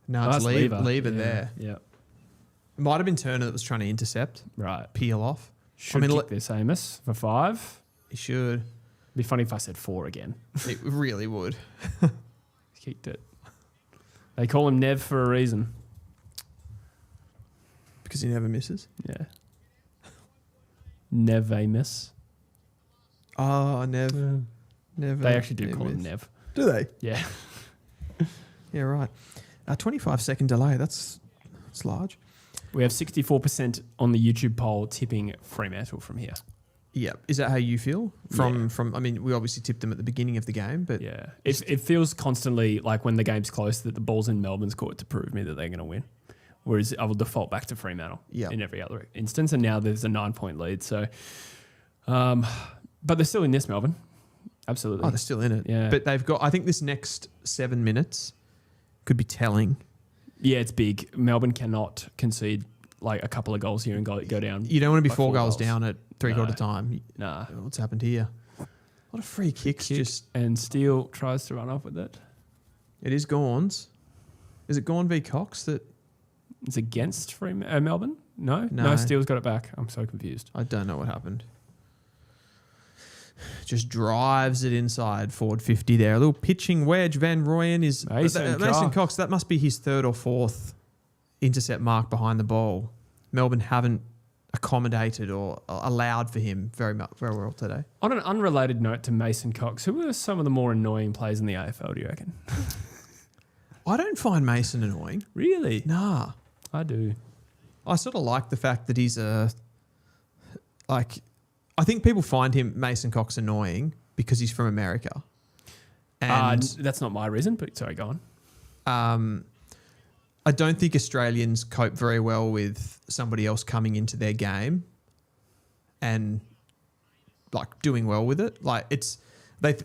No, it's that's Lever Yeah, there. Yeah. It might have been Turner that was trying to intercept, Right. peel off. Should I mean, kick this Amos for 5. He should. Be funny if I said 4 again. It really would. Kicked it. They call him Nev for a reason. Because he never misses. Yeah. Nev Amos. Oh, never. They actually do call him Nev. Do they? Yeah. Yeah, right. 25-second delay. That's large. We have 64% on the YouTube poll tipping Fremantle from here. Yeah. Is that how you feel? From I mean, we obviously tipped them at the beginning of the game, but Yeah. It feels constantly like when the game's close that the ball's in Melbourne's court to prove me that they're going to win. Whereas I will default back to Fremantle in every other instance. And now there's a 9-point lead. So, but they're still in this, Melbourne. Absolutely. Oh, they're still in it. Yeah. But they've got, I think this next 7 minutes could be telling. Yeah, it's big. Melbourne cannot concede like a couple of goals here and go down. You don't want to be by 4 4 goals goals. down at three-quarter time. Nah. What's happened here? A lot of free kicks. And Steele tries to run off with it. It is Gawns. Is it Gawn v Cox that... It's against Melbourne? No? No. Steele's got it back. I'm so confused. I don't know what happened. Just drives it inside forward 50 there. A little pitching wedge. Van Rooyen is... Mason Cox, that must be his 3rd or 4th intercept mark behind the ball. Melbourne haven't accommodated or allowed for him very well today. On an unrelated note to Mason Cox, who are some of the more annoying players in the AFL, do you reckon? I don't find Mason annoying. Really? Nah. I do. I sort of like the fact that he's I think people find Mason Cox annoying because he's from America. And that's not my reason, but sorry, go on. I don't think Australians cope very well with somebody else coming into their game and like doing well with it. Like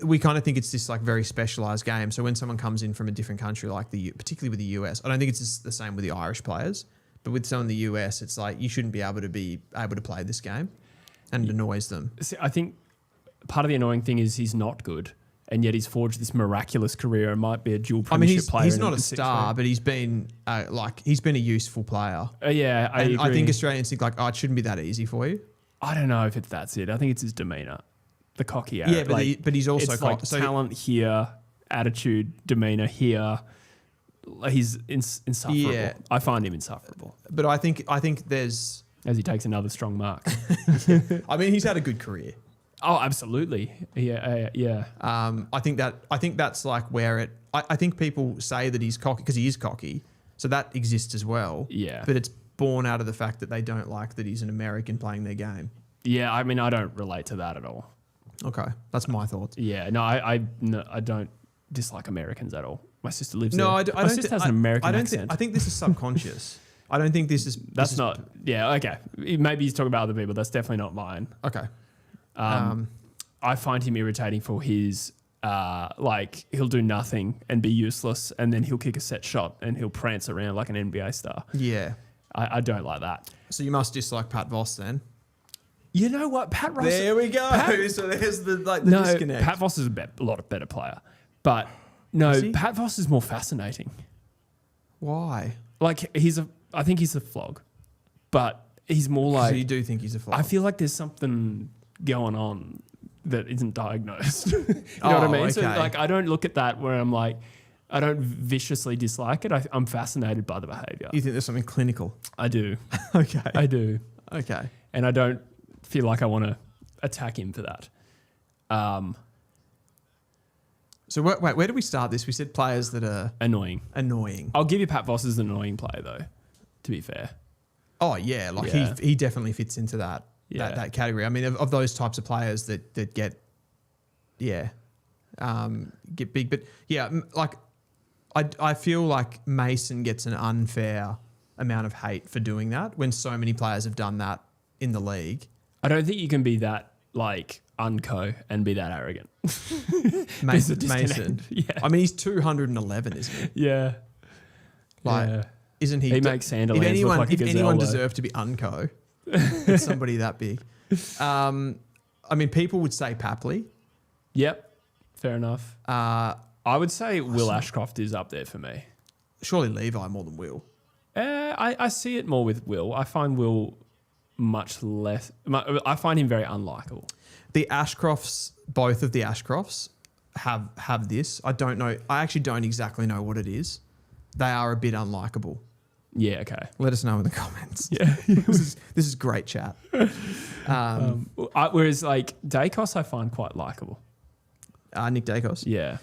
we kind of think it's this like very specialized game. So when someone comes in from a different country, like particularly with the US, I don't think it's the same with the Irish players, but with some in the US, it's like you shouldn't be able to play this game, and it annoys them. See, I think part of the annoying thing is he's not good, and yet he's forged this miraculous career and might be a dual premiership player. He's not a star, but he's been a useful player. Yeah, I agree. I think Australians think like, it shouldn't be that easy for you. I don't know if that's it. I think it's his demeanour, the cocky. Yeah, but he's also it's like talent here, attitude, demeanour here. He's insufferable. Yeah. I find him insufferable. But I think there's as he takes another strong mark. I mean, he's had a good career. Oh, absolutely. Yeah. I think that's like where it. I think people say that he's cocky because he is cocky, so that exists as well. Yeah. But it's born out of the fact that they don't like that he's an American playing their game. Yeah, I mean, I don't relate to that at all. Okay, that's my thoughts. Yeah, no, I don't dislike Americans at all. My sister lives there. My sister has an American accent. I think this is subconscious. I don't think this is. That's not. Yeah, okay. Maybe he's talking about other people. That's definitely not mine. Okay. I find him irritating for his he'll do nothing and be useless, and then he'll kick a set shot and he'll prance around like an NBA star. Yeah. I don't like that. So you must dislike Pat Voss then. You know what, Pat Ross? There we go. So there's the disconnect. Pat Voss is a lot better player, but no, Pat Voss is more fascinating. Why? Like I think he's a flog, but he's more like. So you do think he's a flog? I feel like there's something going on that isn't diagnosed. You know what I mean? Okay. So like, I don't look at that where I'm like, I don't viciously dislike it. I'm fascinated by the behaviour. You think there's something clinical? I do. Okay. I do. Okay. And I don't feel like I want to attack him for that. So wait, where do we start this? We said players that are annoying. I'll give you Pat Voss as an annoying player though, to be fair. Oh yeah, he definitely fits into that that category. I mean, of those types of players that get big, but yeah, like I feel like Mason gets an unfair amount of hate for doing that when so many players have done that in the league. I don't think you can be that like unco and be that arrogant. Mason. Yeah. I mean, he's 211, isn't he? Yeah. Isn't he? He makes Sanderlands look like a gazelle. If anyone deserved to be unco, it's somebody that big. I mean, people would say Papley. Yep, fair enough. I would say Will Ashcroft is up there for me. Surely Levi more than Will. I see it more with Will. I find Will much less. I find him very unlikable. The Ashcrofts, both of the Ashcrofts, have this. I don't know. I actually don't exactly know what it is. They are a bit unlikable. Yeah. Okay. Let us know in the comments. Yeah. this is great chat. Whereas like Dacos, I find quite likable. Nick Dacos. Yeah.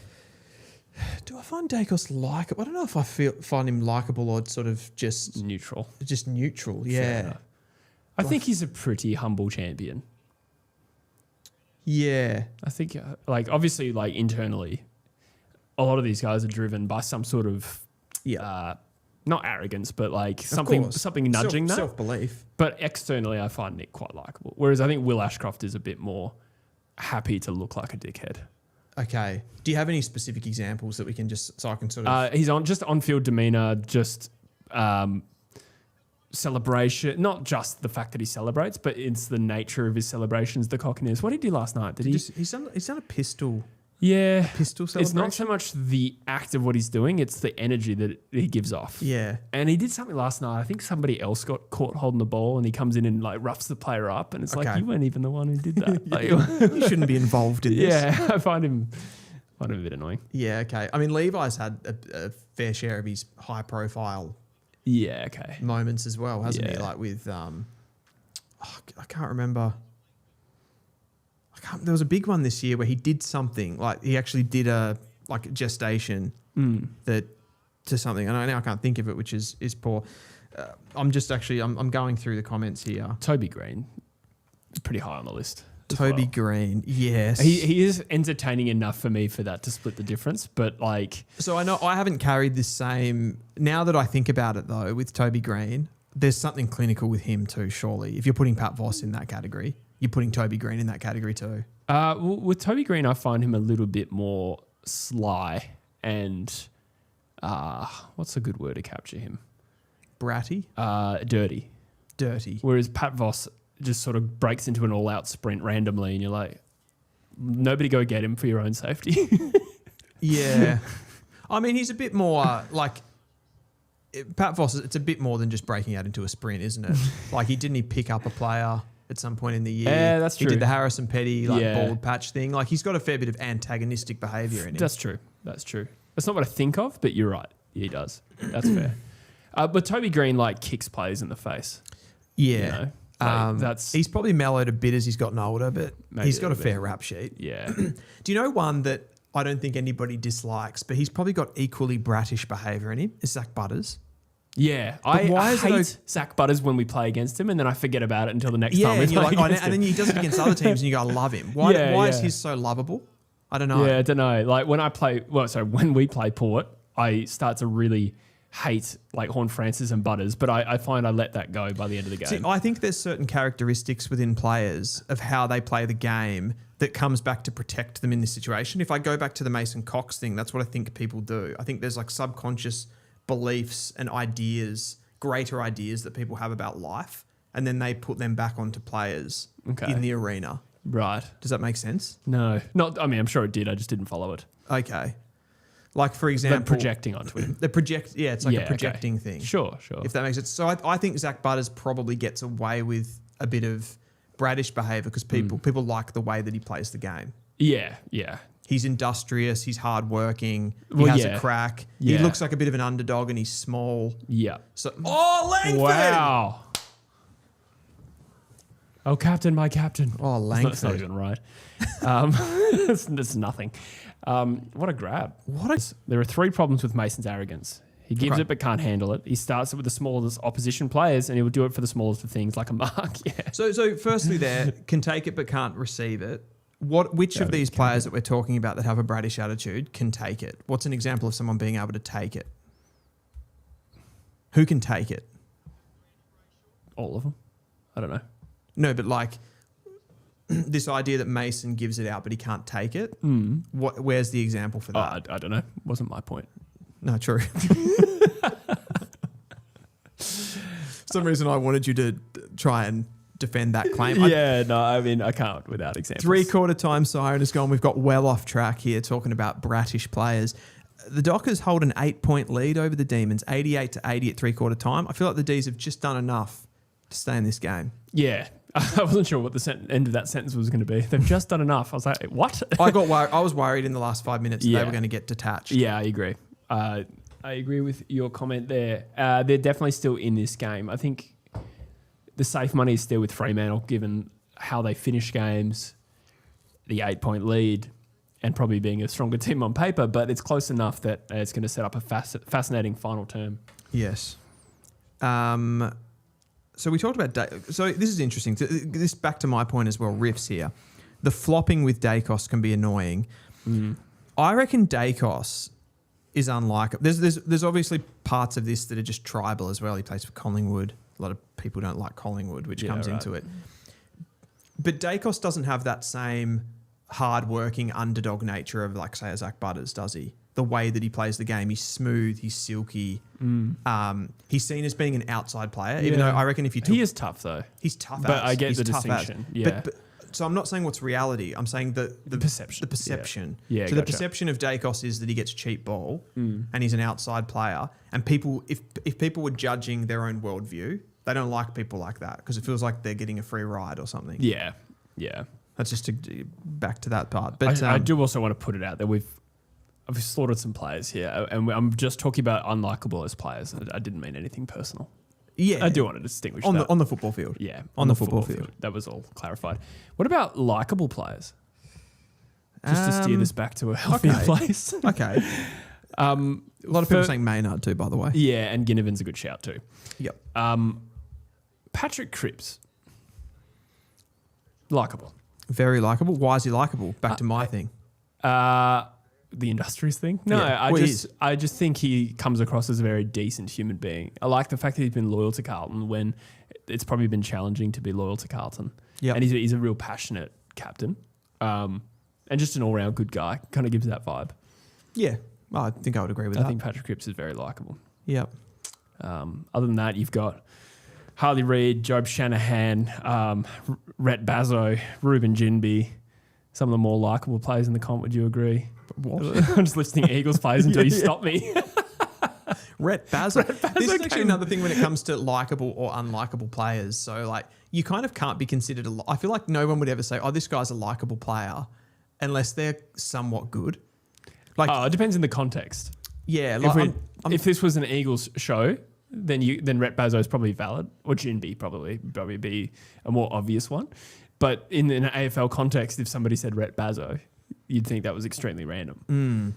Do I find Dacos likable? I don't know if I find him likable or sort of just Neutral. Just neutral. Yeah. I think he's a pretty humble champion. Yeah. I think, like, obviously, like, internally, a lot of these guys are driven by some sort of, not arrogance, but, like, something nudging that. Self-belief. But externally, I find Nick quite likable. Whereas I think Will Ashcroft is a bit more happy to look like a dickhead. Okay. Do you have any specific examples that we can just, so I can sort of... He's on-field demeanour, just... celebration, not just the fact that he celebrates, but it's the nature of his celebrations, the cockiness. What did he do last night? He's done a pistol. Yeah. Pistol celebration. It's not so much the act of what he's doing, it's the energy that he gives off. Yeah. And he did something last night. I think somebody else got caught holding the ball and he comes in and like roughs the player up and it's like, you weren't even the one who did that. Like, you shouldn't be involved in this. Yeah. I find him a bit annoying. Yeah, okay. I mean, Levi's had a fair share of his high profile moments as well, hasn't he? Like with, I can't remember. There was a big one this year where he did something, like he actually did a gestation that to something. And now I can't think of it, which is poor. I'm going through the comments here. Toby Green, pretty high on the list. Toby Green, yes. He is entertaining enough for me for that to split the difference, but like... So I know I haven't carried this same... Now that I think about it though, with Toby Green, there's something clinical with him too, surely. If you're putting Pat Voss in that category, you're putting Toby Green in that category too. With Toby Green, I find him a little bit more sly and... what's a good word to capture him? Bratty? Dirty. Dirty. Whereas Pat Voss just sort of breaks into an all-out sprint randomly and you're like, nobody go get him for your own safety. Yeah. I mean, he's a bit more like... Pat Voss, it's a bit more than just breaking out into a sprint, isn't it? Like, didn't he pick up a player at some point in the year? Yeah, that's true. He did the Harrison Petty bald patch thing. Like, he's got a fair bit of antagonistic behaviour in him. That's true. That's not what I think of, but you're right. He does. That's fair. But Toby Green, like, kicks players in the face. Yeah. You know? Like, he's probably mellowed a bit as he's gotten older, but he's got a fair rap sheet. Yeah. Do you know one that I don't think anybody dislikes, but he's probably got equally brattish behaviour in him? Is Zach Butters. Yeah. I hate Zach Butters when we play against him and then I forget about it until the next time we play against him. And then he does it against other teams and you go, I love him. Why is he so lovable? I don't know. Yeah, I don't know. Like when we play Port, I start to really hate like Horn Francis and Butters, but I find I let that go by the end of the game. See, I think there's certain characteristics within players of how they play the game that comes back to protect them in this situation. If I go back to the Mason Cox thing, that's what I think people do. I think there's like subconscious beliefs and ideas, greater ideas that people have about life, and then they put them back onto players in the arena. Right. Does that make sense? No. I'm sure it did. I just didn't follow it. Okay. Like, for example... But projecting onto him. It's like a projecting thing. Sure. If that makes sense. So I think Zach Butters probably gets away with a bit of brattish behaviour because people like the way that he plays the game. Yeah. He's industrious. He's hardworking. He has a crack. Yeah. He looks like a bit of an underdog and he's small. Yeah. So, Langford! Wow. Oh, captain, my captain. Oh, Langford. That's not even right. That's nothing. What a grab. There are 3 problems with Mason's arrogance. He gives it but can't handle it. He starts it with the smallest opposition players and he will do it for the smallest of things like a mark. Yeah. So firstly there, can take it but can't receive it. Which of these players that we're talking about that have a brattish attitude can take it? What's an example of someone being able to take it? Who can take it? All of them. I don't know. No, but like this idea that Mason gives it out but he can't take it. Where's the example for that? I don't know. Wasn't my point. No, true. For some reason I wanted you to try and defend that claim. I mean, I can't without examples. 3/4 time siren has gone. We've got well off track here talking about bratish players. The Dockers hold an 8-point lead over the Demons, 88-80 at 3/4 time. I feel like the D's have just done enough to stay in this game. Yeah. I wasn't sure what the end of that sentence was going to be. They've just done enough. I was like, what? I got worried. I was worried in the last 5 minutes that they were going to get detached. Yeah, I agree. I agree with your comment there. They're definitely still in this game. I think the safe money is still with Fremantle, given how they finish games, the 8-point lead, and probably being a stronger team on paper, but it's close enough that it's going to set up a fascinating final term. Yes. So we talked about... So this is interesting. This back to my point as well, riffs here. The flopping with Dacos can be annoying. I reckon Dacos is unlikable. There's obviously parts of this that are just tribal as well. He plays for Collingwood. A lot of people don't like Collingwood, which comes into it. But Dacos doesn't have that same hard-working underdog nature of, like, say, a Zach Butters, does he? The way that he plays the game, he's smooth, he's silky. He's seen as being an outside player, even though I reckon if you took... He is tough, though. He's tough but as. I get He's the tough distinction. as. But so I'm not saying what's reality. I'm saying the perception. The perception. Yeah, so the perception of Dacos is that he gets cheap ball and he's an outside player. And people, if people were judging their own worldview, they don't like people like that because it feels like they're getting a free ride or something. Yeah. That's just back to that part. But I do also want to put it out there. I've slaughtered some players here, and I'm just talking about unlikable as players. I didn't mean anything personal. Yeah, I do want to distinguish on that. on the football field. Yeah, on the football field. That was all clarified. What about likable players? Just to steer this back to a healthier place. Okay. A lot of people saying Maynard too, by the way. Yeah, and Ginnivan's a good shout too. Yep. Patrick Cripps, likable. Very likable. Why is he likable? Back to my thing. The Industrious thing? No, yeah. I just think he comes across as a very decent human being. I like the fact that he's been loyal to Carlton when it's probably been challenging to be loyal to Carlton. Yeah, and he's a real passionate captain, and just an all-round good guy. Kind of gives that vibe. Yeah, I think I would agree with that. I think Patrick Cripps is very likable. Yep. Other than that, you've got Harley Reid, Job Shanahan, Rhett Bazzo, Ruben Ginby, some of the more likable players in the comp. Would you agree? What? I'm just listing Eagles players until you stop me. Rhett Bazzo. This is actually another thing when it comes to likable or unlikable players. So, like, you kind of can't be considered I feel like no one would ever say, oh, this guy's a likable player unless they're somewhat good. Like, it depends in the context. Yeah. Like if this was an Eagles show, then Rhett Bazzo is probably valid, or Ginby probably be a more obvious one. But in an AFL context, if somebody said Rhett Bazzo, you'd think that was extremely random.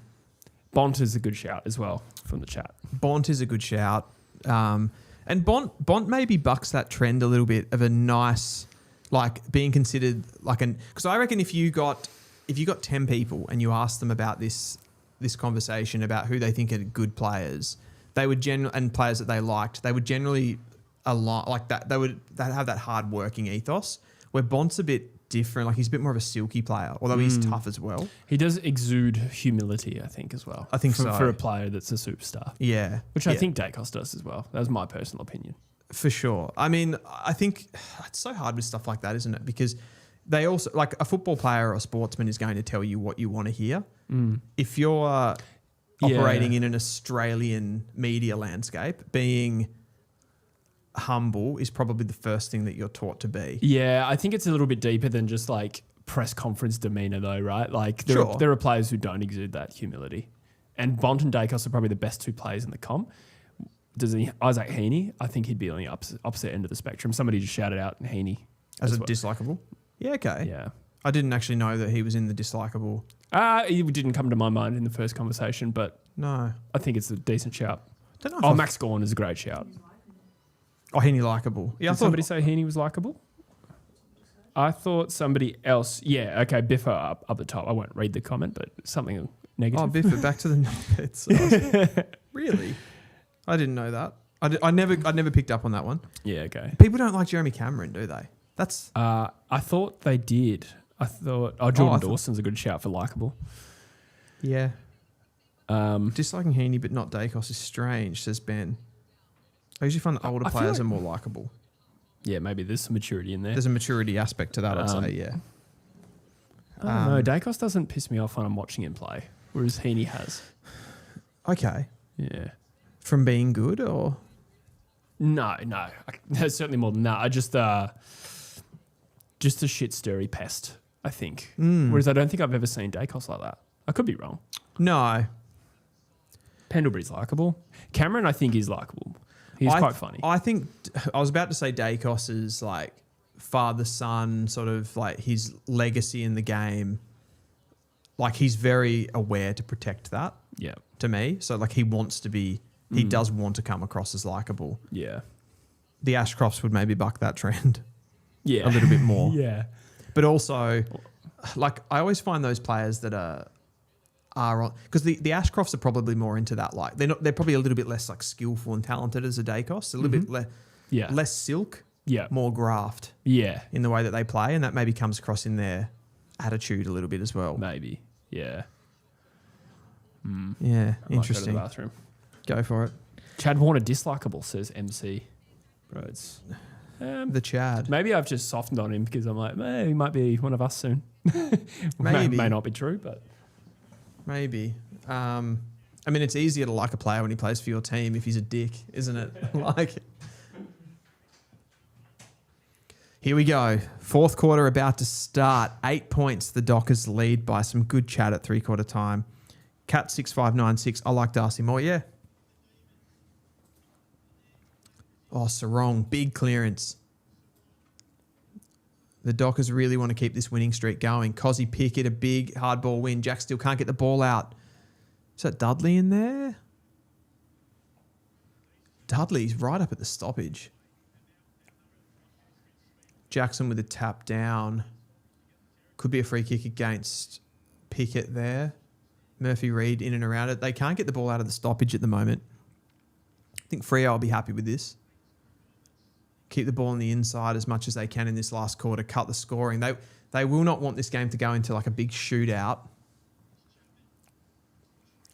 Bont is a good shout as well from the chat. Bont is a good shout. And Bont maybe bucks that trend a little bit of a nice, like, being considered like because I reckon if you got 10 people and you asked them about this conversation about who they think are good players, they would and players that they liked, they would generally like that. They'd have that hard working ethos. Where Bont's a bit different, like he's a bit more of a silky player, although he's tough as well. He does exude humility, I think, as well. I think so. For a player that's a superstar. Yeah. Which I think Dacos does as well. That's my personal opinion. For sure. I mean, I think it's so hard with stuff like that, isn't it? Because they also, like, a football player or a sportsman is going to tell you what you want to hear. If you're operating in an Australian media landscape, being humble is probably the first thing that you're taught to be. Yeah, I think it's a little bit deeper than just like press conference demeanor though, right? Like there are players who don't exude that humility. And Bont and Dacos are probably the best two players in the comp. Isaac Heaney, I think he'd be on the opposite end of the spectrum. Somebody just shouted out Heaney. As a dislikable? Yeah, okay. Yeah. I didn't actually know that he was in the dislikable. He didn't come to my mind in the first conversation, but no, I think it's a decent shout. Don't know Max Gawn is a great shout. Oh, Heaney likable. Yeah, Did somebody say Heaney was likable? I thought somebody else. Yeah, okay, Biffa up the top. I won't read the comment, but something negative. Oh, Biffa, back to the numbers. Really? I didn't know that. I never picked up on that one. Yeah, okay. People don't like Jeremy Cameron, do they? That's. I thought they did. I thought. Jordan Dawson's a good shout for likable. Yeah. Disliking Heaney but not Dacos is strange, says Ben. I usually find that older players are more likable. Yeah, maybe there's some maturity in there. There's a maturity aspect to that, I'd say, yeah. I don't know. Dacos doesn't piss me off when I'm watching him play, whereas Heaney has. Okay. Yeah. From being good or? No. There's certainly more than that. I just a shit stirry pest, I think. Whereas I don't think I've ever seen Dacos like that. I could be wrong. No. Pendlebury's likeable. Cameron, I think, is likeable. He's quite funny. I think I was about to say Dacos is like father-son, sort of like his legacy in the game. Like he's very aware to protect that. Yeah. To me. So like he does want to come across as likeable. Yeah. The Ashcrofts would maybe buck that trend. Yeah. A little bit more. Yeah. But also, like I always find those players that are on, because the Ashcrofts are probably more into that. Like they're probably a little bit less like skillful and talented as a Dacos. A little bit less silk. Yeah. More graft. Yeah. In the way that they play, and that maybe comes across in their attitude a little bit as well. Maybe. Yeah. Yeah. I Interesting. Might go to the bathroom. Go for it. Chad Warner dislikable, says MC. Bro, it's the Chad. Maybe I've just softened on him because I'm like, he might be one of us soon. Maybe. May not be true, but maybe. I mean, it's easier to like a player when he plays for your team if he's a dick, isn't it? Like, here we go. Fourth quarter about to start. 8 points. The Dockers lead by some good chat at 3/4 time. Cat 6596. I like Darcy more. Yeah. Oh, Sarong. Big clearance. The Dockers really want to keep this winning streak going. Cozzy Pickett, a big hard ball win. Jack still can't get the ball out. Is that Dudley in there? Dudley's right up at the stoppage. Jackson with a tap down. Could be a free kick against Pickett there. Murphy Reid in and around it. They can't get the ball out of the stoppage at the moment. I think Freo will be happy with this. Keep the ball on the inside as much as they can in this last quarter. Cut the scoring. They will not want this game to go into like a big shootout.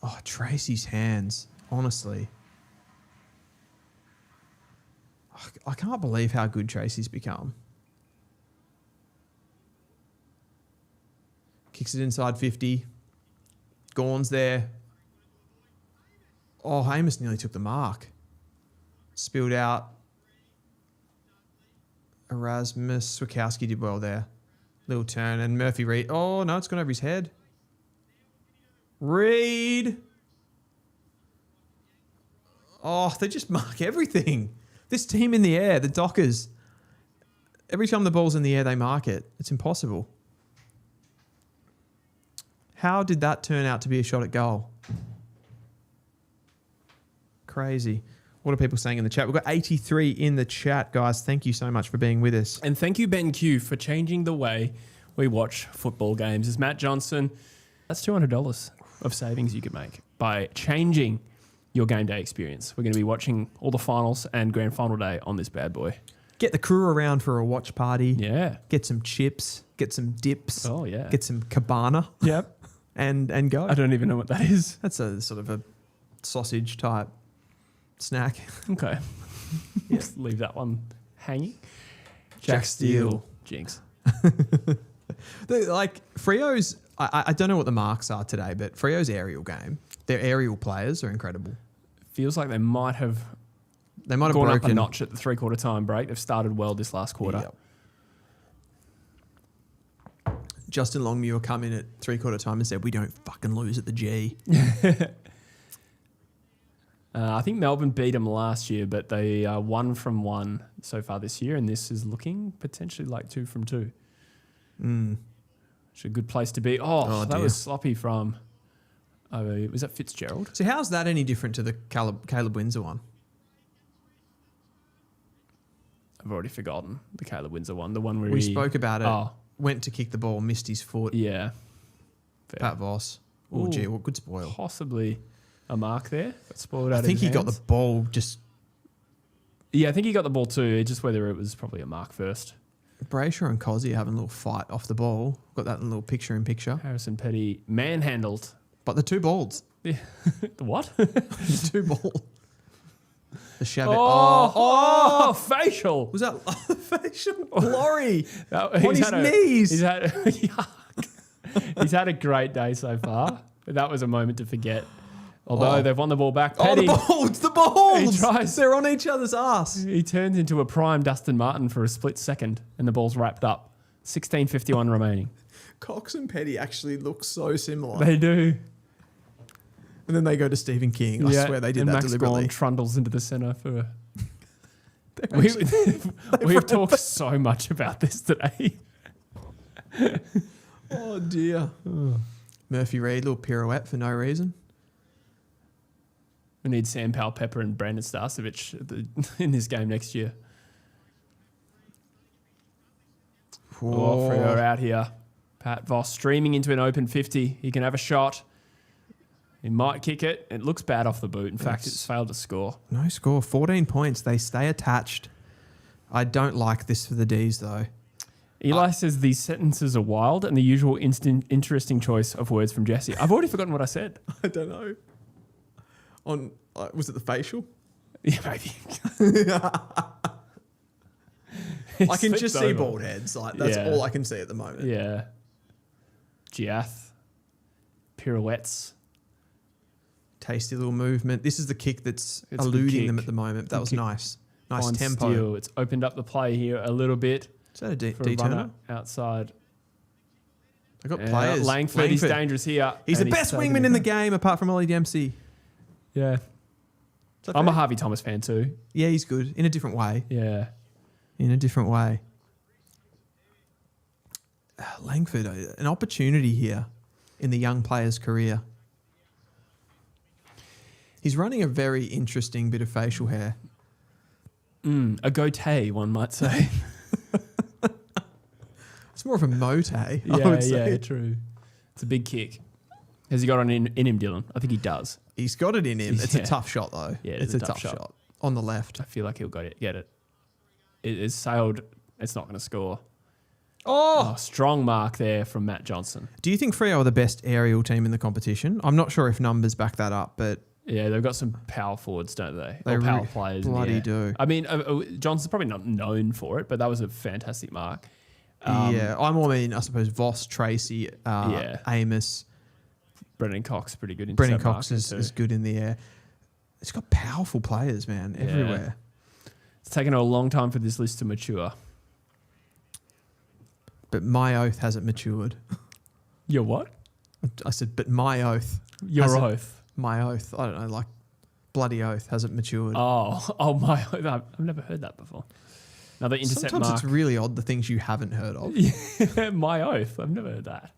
Oh, Tracy's hands. Honestly. I can't believe how good Tracy's become. Kicks it inside 50. Gawn's there. Oh, Amos nearly took the mark. Spilled out. Erasmus Swikowski did well there. Little turn. And Murphy Reid. Oh, no, it's gone over his head. Reid. Oh, they just mark everything. This team in the air, the Dockers, every time the ball's in the air, they mark it. It's impossible. How did that turn out to be a shot at goal? Crazy. What are people saying in the chat? We've got 83 in the chat, guys. Thank you so much for being with us. And thank you, BENQ, for changing the way we watch football games. As Matt Johnson, that's $200 of savings you could make by changing your game day experience. We're going to be watching all the finals and grand final day on this bad boy. Get the crew around for a watch party. Yeah. Get some chips. Get some dips. Oh, yeah. Get some cabana. Yep. And go. I don't even know what that is. That's a sort of a sausage type snack. Okay. Just leave that one hanging. Jack Steele. Jinx. Like Freo's, I don't know what the marks are today, but Freo's aerial game, their aerial players are incredible. Feels like they might have gone broken up a notch at the 3/4 time break. They've started well this last quarter. Yep. Justin Longmuir come in at 3/4 time and said, "We don't fucking lose at the G." I think Melbourne beat them last year, but they are 1 from 1 so far this year, and this is looking potentially like 2 from 2. It's a good place to be. Oh, that was sloppy from... was that Fitzgerald? So how's that any different to the Caleb Windsor one? I've already forgotten the Caleb Windsor one. The one where we spoke about it. Oh. Went to kick the ball, missed his foot. Yeah. Fair. Pat Voss. Oh, gee, what good spoil. Possibly a mark there. Got spoiled out I think he got the ball just... Yeah, I think he got the ball too. Just whether it was probably a mark first. Brayshaw and Cozzy are having a little fight off the ball. Got that little picture-in-picture. Harrison Petty manhandled. But the two balls. Yeah. The what? The two balls. The Shabbat. Oh, facial. Was that facial glory That- on he's his had a- knees? He's had, he's had a great day so far. But that was a moment to forget. Although they've won the ball back. Petty, the balls! The balls! He tries. They're on each other's ass. he turns into a prime Dustin Martin for a split second, and the ball's wrapped up. 16:51 remaining. Cox and Petty actually look so similar. They do. And then they go to Stephen King. I swear they did and that Max deliberately. Gawn trundles into the centre for. We've talked so much about this today. Oh dear. Murphy Reid, little pirouette for no reason. We need Sam Powell Pepper and Brandon Starcevic in this game next year. Oh, Freo out here. Pat Voss streaming into an open 50. He can have a shot. He might kick it. It looks bad off the boot. In fact, it's failed to score. No score. 14 points. They stay attached. I don't like this for the D's though. Eli says these sentences are wild and the usual interesting choice of words from Jesse. I've already forgotten what I said. I don't know. On was it the facial? Yeah, maybe. I can just see bald heads. Like that's all I can see at the moment. Yeah. Giath. Pirouettes. Tasty little movement. This is the kick that's It's a eluding kick. them at the moment. That was kick. nice. Nice On tempo. steal. It's opened up the play here a little bit. Is that a For D a turner? runner outside. I got players. Langford is dangerous here. He's and the best taken wingman it. in the game apart from Ollie Dempsey. Yeah. Is that I'm a fair? Harvey Thomas fan too. Yeah, he's good in a different way. Yeah. In a different way. Langford, an opportunity here in the young player's career. He's running a very interesting bit of facial hair. A goatee, one might say. It's more of a mote, I yeah, would say. yeah, true. It's a big kick. Has he got it in him, Dylan? I think he does. He's got it in him. It's Yeah. a tough shot, though. Yeah, it's a tough shot. On the left. I feel like he'll get it. It is sailed. It's not going to score. Oh! Strong mark there from Matt Johnson. Do you think Freo are the best aerial team in the competition? I'm not sure if numbers back that up, but Yeah, they've got some power forwards, don't they? They Or power really players. bloody do. I mean, Johnson's probably not known for it, but that was a fantastic mark. yeah, I mean, I suppose Voss, Tracy, Amos, Brendan Cox, pretty good. Brendan intercept Cox marker is too. good in the air. It's got powerful players, man, everywhere. It's taken a long time for this list to mature. But my oath hasn't matured. Your what? I said, but my oath. Your hasn't- oath. My oath. I don't know, like bloody oath hasn't matured. Oh my oath. I've never heard that before. Another intercept Sometimes mark. it's really odd the things you haven't heard of. Yeah, my oath. I've never heard that.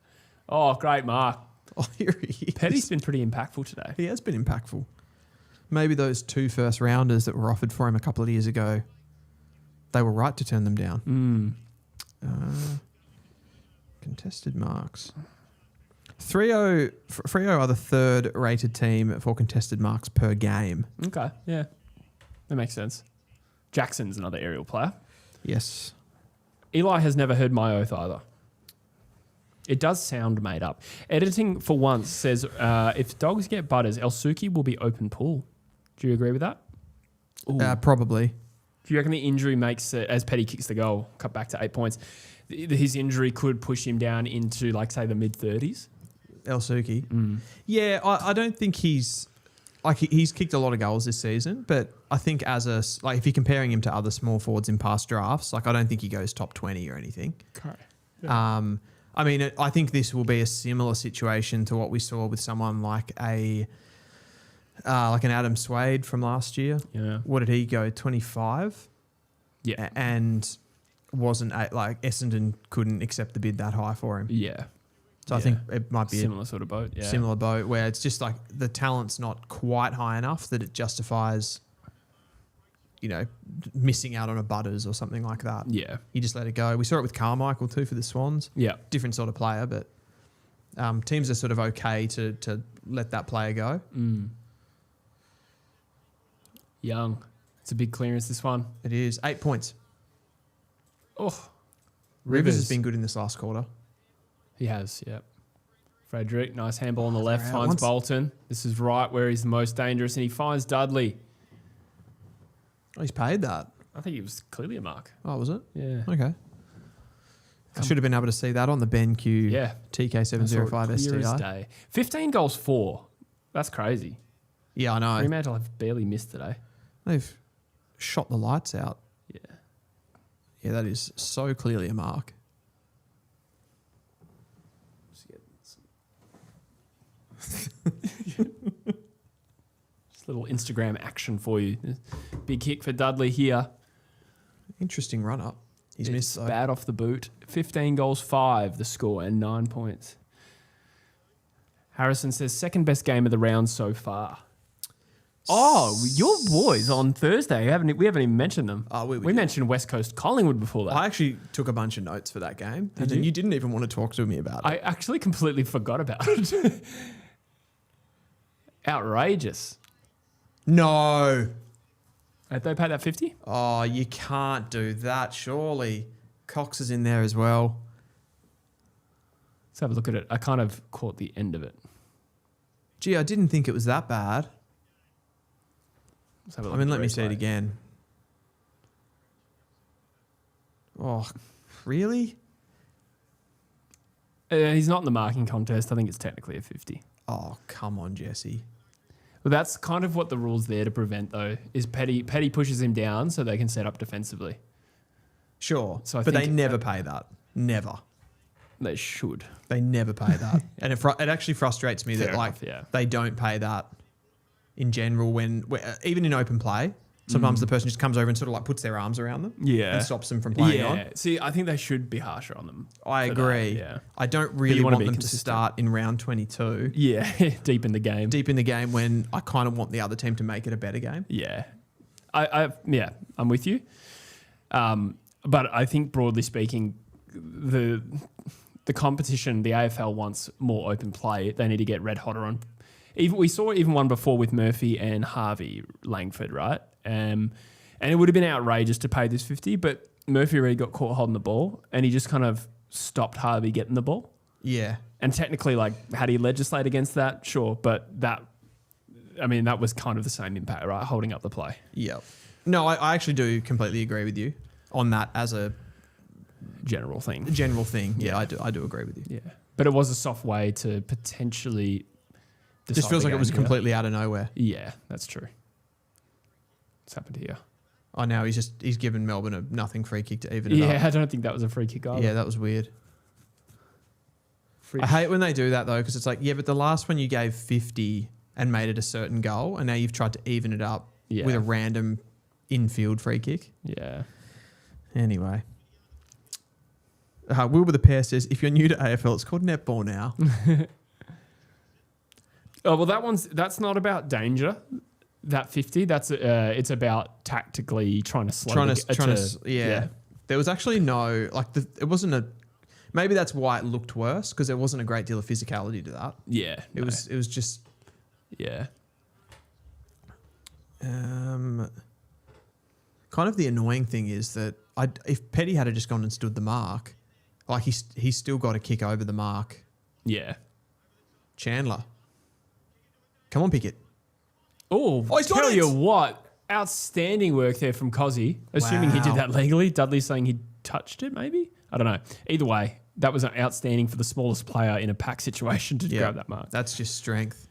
Oh, great mark. Oh, here he is. Petty's been pretty impactful today. He has been impactful. Maybe those 2 first rounders that were offered for him a couple of years ago, they were right to turn them down. Contested marks. Freo are the 3rd rated team for contested marks per game. Okay, yeah. That makes sense. Jackson's another aerial player. Yes. Eli has never heard my oath either. It does sound made up. Editing for once says if dogs get butters, El Suki will be open pool. Do you agree with that? Probably. Do you reckon the injury makes it, as Petty kicks the goal, cut back to 8 points, his injury could push him down into, like, say, the mid-30s? El Suki. Yeah, I don't think he's kicked a lot of goals this season, but I think if you're comparing him to other small forwards in past drafts, like I don't think he goes top 20 or anything. Okay. I mean, I think this will be a similar situation to what we saw with someone like an Adam Swade from last year. Yeah. What did he go? 25? Yeah. And wasn't like Essendon couldn't accept the bid that high for him. Yeah. So I think it might be Similar sort of boat, yeah. similar boat where it's just like the talent's not quite high enough that it justifies, missing out on a Butters or something like that. Yeah. You just let it go. We saw it with Carmichael too for the Swans. Yeah. Different sort of player, but teams are sort of okay to let that player go. Young. It's a big clearance, this one. It is 8 points. Oh. Rivers has been good in this last quarter. He has, yep. Frederick, nice handball on the left, out. finds Bolton. This is right where he's the most dangerous, and he finds Dudley. Oh, he's paid that. I think it was clearly a mark. Oh, was it? Yeah. Okay. I should have been able to see that on the BenQ Yeah. TK705 Clear as STI. day. 15 goals for. That's crazy. Yeah, I know. Fremantle have barely missed today. They've shot the lights out. Yeah. Yeah, that is so clearly a mark. Just a little Instagram action for you. Big kick for Dudley here. Interesting run up. He's missed though. Bad off the boot. 15 goals, 5 the score, and 9 points. Harrison says second best game of the round so far. Oh, your boys on Thursday. We haven't even mentioned them. Oh, we mentioned West Coast Collingwood before that. I actually took a bunch of notes for that game. Did And then you? you didn't even want to talk to me about it. I actually completely forgot about it. Outrageous. No. Have they paid that 50? Oh, you can't do that, surely. Cox is in there as well. Let's have a look at it. I kind of caught the end of it. Gee, I didn't think it was that bad. Let's have a I look mean, at let the me see it replay. again. Oh, really? He's not in the marking contest. I think it's technically a 50. Oh, come on, Jesse. Well, that's kind of what the rule's there to prevent, though, is Petty pushes him down so they can set up defensively. Sure, So I but they think- never pay that. Never. They should. They never pay that. And it actually frustrates me that Fair enough, like yeah. they don't pay that in general when even in open play. Sometimes the person just comes over and sort of like puts their arms around them Yeah. and stops them from playing on. Yeah. See, I think they should be harsher on them. I for that, agree. yeah. I don't you really wanna want be them to consistent. start in round 22 Yeah. Deep in the game. deep in the game when I kind of want the other team to make it a better game. Yeah. I'm with you. But I think broadly speaking, the competition, the AFL wants more open play. They need to get red hotter on. We saw even one before with Murphy and Harvey Langford, right? And it would have been outrageous to pay this 50, but Murphy already got caught holding the ball, and he just kind of stopped Harvey getting the ball. Yeah. And technically, like, had he legislate against that? Sure, but that was kind of the same impact, right? Holding up the play. Yeah. No, I actually do completely agree with you on that as a General thing. general thing. Yeah, I do agree with you. Yeah. But it was a soft way to potentially Just decide feels the like it was game, yeah. completely out of nowhere. Yeah, that's true. What's happened here? Oh, now he's given Melbourne a nothing free kick to even it Yeah, up. I don't think that was a free kick either. Yeah, that was weird. Free- I hate when they do that though, because it's like, yeah, but the last one you gave 50 and made it a certain goal, and now you've tried to even it up Yeah. with a random infield free kick. Yeah. Anyway. Wilbur the Pear says, if you're new to AFL, it's called netball now. Oh, well, that's not about danger. That 50, it's about tactically trying to slow Yeah. There was actually no, like, it wasn't a, maybe that's why it looked worse, because there wasn't a great deal of physicality to that. Yeah. It was just, Yeah. kind of the annoying thing is that if Petty had just gone and stood the mark, like he's still got to kick over the mark. Yeah. Chandler. Come on, Pickett. Oh, he's got tell it! you what. Outstanding work there from Cozzy. Assuming he did Wow. that legally. Dudley's saying he touched it, maybe? I don't know. Either way, that was outstanding for the smallest player in a pack situation to grab that mark. That's just strength.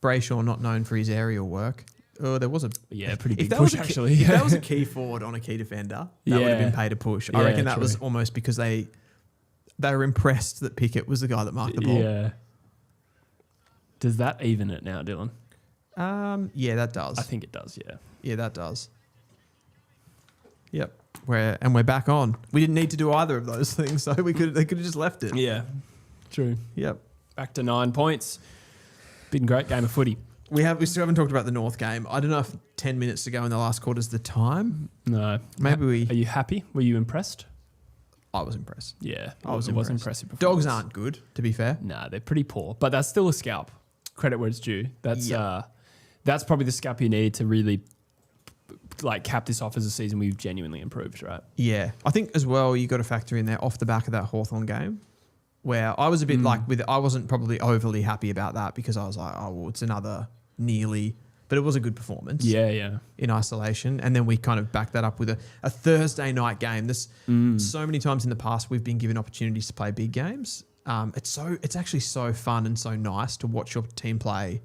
Brayshaw not known for his aerial work. Oh, there was a Pretty big that push, was actually. If that was a key forward on a key defender, that would have Yeah. been paid a push. I Yeah, reckon that was true. almost because they were impressed that Pickett was the guy that marked the ball. Yeah. Does that even it now, Dylan? Yeah, that does. I think it does, yeah. Yeah, that does. Yep. We're back on. We didn't need to do either of those things, so they could have just left it. Yeah. True. Yep. Back to 9 points. Been a great game of footy. We still haven't talked about the North game. I don't know if 10 minutes to go in the last quarter is the time. No. Maybe Are you happy? Were you impressed? I was impressed. Yeah. I was It was impressed. impressive. Dogs performance. aren't good, to be fair. Nah, they're pretty poor, but that's still a scalp. Credit where it's due. That's probably the scalp you need to really cap this off as a season we've genuinely improved, right? Yeah. I think as well you got to factor in there off the back of that Hawthorn game where I was a bit I wasn't probably overly happy about that because I was like, oh, well, it's another nearly but it was a good performance. Yeah. In isolation, and then we kind of backed that up with a Thursday night game. So many times in the past we've been given opportunities to play big games. It's actually so fun and so nice to watch your team play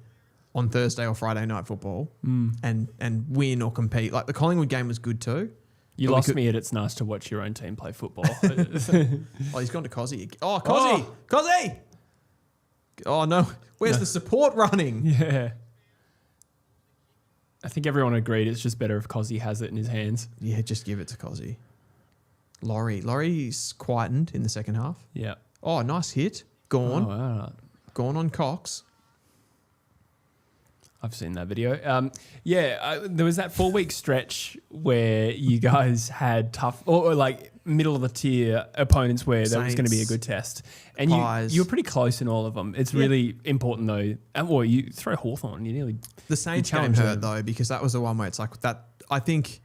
on Thursday or Friday night football and win or compete. Like the Collingwood game was good too. You lost me at it's nice to watch your own team play football. Oh, he's gone to Cozzy. Oh, Cozzy! Cozzy! Oh, no. Where's the support running? Yeah. I think everyone agreed it's just better if Cozzy has it in his hands. Yeah, just give it to Cozzy. Laurie's quietened in the second half. Yeah. Oh, nice hit. Gone. Oh, wow. Gone on Cox. I've seen that video. There was that 4-week stretch where you guys had tough or like middle of the tier opponents where that was going to be a good test, and you were pretty close in all of them. It's really important though. And well, you throw Hawthorn, you nearly the Saints game hurt though because that was the one where it's like that. I think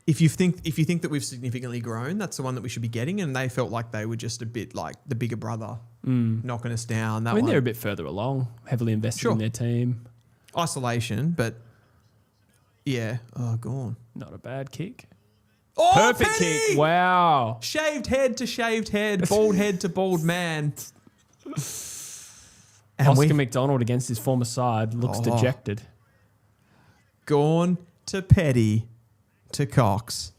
if you think that we've significantly grown, that's the one that we should be getting, and they felt like they were just a bit like the bigger brother knocking us down. That they're a bit further along, heavily invested in their team. Isolation, but yeah. Oh, gone. Not a bad kick. Oh, perfect Penny! kick. Wow. Shaved head to shaved head, bald head to bald man. And Oscar McDonald against his former side looks dejected. Gone to Petty to Cox.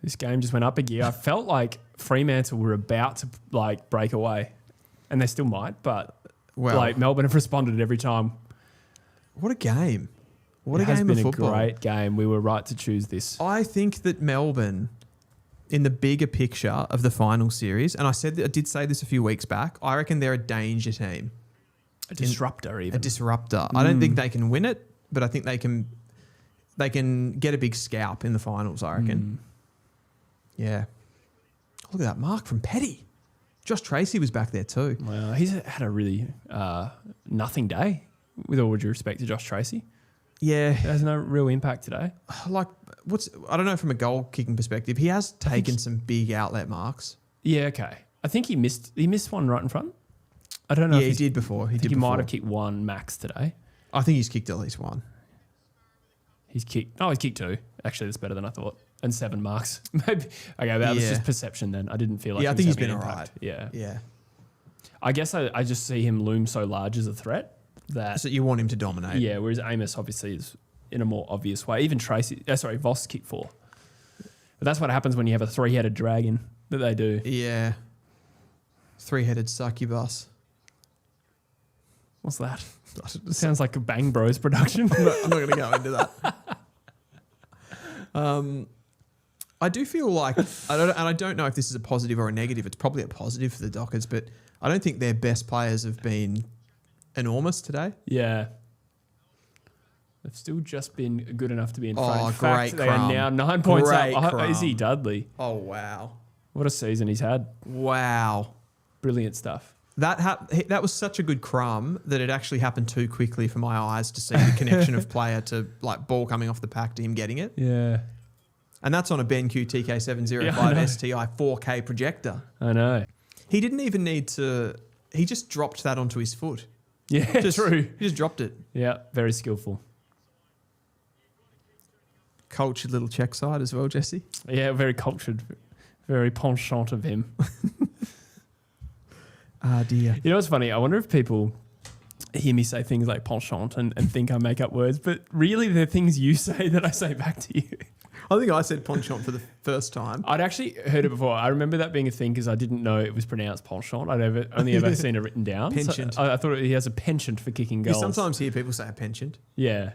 This game just went up a gear. I felt like Fremantle were about to like break away, and they still might, but Melbourne have responded every time. What a game. What a game of football. It has been a great game. We were right to choose this. I think that Melbourne, in the bigger picture of the final series, and I did say this a few weeks back, I reckon they're a danger team. A disruptor even. A disruptor. I don't think they can win it, but I think they can get a big scalp in the finals, I reckon. Yeah. Oh, look at that mark from Petty. Josh Tracy was back there too. Wow, he's had a really nothing day, with all due respect to Josh Tracy. Yeah. It has no real impact today. Like, I don't know from a goal kicking perspective, he has taken some big outlet marks. Yeah, okay. I think he missed one right in front. I don't know if he did before. He might have kicked one max today. I think he's kicked at least one. He's kicked 2. Actually, that's better than I thought. And 7 marks. Maybe. Okay, that was just perception then. I didn't feel like I think he's been all right. Yeah. I guess I just see him loom so large as a threat that... So you want him to dominate. Yeah, whereas Amos obviously is in a more obvious way. Even Voss kicked 4. But that's what happens when you have a 3-headed dragon that they do. Yeah. 3-headed succubus. What's that? It sounds like a Bang Bros production. I'm not going to go into that. I do feel like, I don't know if this is a positive or a negative. It's probably a positive for the Dockers, but I don't think their best players have been enormous today. Yeah. They've still just been good enough to be in front. In fact, they are now 9 points up. Crumb. Izzy Dudley. Oh, wow. What a season he's had. Wow. Brilliant stuff. That was such a good crumb that it actually happened too quickly for my eyes to see the connection of player to like ball coming off the pack to him getting it. Yeah. And that's on a BENQ TK705 STI 4K projector. I know. He didn't even need to... He just dropped that onto his foot. Yeah, true. He just dropped it. Yeah, very skillful. Cultured little check side as well, Jesse. Yeah, very cultured. Very penchant of him. Ah, dear. You know what's funny? I wonder if people hear me say things like penchant and think I make up words, but really they're things you say that I say back to you. I think I said penchant for the first time. I'd actually heard it before. I remember that being a thing because I didn't know it was pronounced penchant. I'd only ever seen it written down. Penchant. So I thought he has a penchant for kicking goals. You sometimes hear people say a penchant. Yeah.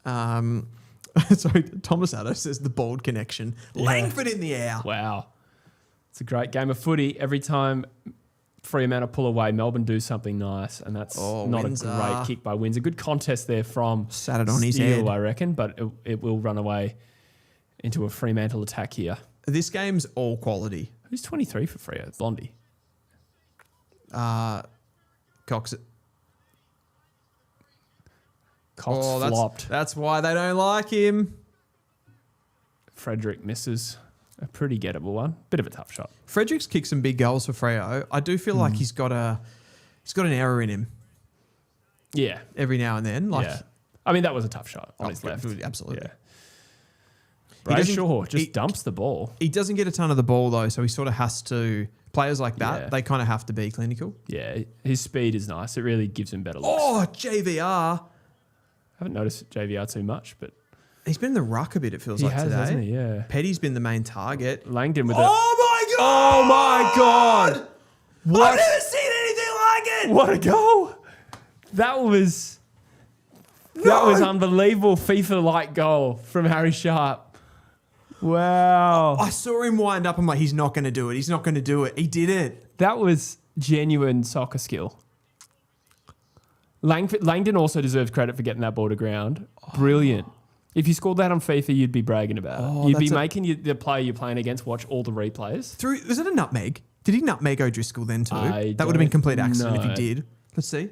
Sorry, Thomas Addo says the bald connection. Yeah. Langford in the air. Wow. It's a great game of footy. Every time Fremantle pull away, Melbourne do something nice, and that's not Windsor. A great kick by Windsor. A good contest there from Sat it on his head, I reckon, but it will run away into a Fremantle attack here. This game's all quality. Who's 23 for Freo? Blondie. Cox flopped. That's why they don't like him. Frederick misses a pretty gettable one. Bit of a tough shot. Frederick's kicked some big goals for Freo. I do feel like he's got an error in him. Yeah. every now and then. Like, Yeah. I mean, that was a tough shot on his left. Absolutely. Yeah. doesn't- Brayshaw just he- dumps the ball. He doesn't get a ton of the ball though, so he sort of has to. Players like that, Yeah. they kind of have to be clinical. Yeah, his speed is nice. It really gives him better looks. Oh, JVR. I haven't noticed JVR too much, but He's been in the ruck a bit, it feels he like has, today. hasn't he? Yeah. Petty's been the main target. Langdon with Oh Oh my God! What? I've never seen anything like it! What a goal! That was unbelievable FIFA-like goal from Harry Sharp. Wow. I saw him wind up. I'm like, he's not going to do it. He's not going to do it. He did it. That was genuine soccer skill. Langdon also deserves credit for getting that ball to ground. Brilliant. If you scored that on FIFA, you'd be bragging about it. You'd be making the player you're playing against watch all the replays. Was it a nutmeg? Did he nutmeg O'Driscoll then too? I That would have been complete don't accident if he know. did. Let's see.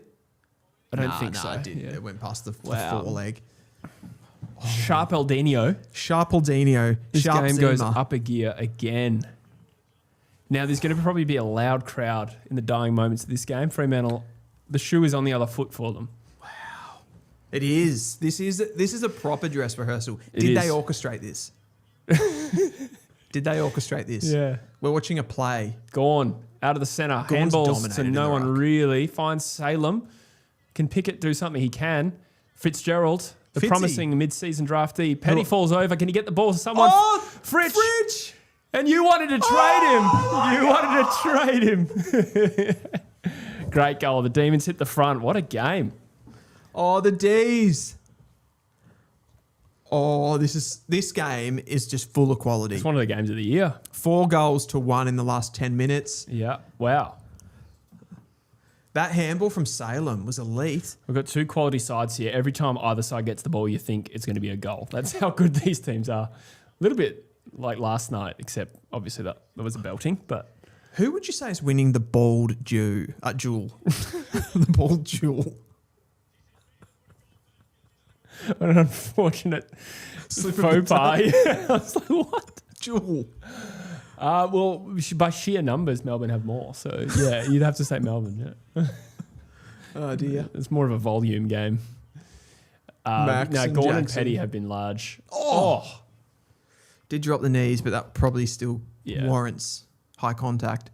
I don't think so. It didn't. Yeah. It went past the Wow. foreleg. Sharp Eldinho. Sharpaldino. This Sharp game goes Zima. up a gear again. Now, there's going to probably be a loud crowd in the dying moments of this game. Fremantle, the shoe is on the other foot for them. It is. This is a proper dress rehearsal. It Did is. they orchestrate this? Did they orchestrate this? Yeah. We're watching a play. Gone. Out of the centre. Gawn's Handballs dominated to in no the one ruck. really. Finds Salem. Can pick it, do something he can. Fitzgerald, the Fitzy. promising mid-season draftee. Petty Oh. falls over. Can he get the ball to someone? Oh, Fridge! And you wanted to trade him. You wanted to trade him. Great goal. The Demons hit the front. What a game. Oh, the D's. Oh, this game is just full of quality. It's one of the games of the year. 4 goals to 1 in the last 10 minutes. Yeah. Wow. That handball from Salem was elite. We've got 2 quality sides here. Every time either side gets the ball, you think it's going to be a goal. That's how good these teams are. A little bit like last night, except obviously that was a belting. But Who would you say is winning the bald jewel? The bald jewel. an unfortunate faux pas. I was like, what? Jewel. Well, by sheer numbers, Melbourne have more. So, yeah, you'd have to say Melbourne, yeah. Oh, dear. It's more of a volume game. Max now, and Gordon and Jackson. Petty have been large. Oh. Did drop the knees, but that probably still Yeah. warrants high contact.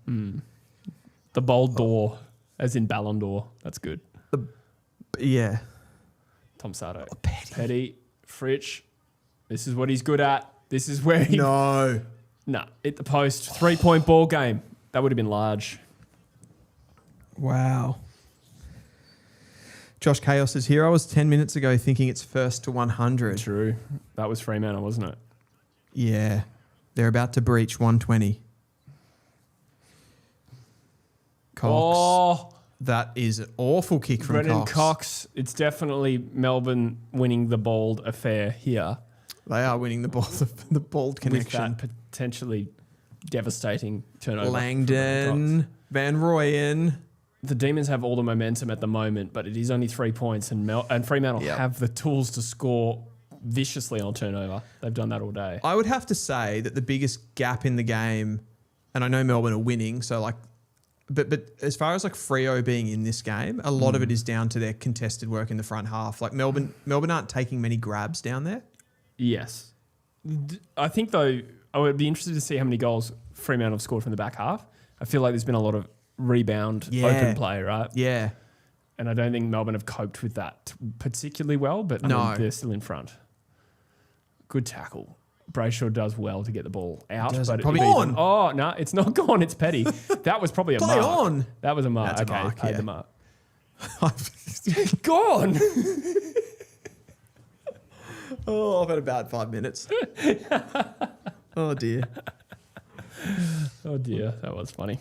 The bold door, as in Ballon d'Or. That's good. Yeah. Tom Sardo. Petty. Fritsch. This is what he's good at. This is where he... No. Nah, hit the post. 3-point ball game. That would have been large. Wow. Josh Chaos is here. I was 10 minutes ago thinking it's first to 100. True. That was Fremantle, wasn't it? Yeah. They're about to breach 120. Cox. Oh, That is an awful kick from Brennan Cox. Cox. It's definitely Melbourne winning the bald affair here. They are winning the ball, the bald With connection. that potentially devastating turnover. from Brennan Langdon, Cox. Van Rooyen. The Demons have all the momentum at the moment, but it is only 3 points, and Fremantle Yep. have the tools to score viciously on turnover. They've done that all day. I would have to say that the biggest gap in the game, and I know Melbourne are winning, so like, but as far as like Freo being in this game, a lot of it is down to their contested work in the front half. Like Melbourne aren't taking many grabs down there. Yes. I think, though, I would be interested to see how many goals Fremantle have scored from the back half. I feel like there's been a lot of rebound open play, right? Yeah. And I don't think Melbourne have coped with that particularly well, but I mean, they're still in front. Good tackle. Brayshaw does well to get the ball out. Does But it probably even- on? Oh, no, it's not gone. It's Petty. That was probably a Play mark. on. That was a mark. That's a okay, mark, paid yeah. the mark. Gone. Oh, I've had about 5 minutes. Oh, dear. Oh, dear. That was funny.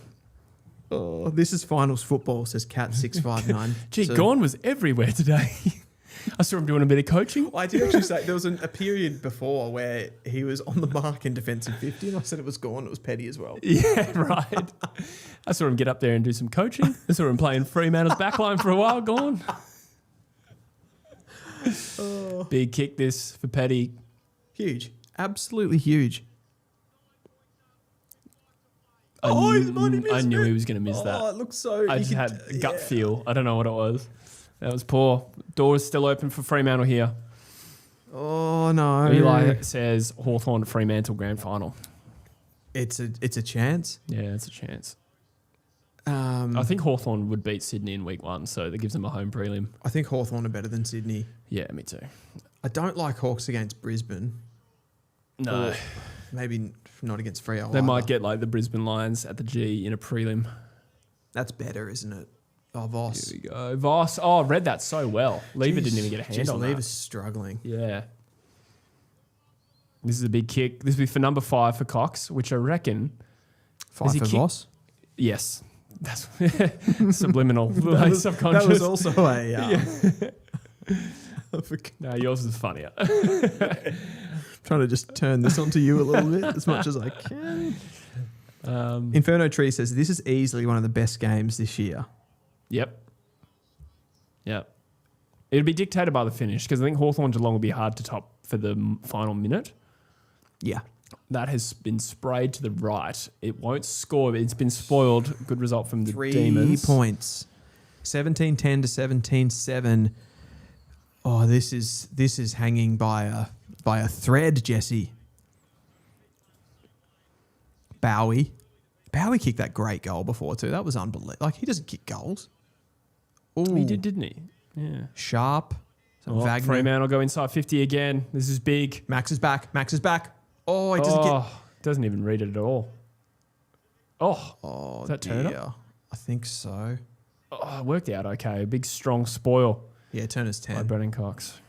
Oh, this is finals football, says Cat659. Gee, So- Gorn was everywhere today. I saw him doing a bit of coaching. I did actually say there was a period before where he was on the mark in defensive 50, and I said it was gone. It was Petty as well. Yeah, right. I saw him get up there and do some coaching. I saw him playing Fremantle's backline for a while. Gone. Big kick this for Petty. Huge. Absolutely huge. I Oh, he's might have I missed knew it. he was going to miss Oh, that. it looks so... I you just could- had a gut feel. I don't know what it was. That was poor. Door is still open for Fremantle here. Oh, no. Eli says Hawthorn to Fremantle grand final. It's a chance. Yeah, it's a chance. I think Hawthorn would beat Sydney in week 1, so that gives them a home prelim. I think Hawthorn are better than Sydney. Yeah, me too. I don't like Hawks against Brisbane. No. Or maybe not against Freo. They might get like the Brisbane Lions at the G in a prelim. That's better, isn't it? Oh, Voss. Here we go. Voss. Oh, I read that so well. Lever didn't even get a hand on that. Lever's struggling. Yeah. This is a big kick. This will be for number 5 for Cox, which I reckon... 5 for Voss? Yes. That's subliminal. Subconscious. That was also a... No, yours is funnier. Trying to just turn this onto you a little bit as much as I can. Inferno Tree says, this is easily one of the best games this year. Yep. It'll be dictated by the finish because I think Hawthorn Geelong will be hard to top for the final minute. Yeah. That has been sprayed to the right. It won't score. It's been spoiled. Good result from the 3 Demons. points. 17-10 to 17-7. Oh, this is hanging by a thread, Jesse. Bowie kicked that great goal before too. That was unbelievable. Like, he doesn't kick goals. Ooh. He did, didn't he? Yeah. Sharp. Wagner. Fremantle will go inside 50 again. This is big. Max is back. Oh, he doesn't get... Doesn't even read it at all. Oh, is that Turner? dear. I think so. Oh, it worked out okay. A big, strong spoil. Yeah, Turner's 10. By Brennan Cox.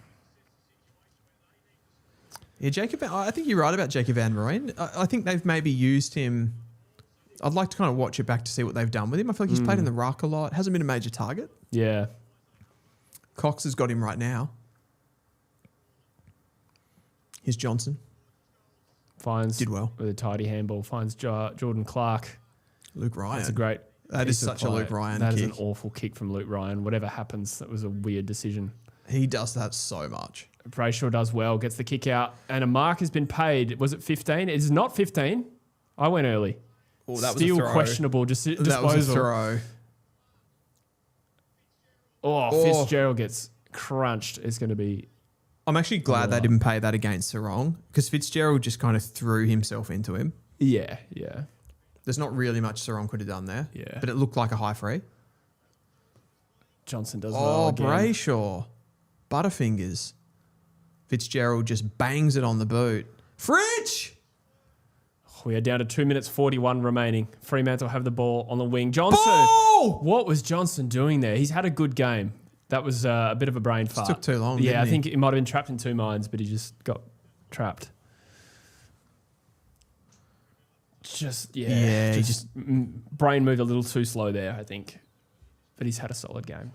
Yeah, I think you're right about Jacob Van Rooyen. I think they've maybe used him. I'd like to kind of watch it back to see what they've done with him. I feel like he's played in the ruck a lot. Hasn't been a major target. Yeah. Cox has got him right now. Here's Johnson. Did well. With a tidy handball. Finds Jordan Clark. Luke Ryan. That's a great... That is such a Luke Ryan kick. That is an kick. awful kick from Luke Ryan. Whatever happens, that was a weird decision. He does that so much. Brayshaw does well, gets the kick out, and a mark has been paid. Was it 15? It is not 15. I went early. Oh, that Still was a throw. Questionable disposal. That was a throw. Fitzgerald gets crunched. It's going to be... I'm actually glad they didn't pay that against Sarong because Fitzgerald just kind of threw himself into him. Yeah. There's not really much Sarong could have done there. Yeah. But it looked like a high free. Johnson does well again. Brayshaw. Butterfingers. Fitzgerald just bangs it on the boot. Fridge! We are down to 2 minutes 41 remaining. Fremantle have the ball on the wing. Johnson! Ball! What was Johnson doing there? He's had a good game. That was a bit of a brain fart. Took too long, Yeah, I didn't he? think he might have been trapped in two minds, but he just got trapped. Brain moved a little too slow there, I think. But he's had a solid game.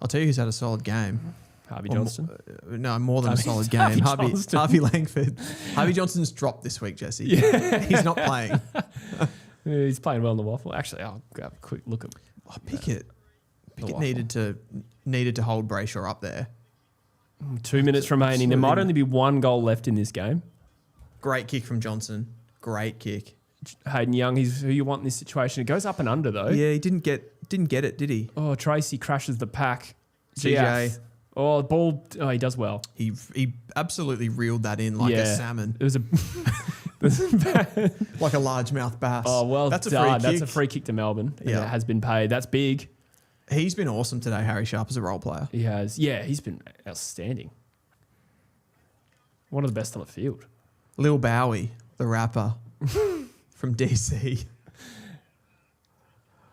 I'll tell you who's had a solid game. Harvey Johnston. No, more than a solid game. Harvey Langford. Harvey Johnston's dropped this week, Jesse. Yeah. He's not playing. He's playing well in the waffle. Actually, I'll have a quick look at Pickett. Pickett needed to hold Brayshaw up there. 2 minutes remaining. There might only be one goal left in this game. Great kick from Johnson. Great kick. Hayden Young, he's who you want in this situation. It goes up and under though. Yeah, he didn't get it, did he? Oh, Tracy crashes the pack. CJ. Oh, the ball. Oh, he does well. He absolutely reeled that in like a salmon. It was a like a largemouth bass. Oh, well that's done. A free kick. That's a free kick to Melbourne. Yeah, it has been paid. That's big. He's been awesome today, Harry Sharp, as a role player. He has. Yeah, he's been outstanding. One of the best on the field. Lil Bowie, the rapper from DC.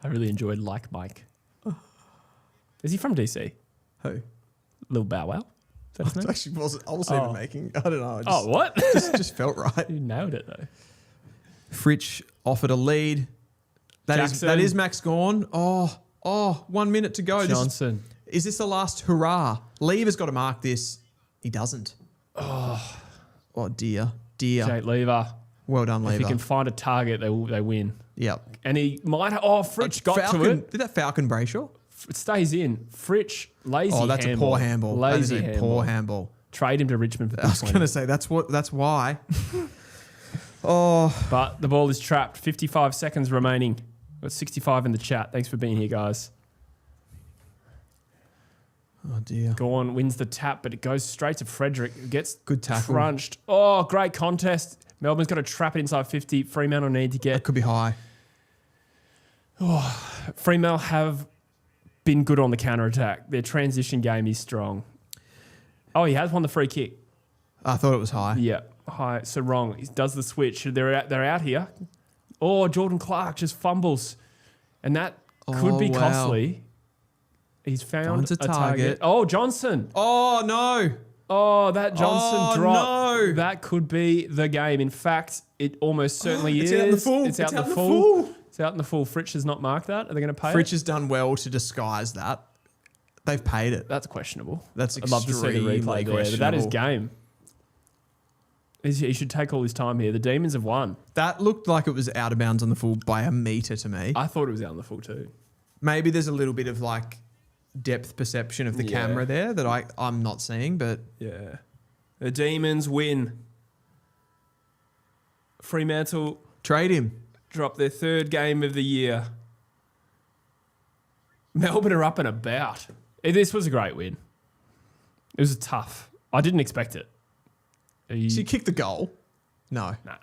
I really enjoyed Like Mike. Is he from DC? Who? Lil Bow Wow? Is that his name? Actually wasn't. I wasn't even making. I don't know. What? just felt right. You nailed it though. Fritsch offered a lead. That is Max Gawn. Oh, 1 minute to go. Johnson. Is this the last hurrah? Lever's got to mark this. He doesn't. Oh dear. Jake Lever. Well done, Lever. If he can find a target, they win. Yep. And he might. Fritsch got to it. Did that Falcon Brayshaw? It stays in. Fritsch, lazy. Oh, that's handball. a poor handball. Lazy that is a poor handball. Trade him to Richmond for I was going to say that's why. But the ball is trapped. 55 seconds remaining. Got 65 in the chat. Thanks for being here, guys. Oh, dear. Gawn wins the tap, but it goes straight to Frederick, who gets Good tackle. crunched. Oh, great contest. Melbourne's got to trap it inside 50. Fremantle need to That get... could be high. Fremantle have been good on the counter-attack. Their transition game is strong. Oh, he has won the free kick. I thought it was high. Yeah, high. So wrong. He does the switch. They're out here. Oh, Jordan Clark just fumbles. And that could be costly. He's found Finds a target. Oh, Johnson. Oh, no. Oh, that Johnson drop. No. That could be the game. In fact, it almost certainly is. It's out in the full. It's out in the full. It's out in the full. Fritsch has not marked that. Are they going to pay Fritsch has done well to disguise that. They've paid it. That's questionable. That's I'd love to see the replay there, but that is game. He should take all his time here. The Demons have won. That looked like it was out of bounds on the full by a metre to me. I thought it was out in the full too. Maybe there's a little bit of like depth perception of the camera there that I'm not seeing, but... Yeah. The Demons win. Fremantle Trade him. drop their third game of the year. Melbourne are up and about. This was a great win. It was tough. I didn't expect it. So you kicked the goal? No. Nah.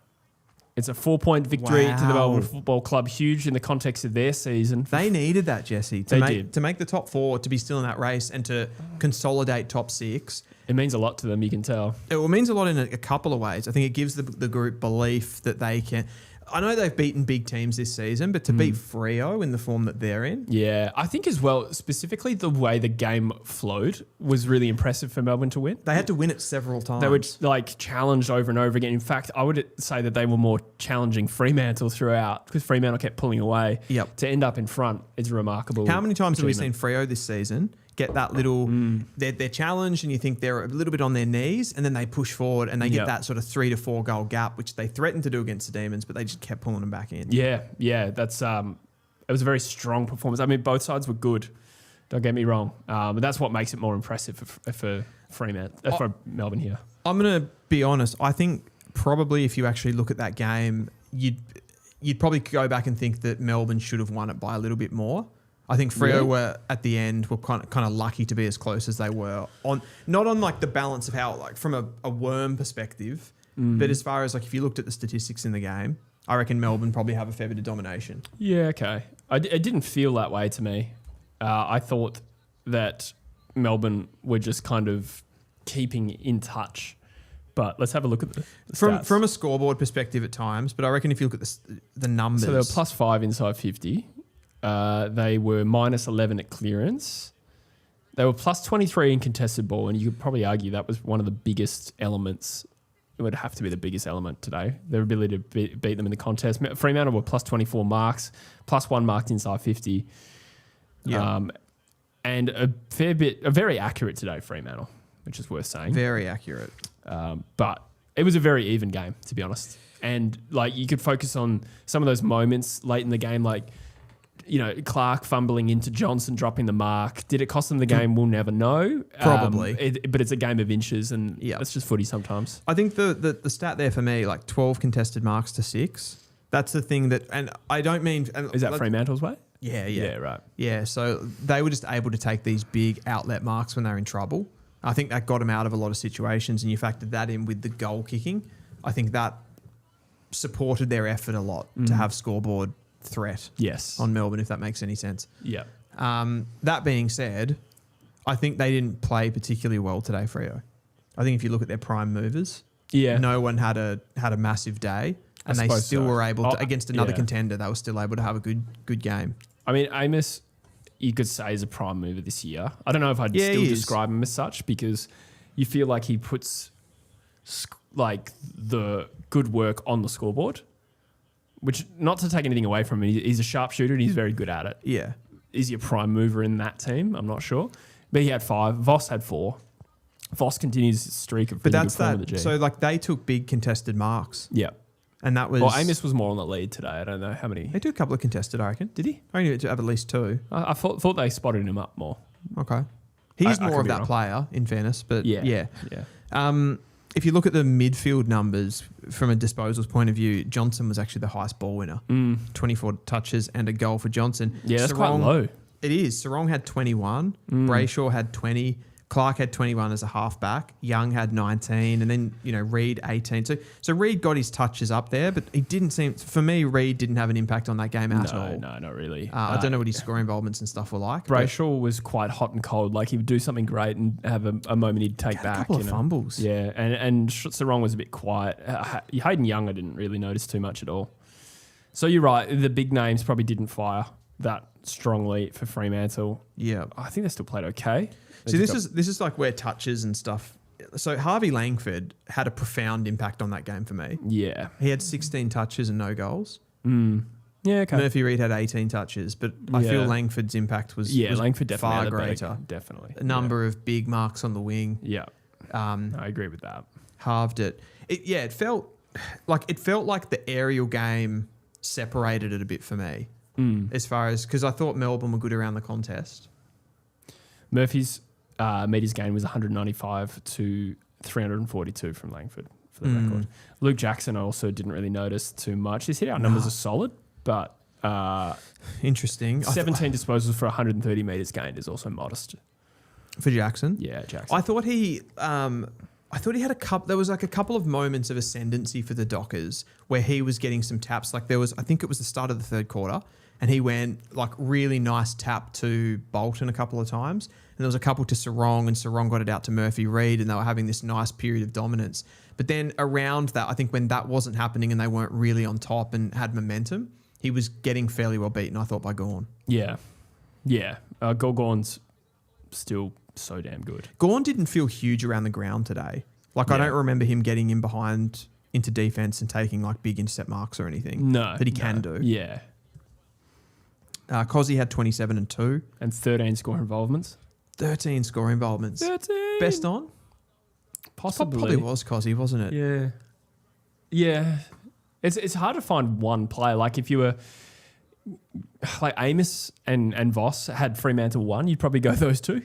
It's a 4-point victory to the Wow. Melbourne Football Club. Huge in the context of their season. They needed that, Jesse, They did. to make the top four, to be still in that race and to consolidate top six. It means a lot to them, you can tell. It means a lot in a couple of ways. I think it gives the group belief that they can... I know they've beaten big teams this season, but to beat Freo in the form that they're in... Yeah, I think as well, specifically the way the game flowed was really impressive for Melbourne to win. They had to win it several times. They were like challenged over and over again. In fact, I would say that they were more challenging Fremantle throughout because Fremantle kept pulling away. Yep. To end up in front is remarkable. How many times have we seen achievement. Freo this season get that little... They're challenged and you think they're a little bit on their knees and then they push forward and they get that sort of 3 to 4 goal gap, which they threatened to do against the Demons, but they just kept pulling them back in. Yeah, that's it was a very strong performance. I mean, both sides were good. Don't get me wrong, but that's what makes it more impressive for Fremantle, for Melbourne here. I'm going to be honest. I think probably if you actually look at that game, you'd probably go back and think that Melbourne should have won it by a little bit more. I think Freo were at the end were kind of lucky to be as close as they were not on like the balance of how like from a worm perspective, but as far as like if you looked at the statistics in the game, I reckon Melbourne probably have a fair bit of domination. Yeah, okay. It didn't feel that way to me. I thought that Melbourne were just kind of keeping in touch. But let's have a look at the stats. From a scoreboard perspective at times, but I reckon if you look at the numbers... So they were +5 inside 50. They were -11 at clearance. They were +23 in contested ball, and you could probably argue that was one of the biggest elements. It would have to be the biggest element today. Their ability to beat them in the contest. Fremantle were +24 marks, +1 marked inside 50. Yeah. And a very accurate today, Fremantle, which is worth saying. Very accurate. But it was a very even game, to be honest. And like you could focus on some of those moments late in the game, like, you know, Clark fumbling into Johnson, dropping the mark. Did it cost them the game? We'll never know. Probably. But it's a game of inches, and that's just footy sometimes. I think the stat there for me, like 12 contested marks to 6. That's the thing that, and I don't mean... Is that Fremantle's way? Yeah, right. Yeah, so they were just able to take these big outlet marks when they were in trouble. I think that got them out of a lot of situations, and you factored that in with the goal kicking. I think that supported their effort a lot to have scoreboard threat on Melbourne, if that makes any sense. Yeah. That being said, I think they didn't play particularly well today, Freo. I think if you look at their prime movers, no one had a massive day, and they still were able to, against another contender, they were still able to have a good game. I mean, Amos, you could say, is a prime mover this year. I don't know if I'd still describe him as such, because you feel like he puts like the good work on the scoreboard. Which, not to take anything away from him, he's a sharpshooter and he's very good at it. Yeah. Is he a prime mover in that team? I'm not sure. But he had 5. Voss had 4. Voss continues his streak of really good form with the G. So, like, they took big contested marks. Yeah. And that was... Well, Amos was more on the lead today. I don't know how many... They took a couple of contested, I reckon. Did he? I knew to have at least 2. I thought they spotted him up more. Okay. He's more of that player, in fairness, but yeah. If you look at the midfield numbers from a disposals point of view, Johnson was actually the highest ball winner. 24 touches and a goal for Johnson. Yeah, that's quite low. It is. Sarong had 21. Brayshaw had 20. Clark had 21 as a halfback. Young had 19, and then Reid 18. So Reid got his touches up there, but he didn't seem. For me, Reid didn't have an impact on that game at all. No, not really. I don't know what his score involvements and stuff were like. Brayshaw was quite hot and cold. Like he would do something great and have a moment he'd take back. A couple of fumbles. Yeah, and Sarong was a bit quiet. Hayden Young, I didn't really notice too much at all. So you're right. The big names probably didn't fire that strongly for Fremantle. Yeah, I think they still played okay. See, this is like where touches and stuff. So Harvey Langford had a profound impact on that game for me. Yeah, he had 16 touches and no goals. Yeah, okay. Murphy Reid had 18 touches, but I feel Langford's impact was Langford definitely far had greater. Definitely, a number of big marks on the wing. Yeah, I agree with that. Halved it. It felt like the aerial game separated it a bit for me. As far as because I thought Melbourne were good around the contest. Murphy's meters gain was 195 to 342 from Langford for the record. Luke Jackson I also didn't really notice too much. His hit-out numbers are solid, but interesting. 17 disposals for 130 meters gained is also modest. For Jackson? Yeah, Jackson. I thought he had a couple. There was like a couple of moments of ascendancy for the Dockers where he was getting some taps. Like I think it was the start of the third quarter, and he went like really nice tap to Bolton a couple of times, and there was a couple to Sarong, and Sarong got it out to Murphy Reid, and they were having this nice period of dominance. But then around that, I think when that wasn't happening and they weren't really on top and had momentum, he was getting fairly well beaten, I thought, by Gawn. Yeah. Gawn's still so damn good. Gawn didn't feel huge around the ground today. I don't remember him getting in behind into defense and taking like big intercept marks or anything. No. That he can do. Yeah. Cozzy had 27 and 2. And 13 score involvements. 13 score involvements. 13. Best on? Possibly. Probably was Cozzy, wasn't it? Yeah. Yeah. It's hard to find one player. Like if you were like Amos and Voss had Fremantle 1, you'd probably go those two.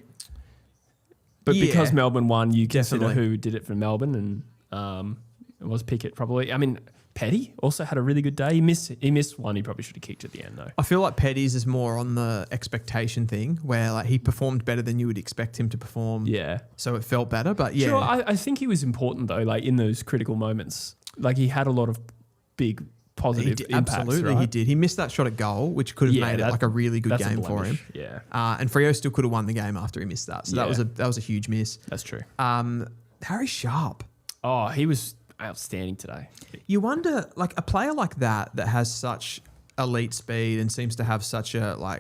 But because Melbourne won, you consider who did it for Melbourne, and it was Pickett probably. I mean, Petty also had a really good day. He missed one. He probably should have kicked at the end though. I feel like Petty's is more on the expectation thing, where like he performed better than you would expect him to perform. Yeah. So it felt better, but yeah. Sure, I think he was important though. Like in those critical moments, like he had a lot of big positive impacts. Absolutely, right? he did. He missed that shot at goal, which could have made it like a really good game for him. Yeah. And Freo still could have won the game after he missed that. So that was a huge miss. That's true. Harry Sharp. Oh, he was outstanding today. You wonder, like a player like that has such elite speed and seems to have such an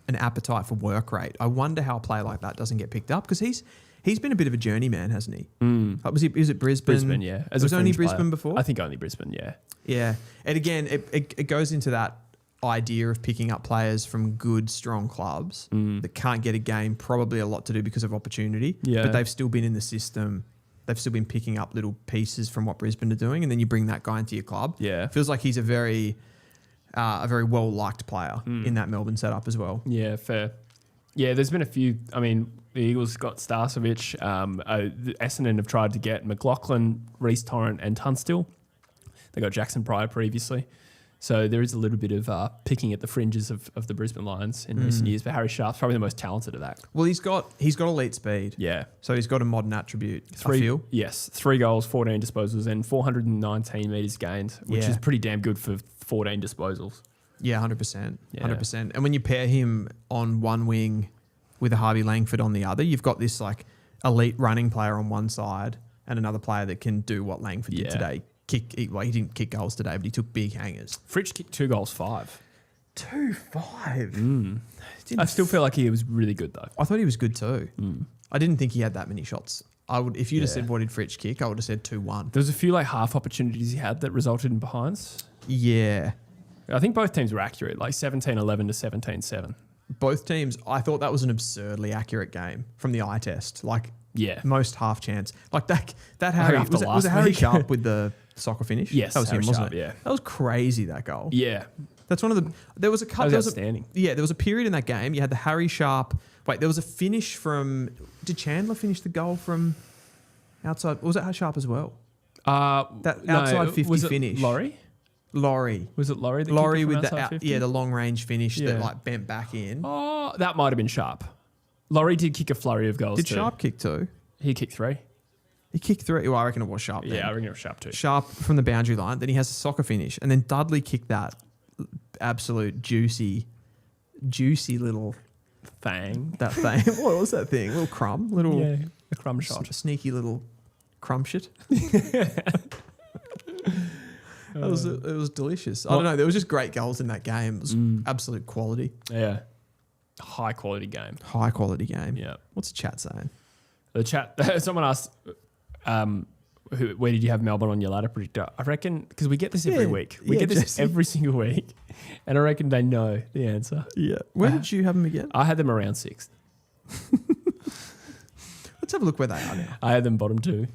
appetite for work rate. I wonder how a player like that doesn't get picked up because he's been a bit of a journeyman, hasn't he? Was it Brisbane? Brisbane, yeah. It was only Brisbane before? I think only Brisbane, yeah. Yeah. And again, it goes into that idea of picking up players from good, strong clubs that can't get a game, probably a lot to do because of opportunity. Yeah. But they've still been in the system. They've still been picking up little pieces from what Brisbane are doing, and then you bring that guy into your club. Yeah. Feels like he's a very well-liked player in that Melbourne setup as well. Yeah, fair. Yeah, there's been a few. I mean, the Eagles got Starcevich. The Essendon have tried to get McLaughlin, Reece Torrent, and Tunstall. They got Jackson Pryor previously. So there is a little bit of picking at the fringes of the Brisbane Lions in recent years. But Harry Sharp's probably the most talented of that. Well, he's got elite speed. Yeah. So he's got a modern attribute, I feel. Yes. 3 goals, 14 disposals, and 419 metres gained, which is pretty damn good for 14 disposals. Yeah, 100%. 100%. And when you pair him on one wing with a Harvey Langford on the other, you've got this like elite running player on one side and another player that can do what Langford did today. He didn't kick goals today, but he took big hangers. Fritsch kicked 2 goals, 5. 2-5. I still feel like he was really good though. I thought he was good too. I didn't think he had that many shots. If you'd have said what did Fritsch kick, I would have said 2-1. There was a few like half opportunities he had that resulted in behinds. Yeah. I think both teams were accurate, like 17-11 to 17-7. Both teams, I thought that was an absurdly accurate game from the eye test. Like most half chance. Like that Harry was it Harry Sharp with the soccer finish? Yes, that was Harry him, wasn't Sharp, it? yeah. That was crazy, that goal. Yeah. That's one of the there was a couple that was outstanding. There was a period in that game. You had the Harry Sharp there was a finish from did Chandler finish the goal from outside? Or was it Harry Sharp as well? That outside 50 was it finish. Laurie? Laurie. Was it Laurie? Laurie with the 50? The long range finish Yeah. that like bent back in. Oh, that might have been Sharp. Laurie did kick a flurry of goals. Did too. Sharp kick too? He kicked 3. He kicked 3. Well, I reckon it was Sharp. Then. Yeah, I reckon it was Sharp too. Sharp from the boundary line. Then he has a soccer finish, and then Dudley kicked that absolute juicy little Thang. that thing. What was that thing? Little crumb, little A crumb shot. sneaky little crumb shit. It was delicious. I don't know. There was just great goals in that game. It was absolute quality. Yeah. High quality game. High quality game. Yeah. What's the chat saying? The chat. Someone asked, where did you have Melbourne on your ladder predictor? I reckon because we get this every week. We get this Jesse. every single week, and I reckon they know the answer. Yeah. Where did you have them again? I had them around 6th. Let's have a look where they are now. I had them bottom 2.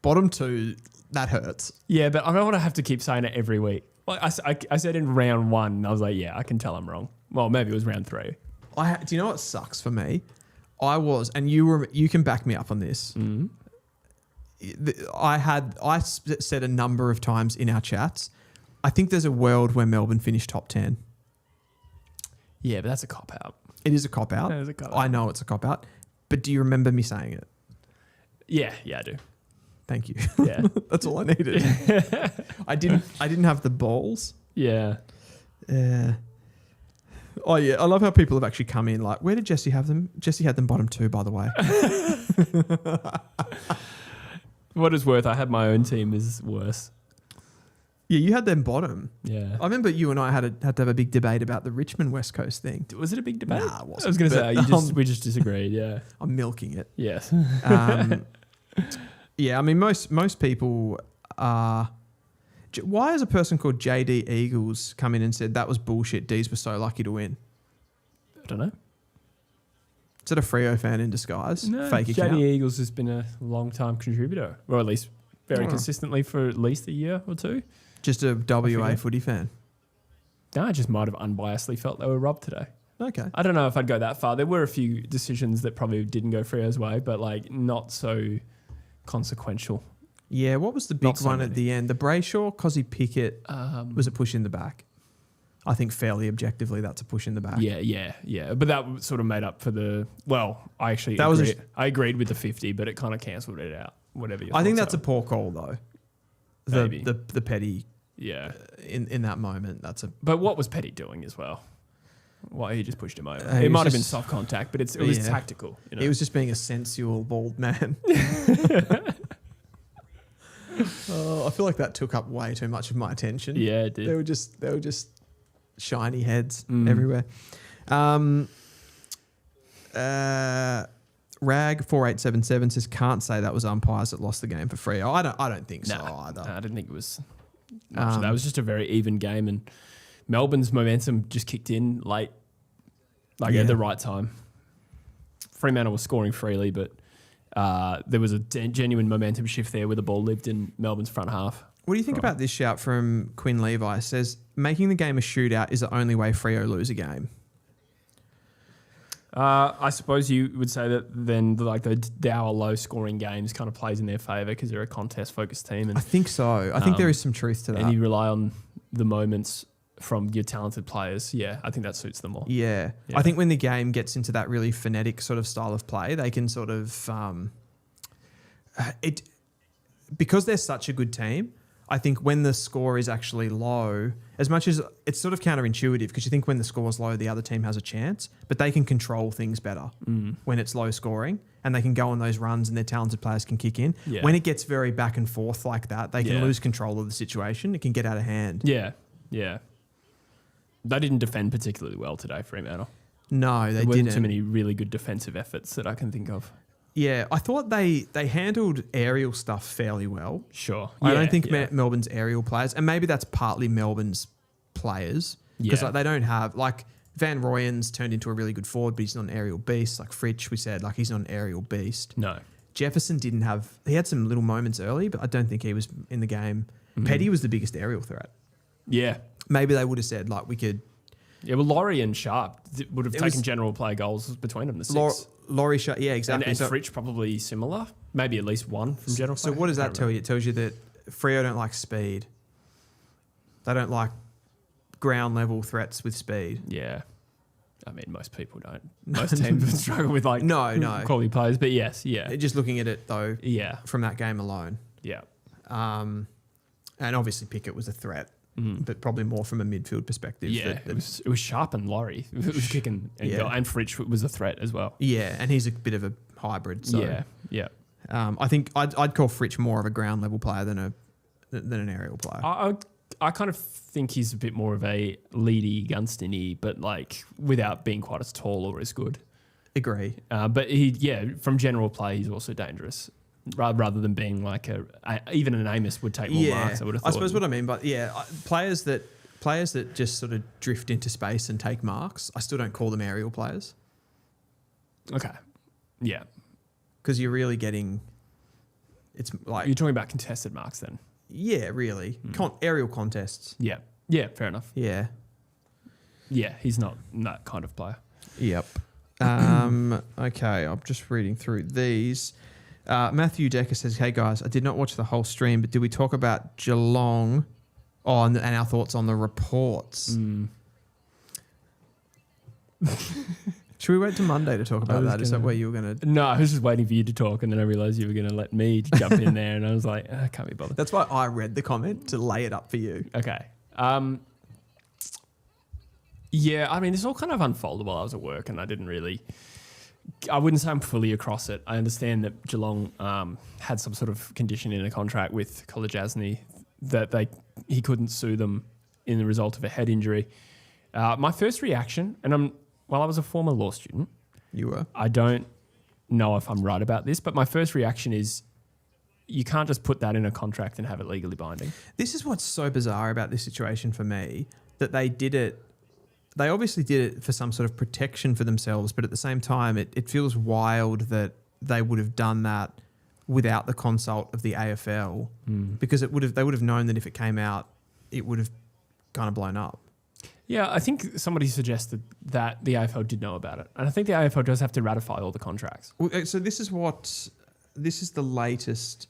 Bottom 2. That hurts. Yeah, but I don't want to have to keep saying it every week. Like I said in round 1, and I was like, yeah, I can tell I'm wrong. Well, maybe it was round 3. Do you know what sucks for me? I was, and you can back me up on this. Mm-hmm. I said a number of times in our chats, I think there's a world where Melbourne finish top 10. Yeah, but that's a cop out. It is a cop out. That is a cop-out. I know it's a cop out, but do you remember me saying it? Yeah, I do. Thank you. Yeah. That's all I needed. I didn't have the balls. Yeah. Oh yeah, I love how people have actually come in like, where did Jesse have them? Jesse had them bottom 2, by the way. What is worth, I had my own team is worse. Yeah, you had them bottom. Yeah. I remember you and I had to have a big debate about the Richmond West Coast thing. Was it a big debate? Nah, it wasn't. I was going to But, say, we just disagreed, yeah. I'm milking it. Yes. Yeah, I mean, most people are... Why has a person called JD Eagles come in and said that was bullshit, D's were so lucky to win? I don't know. Is that a Freo fan in disguise? No, Fake account? JD Eagles has been a long-time contributor, or at least very consistently for at least a year or 2. Just a WA footy fan? No, I just might have unbiasedly felt they were robbed today. Okay. I don't know if I'd go that far. There were a few decisions that probably didn't go Freo's way, but like not so consequential. Yeah, what was the big Not so one many. at the end? The Brayshaw, Cozzy Pickett, was a push in the back. I think fairly objectively that's a push in the back. Yeah. But that sort of made up for the... Well, I actually I agreed with the 50, but it kind of cancelled it out. Whatever you I think that's a poor call, though. Maybe. The Petty Yeah. in that moment, that's a... But what was Petty doing as well? Why he just pushed him over? He It was might have been just- soft contact, but it was Yeah. tactical. You know? He was just being a sensual bald man. I feel like that took up way too much of my attention. Yeah, it did. They were just shiny heads everywhere. Rag 4877 says can't say that was umpires that lost the game for free. I don't think so either. I didn't think it was much of that. It was just a very even game, and Melbourne's momentum just kicked in late, at the right time. Fremantle was scoring freely, but there was a genuine momentum shift there where the ball lived in Melbourne's front half. What do you think about this shout from Quinn Levi? Says making the game a shootout is the only way Freo lose a game. I suppose you would say that then the hour low scoring games kind of plays in their favour because they're a contest focused team. And I think so. I think there is some truth to that. And you rely on the moments from your talented players. Yeah, I think that suits them more. Yeah. I think when the game gets into that really frenetic sort of style of play, they can sort of because they're such a good team. I think when the score is actually low, as much as it's sort of counterintuitive because you think when the score's low, the other team has a chance, but they can control things better when it's low scoring and they can go on those runs and their talented players can kick in. Yeah. When it gets very back and forth like that, they can lose control of the situation. It can get out of hand. Yeah. They didn't defend particularly well today, Fremantle. No, they There weren't didn't. too many really good defensive efforts that I can think of. Yeah, I thought they handled aerial stuff fairly well. Sure. I don't think Melbourne's aerial players, and maybe that's partly Melbourne's players, because they don't have, Van Royen's turned into a really good forward, but he's not an aerial beast. Like Fritsch, we said, he's not an aerial beast. No. Jefferson he had some little moments early, but I don't think he was in the game. Petty was the biggest aerial threat. Yeah. Maybe they would have said, we could... Yeah, well, Laurie and Sharp would have taken general play goals between them, the six. Laurie Sharp, yeah, exactly. And Fritsch probably similar. Maybe at least one from general play. So what does that tell you? It tells you that Freo don't like speed. They don't like ground level threats with speed. Yeah. I mean, most people don't. Most teams struggle with like No. quality players, but yes, yeah. Just looking at it though, Yeah. from that game alone. Yeah. And obviously Pickett was a threat, but probably more from a midfield perspective. Yeah, it was Sharp and Laurie. It was kicking and goal, and Fritsch was a threat as well. Yeah, and he's a bit of a hybrid. So, yeah. I think I'd call Fritsch more of a ground level player than an aerial player. I kind of think he's a bit more of a leady, Gunston-y, but like without being quite as tall or as good. Agree. But from general play, he's also dangerous. Rather than being like even an Amos would take more marks. I would have thought. I suppose what I mean, but players that just sort of drift into space and take marks, I still don't call them aerial players. Okay. Yeah. Because you're really getting, it's like you're talking about contested marks then. Yeah, really. Aerial contests. Yeah. Yeah, fair enough. Yeah. Yeah, he's not that kind of player. Yep. Okay, I'm just reading through these. Matthew Decker says, "Hey guys, I did not watch the whole stream, but did we talk about Geelong? Oh, and our thoughts on the reports. Should we wait till Monday to talk about that? Is that where you were going to... No, I was just waiting for you to talk, and then I realised you were going to let me jump in there, and I was like, I can't be bothered. That's why I read the comment, to lay it up for you. Okay. Yeah, I mean, this all kind of unfolded while I was at work, and I wouldn't say I'm fully across it. I understand that Geelong had some sort of condition in a contract with College Asney that he couldn't sue them in the result of a head injury. My first reaction, and while I was a former law student, you were. I don't know if I'm right about this, but my first reaction is you can't just put that in a contract and have it legally binding. This is what's so bizarre about this situation for me, that they did it. They obviously did it for some sort of protection for themselves, but at the same time, it feels wild that they would have done that without the consult of the AFL, because they would have known that if it came out, it would have kind of blown up. Yeah, I think somebody suggested that the AFL did know about it. And I think the AFL does have to ratify all the contracts. So this is the latest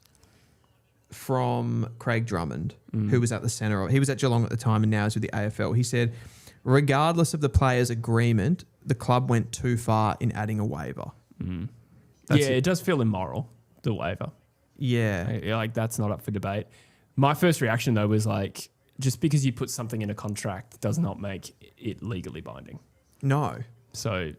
from Craig Drummond, who was at the centre of... He was at Geelong at the time and now is with the AFL. He said, regardless of the players' agreement, the club went too far in adding a waiver. It does feel immoral, the waiver. Yeah. Like, that's not up for debate. My first reaction, though, was like... Just because you put something in a contract does not make it legally binding. No. So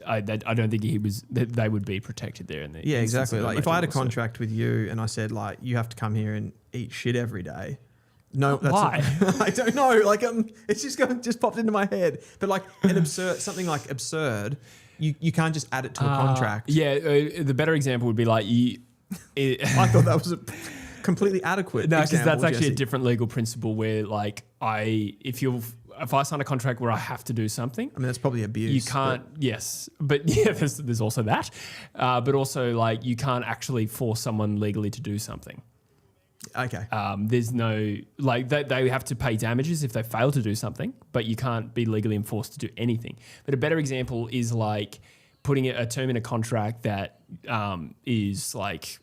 I don't think they would be protected there. Yeah, exactly. Like if I had a contract with you and I said like you have to come here and eat shit every day. No, that's why? I don't know. Like it's just popped into my head. But like something like absurd, you can't just add it to a contract. Yeah, the better example would be like I thought that was a completely adequate. No, because that's actually Jesse. a different legal principle where, like, if I sign a contract where I have to do something, I mean that's probably abuse. You can't. Yes, but yeah, there's also that, but also like you can't actually force someone legally to do something. Okay. There's no like they have to pay damages if they fail to do something, but you can't be legally enforced to do anything. But a better example is like putting a term in a contract that is like.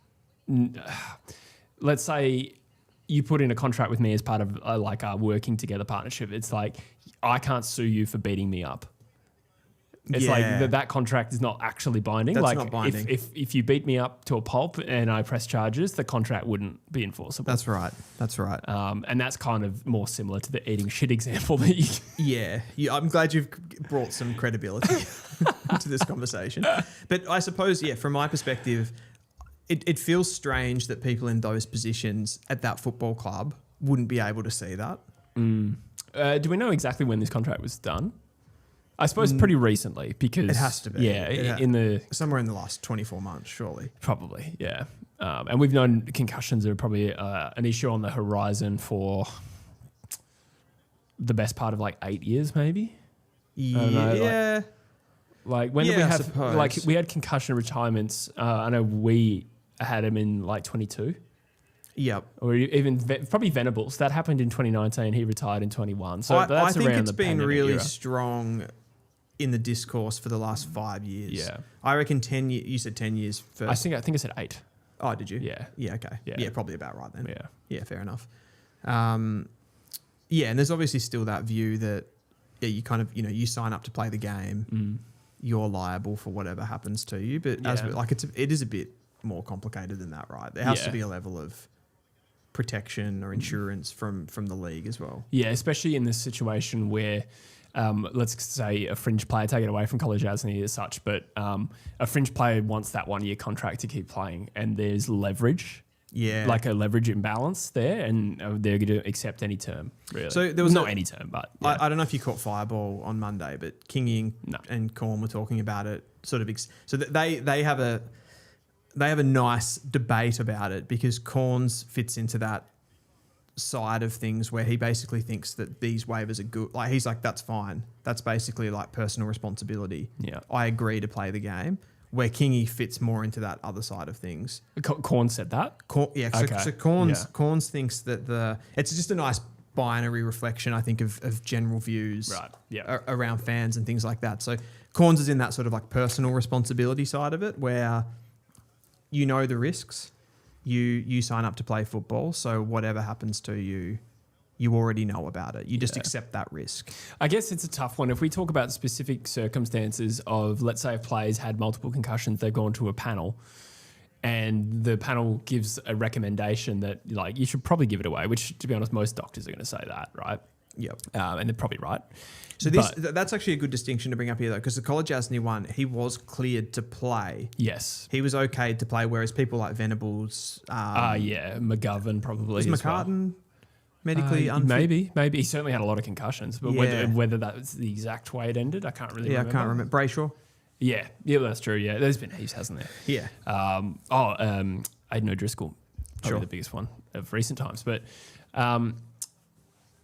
Let's say you put in a contract with me as part of like our working together partnership. It's like, I can't sue you for beating me up. It's like that contract is not actually binding. That's like not binding. If you beat me up to a pulp and I press charges, the contract wouldn't be enforceable. That's right. And that's kind of more similar to the eating shit example that you... Yeah. I'm glad you've brought some credibility to this conversation. But I suppose, from my perspective... It feels strange that people in those positions at that football club wouldn't be able to see that. Do we know exactly when this contract was done? I suppose pretty recently because... It has to be. Yeah, somewhere in the last 24 months, surely. Probably, yeah. And we've known concussions are probably an issue on the horizon for the best part of like 8 years maybe. Yeah. Like when did we have... suppose. Like we had concussion retirements. I know we... had him in like 22. Yep. Or even probably Venables. That happened in 2019. He retired in 21. So I that's think around it's the been pandemic really era. strong in the discourse for the last 5 years. Yeah. I reckon 10 years. You said 10 years first. I think I said 8. Oh, did you? Yeah. Yeah, okay. Yeah. Yeah, probably about right then. Yeah. Yeah, fair enough. Yeah, and there's obviously still that view that you kind of, you sign up to play the game, you're liable for whatever happens to you. But it is a bit more complicated than that, right? There has to be a level of protection or insurance from the league as well. Yeah, especially in this situation where, let's say a fringe player, take it away from college Asney as such, but a fringe player wants that 1 year contract to keep playing, and there's leverage. Yeah. Like a leverage imbalance there, and they're going to accept any term, really. So there was not any term, but... Yeah. I don't know if you caught Fireball on Monday, but Kingy and Corn were talking about it sort of... So they have a nice debate about it, because Corns fits into that side of things where he basically thinks that these waivers are good. Like, he's like, that's fine. That's basically like personal responsibility. Yeah. I I agree to play the game. Where Kingy fits more into that other side of things. Corn said that? So Corns thinks that it's just a nice binary reflection, I think, of general views around fans and things like that. So Corns is in that sort of like personal responsibility side of it, where you know the risks, you sign up to play football, so whatever happens to you, you already know about it. You just accept that risk. I guess it's a tough one. If we talk about specific circumstances of, let's say, if players had multiple concussions, they've gone to a panel, and the panel gives a recommendation that, like, you should probably give it away, which, to be honest, most doctors are going to say that, right? Yep. And they're probably right. So that's actually a good distinction to bring up here, though, because the College Asney one, he was cleared to play. Yes. He was okay to play, whereas people like Venables... McGovern probably was McCartan medically unfit? Maybe. He certainly had a lot of concussions, but whether that was the exact way it ended, I can't really remember. Yeah, I can't remember. Brayshaw? Yeah, that's true, yeah. There's been heaps, hasn't there? Yeah. Aidan O'Driscoll, probably the biggest one of recent times. But, but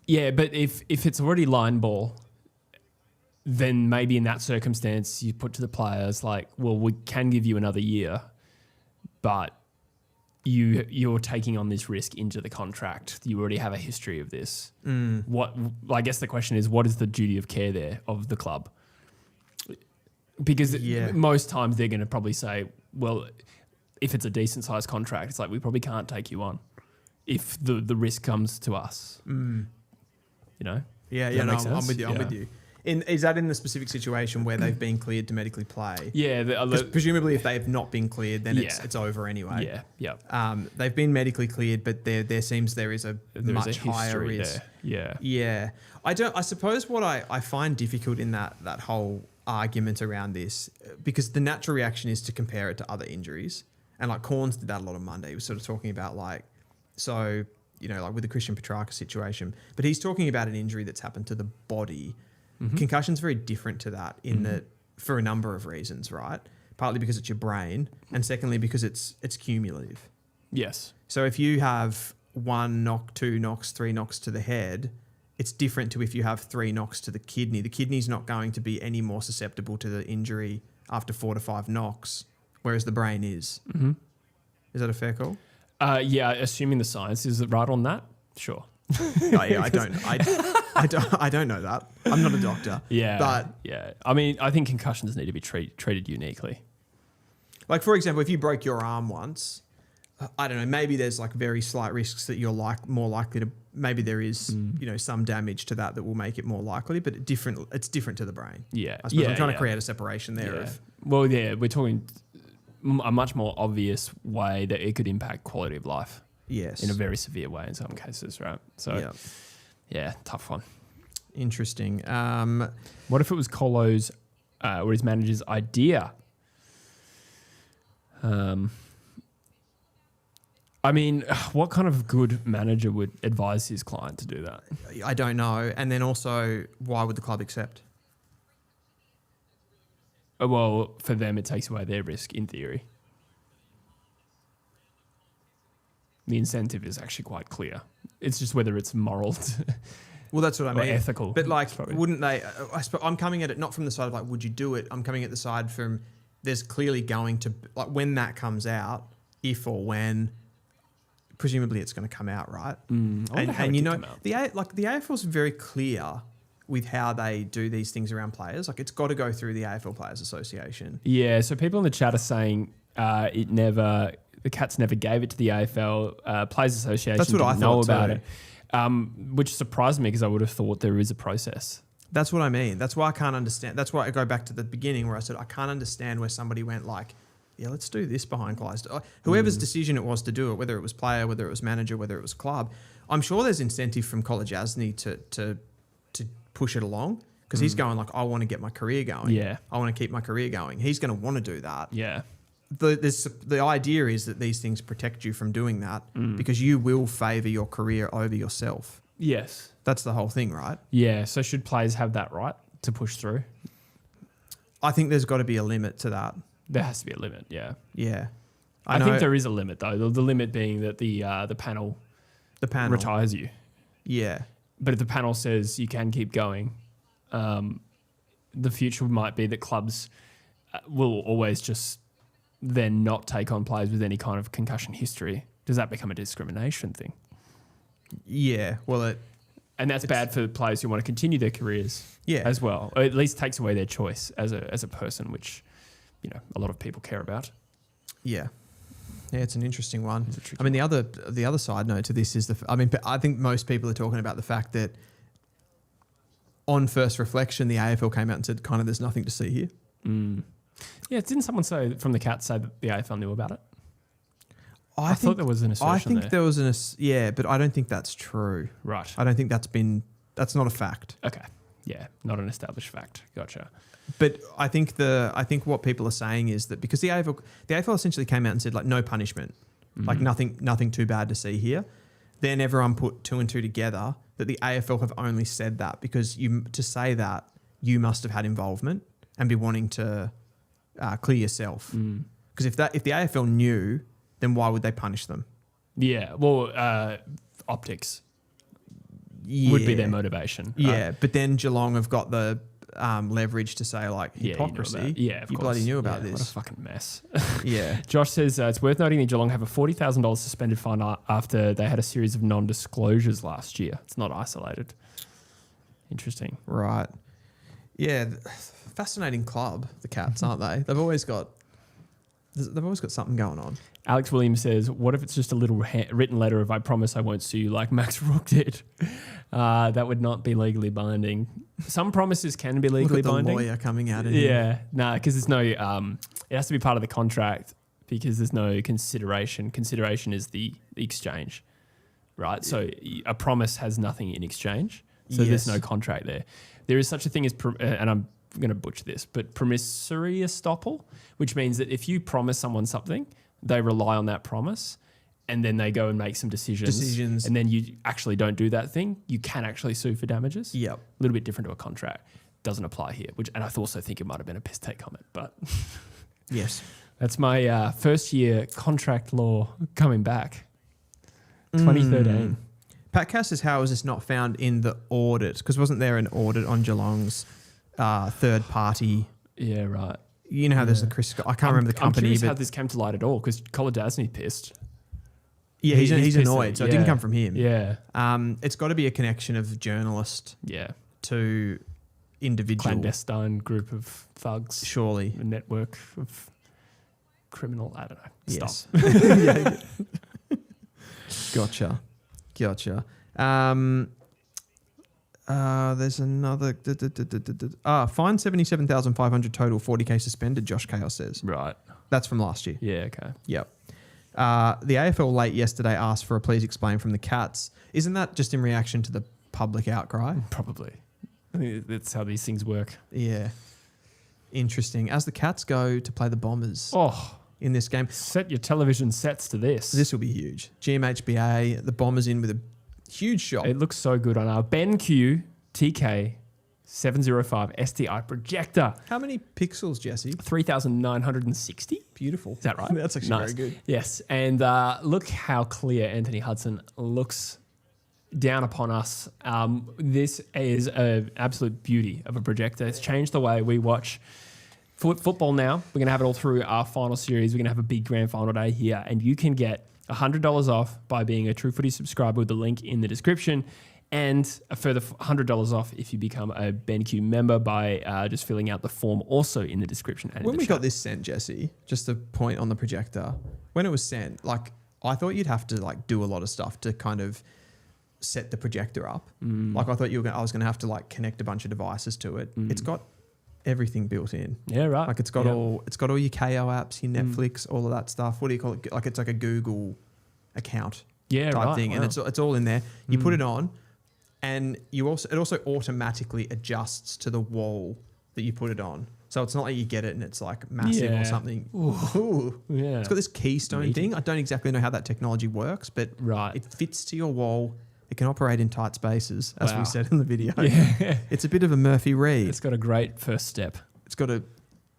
if it's already line ball, then maybe in that circumstance you put to the players like, well, we can give you another year, but you're taking on this risk into the contract. You already have a history of this. I guess the question is, what is the duty of care there of the club? Because most times they're going to probably say, well, if it's a decent sized contract, it's like, we probably can't take you on if the risk comes to us. You know? Yeah, I'm with you. I'm with you. Is that in the specific situation where they've been cleared to medically play? Yeah. Because presumably if they've not been cleared, then it's over anyway. Yeah. They've been medically cleared, but there seems there is a much higher risk. There. Yeah. I suppose what I find difficult in that whole argument around this, because the natural reaction is to compare it to other injuries. And like Corns did that a lot on Monday. He was sort of talking about like with the Christian Petrarca situation, but he's talking about an injury that's happened to the body. Concussion's very different to that in that, for a number of reasons, right? Partly because it's your brain, and secondly because it's cumulative. Yes. So if you have 1 knock, 2 knocks, 3 knocks to the head, it's different to if you have 3 knocks to the kidney. The kidney's not going to be any more susceptible to the injury after 4 to 5 knocks, whereas the brain is. Is that a fair call? Assuming the science is right on that, sure. I don't know that. I'm not a doctor. I mean, I think concussions need to be treated uniquely. Like, for example, if you broke your arm once, I don't know, maybe there's like very slight risks that you're more likely to, maybe there is, some damage to that will make it more likely, but it's different to the brain. Yeah. I suppose I'm trying to create a separation there. We're talking a much more obvious way that it could impact quality of life. Yes. In a very severe way in some cases, right? So, tough one. Interesting. What if it was Colo's or his manager's idea? I mean, what kind of good manager would advise his client to do that? I don't know. And then also, why would the club accept? Well, for them, it takes away their risk, in theory. The incentive is actually quite clear. It's just whether it's moral well, that's what I mean. Ethical. But like, wouldn't they... I'm coming at it not from the side of like, would you do it? I'm coming at the side from there's clearly going to... Like, when that comes out, if or when, presumably it's going to come out, right? And the AFL is very clear with how they do these things around players. Like, it's got to go through the AFL Players Association. Yeah, so people in the chat are saying the Cats never gave it to the AFL Players Association. That's what I thought know about too. it. which surprised me because I would have thought there is a process. That's what I mean. That's why I can't understand. That's why I go back to the beginning where I said I can't understand where somebody went like, yeah, let's do this behind closed doors. Whoever's decision it was to do it, whether it was player, whether it was manager, whether it was club, I'm sure there's incentive from College Asney to push it along because he's going like, I want to get my career going. Yeah. I want to keep my career going. He's going to want to do that. Yeah. The idea is that these things protect you from doing that because you will favour your career over yourself. Yes. That's the whole thing, right? Yeah. So should players have that right to push through? I think there's got to be a limit to that. There has to be a limit. Yeah. Yeah. I think there is a limit though. The limit being that the panel retires you. Yeah. But if the panel says you can keep going, the future might be that clubs will always just then not take on players with any kind of concussion history. Does that become a discrimination thing? Yeah. Well, and that's bad for players who want to continue their careers as well. Or at least takes away their choice as a person, which, a lot of people care about. Yeah. Yeah, it's an interesting one. I mean, the other side note to this is I think most people are talking about the fact that on first reflection, the AFL came out and said, kind of, there's nothing to see here. Yeah, didn't someone say from the Cats say that the AFL knew about it? I thought there was an assertion there. There was but I don't think that's true. Right. I don't think that's not a fact. Okay. Yeah, not an established fact. Gotcha. But I think what people are saying is that because the AFL essentially came out and said like no punishment, like nothing too bad to see here. Then everyone put two and two together that the AFL have only said that because to say that you must have had involvement and be wanting to clear yourself. Because if the AFL knew, then why would they punish them? Yeah, well, optics would be their motivation. Yeah, but then Geelong have got the leverage to say like hypocrisy. You bloody knew about this. What a fucking mess. Yeah. Josh says it's worth noting that Geelong have a $40,000 suspended fine after they had a series of non-disclosures last year. It's not isolated. Interesting. Right. Yeah. Fascinating club, the Cats, aren't they? They've always got something going on. Alex Williams says, what if it's just a little written letter of I promise I won't sue you like Max Rook did? That would not be legally binding. Some promises can be legally binding. Look at the lawyer coming out in here. Yeah, because there's no, it has to be part of the contract because there's no consideration. Consideration is the exchange, right? So a promise has nothing in exchange. So there's no contract there. There is such a thing as, and I'm going to butcher this, but promissory estoppel, which means that if you promise someone something, they rely on that promise and then they go and make some decisions. And then you actually don't do that thing, you can actually sue for damages. Yep. A little bit different to a contract. Doesn't apply here, and I also think it might have been a piss take comment, but yes. That's my first year contract law coming back. 2013. Pat Cass says, how was this not found in the audit? Because wasn't there an audit on Geelong's third party? Yeah, right. You know how there's a Chris... I can't remember the company. I'm curious how this came to light at all because College Asney pissed. Yeah, he's annoyed, so it didn't come from him. Yeah. It's got to be a connection of journalist to individual. Clandestine group of thugs. Surely. A network of criminal... I don't know. Yes. Stop. Gotcha. There's another... fine 77,500 total, 40K suspended, Josh Chaos says. Right. That's from last year. Yeah, okay. Yep. The AFL late yesterday asked for a please explain from the Cats. Isn't that just in reaction to the public outcry? Probably. I think that's how these things work. Yeah. Interesting. As the Cats go to play the Bombers in this game. Set your television sets to this. This will be huge. GMHBA, the Bombers in with a huge shot. It looks so good on our BENQ TK 705 STI projector. How many pixels, Jesse? 3,960. Beautiful. Is that right? That's actually very good. Yes. And look how clear Anthony Hudson looks down upon us. This is an absolute beauty of a projector. It's changed the way we watch football now. We're going to have it all through our final series. We're going to have a big grand final day here. And you can get $100 off by being a True Footy subscriber with the link in the description. And a further $100 off if you become a BENQ member by just filling out the form also in the description. And when we got this sent, Jesse, just a point on the projector, when it was sent, like I thought you'd have to like do a lot of stuff to kind of set the projector up. Like I thought I was going to have to like connect a bunch of devices to it. It's got everything built in. Yeah, right. Like it's got all your KO apps, your Netflix, all of that stuff. What do you call it? Like it's like a Google account type thing, and it's all in there. You put it on, and it also automatically adjusts to the wall that you put it on. So it's not like you get it and it's like massive or something. Ooh. Yeah. It's got this keystone thing. I don't exactly know how that technology works, but Right. it fits to your wall. It can operate in tight spaces, as we said in the video. Yeah. It's a bit of a Murphy Reed. It's got a great first step. It's got a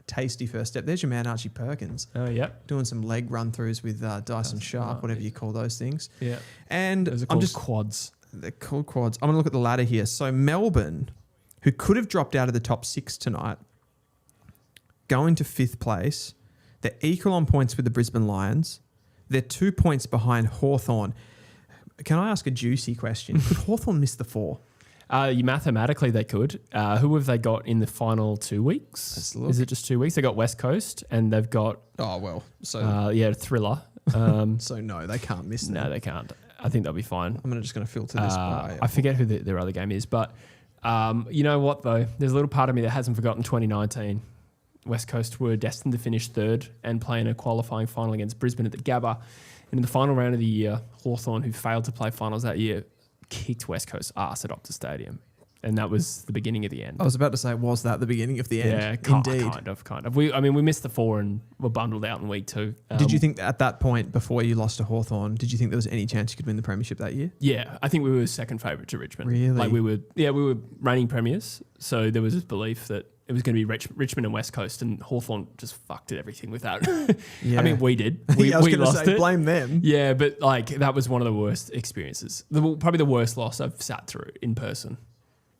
tasty first step. There's your man Archie Perkins. Oh, yeah. Doing some leg run-throughs with Dyson Sharp, whatever you call those things. Yeah. And Those are called quads. They're called quads. I'm going to look at the ladder here. So Melbourne, who could have dropped out of the top 6 tonight, going to 5th place. They're equal on points with the Brisbane Lions. They're 2 points behind Hawthorn. Can I ask a juicy question? Could Hawthorn miss the 4? Mathematically, they could. Who have they got in the final 2 weeks? Let's look. Is it just 2 weeks? They got West Coast and they've got Thriller. So no, they can't miss them. No, they can't. I think they'll be fine. I'm just going to filter this by. I forget who their other game is, but you know what though? There's a little part of me that hasn't forgotten 2019. West Coast were destined to finish 3rd and play in a qualifying final against Brisbane at the Gabba. And in the final round of the year, Hawthorn, who failed to play finals that year, kicked West Coast's ass at Optus Stadium. And that was the beginning of the end. I was about to say, was that the beginning of the end? Yeah, Indeed. Kind of. We missed the 4 and were bundled out in week 2. Did you think at that point, before you lost to Hawthorn, did you think there was any chance you could win the premiership that year? Yeah, I think we were second favourite to Richmond. Really? Like we were reigning premiers. So there was this belief that it was going to be Richmond and West Coast, and Hawthorn just fucked it everything with that. Yeah. I mean, we did. I was we going to lost say, it. blame them. Yeah, but like that was one of the worst experiences. Probably the worst loss I've sat through in person,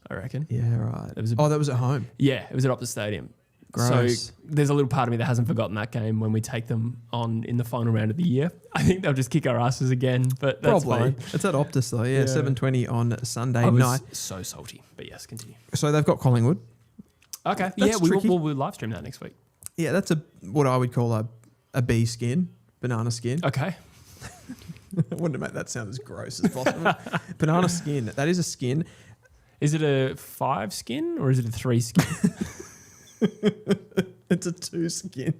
I reckon. Yeah, right. That was at home. Yeah, it was at Optus Stadium. Gross. So there's a little part of me that hasn't forgotten that game when we take them on in the final round of the year. I think they'll just kick our asses again, but that's Probably. fine. It's at Optus though, yeah. 7:20 on Sunday I was night. so salty, but yes, continue. So they've got Collingwood. Okay, That's tricky. we'll live stream that next week. Yeah, that's what I would call a bee skin, banana skin. Okay. I wanted to make that sound as gross as possible. Banana skin. That is a skin. Is it a 5 skin or is it a 3 skin? It's a 2 skin.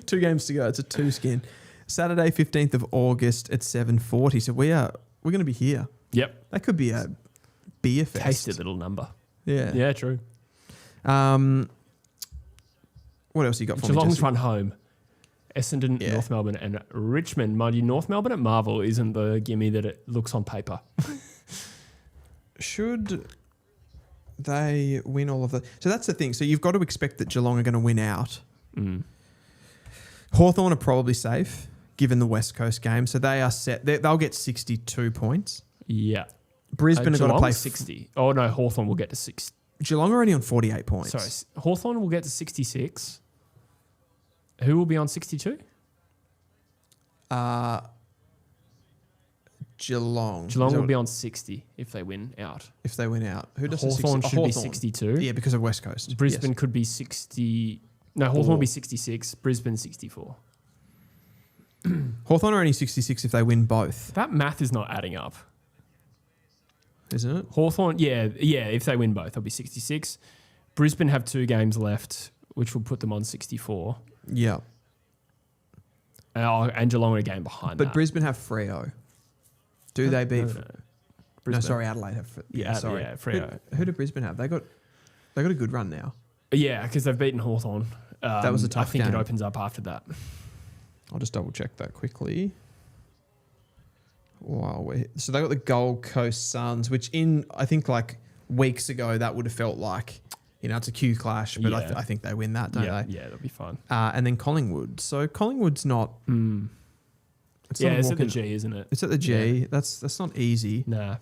2 games to go. It's a 2 skin. Saturday, 15th of August at 7:40. So we're going to be here. Yep. That could be a beer fest. Tasty little number. Yeah. Yeah, true. What else you got for me? Geelong's Jesse? run home. Essendon, Yeah. North Melbourne, and Richmond. Mind you, North Melbourne at Marvel isn't the gimme that it looks on paper. Should they win all of the... So that's the thing. So you've got to expect that Geelong are going to win out. Hawthorn are probably safe, given the West Coast game. So they are set. They'll get 62 points. Yeah. Brisbane have got to play... 60. Oh, no, Hawthorn will get to 60. Geelong are already on 48 points. Sorry, Hawthorn will get to 66. Who will be on 62? Geelong. Geelong will be on 60 if they win out. If they win out. Who does Hawthorn should be Hawthorn. 62. Yeah, because of West Coast. Brisbane Yes. could be 60. No, Hawthorn will be 66. Brisbane 64. Hawthorn are only 66 if they win both, That math is not adding up. isn't it? Hawthorn, yeah. If they win both, they'll be 66. Brisbane have 2 games left, which will put them on 64. Yeah. And Geelong are a game behind But that. Brisbane have Freo. Do they beat... No, Brisbane. sorry, Adelaide have... sorry. Freo. Who do Brisbane have? They got a good run now. Yeah, because they've beaten Hawthorn. That was a tough I think game. it opens up after that. I'll just double check that quickly. Wow. So they got the Gold Coast Suns, which I think like weeks ago that would have felt like, it's a Q clash, but Yeah. I think they win that, don't they? Yeah, that'll be fun. And then Collingwood. So Collingwood's not... It's not It's at the walking- G, isn't it? It's at the G. Yeah. That's not easy. Nah.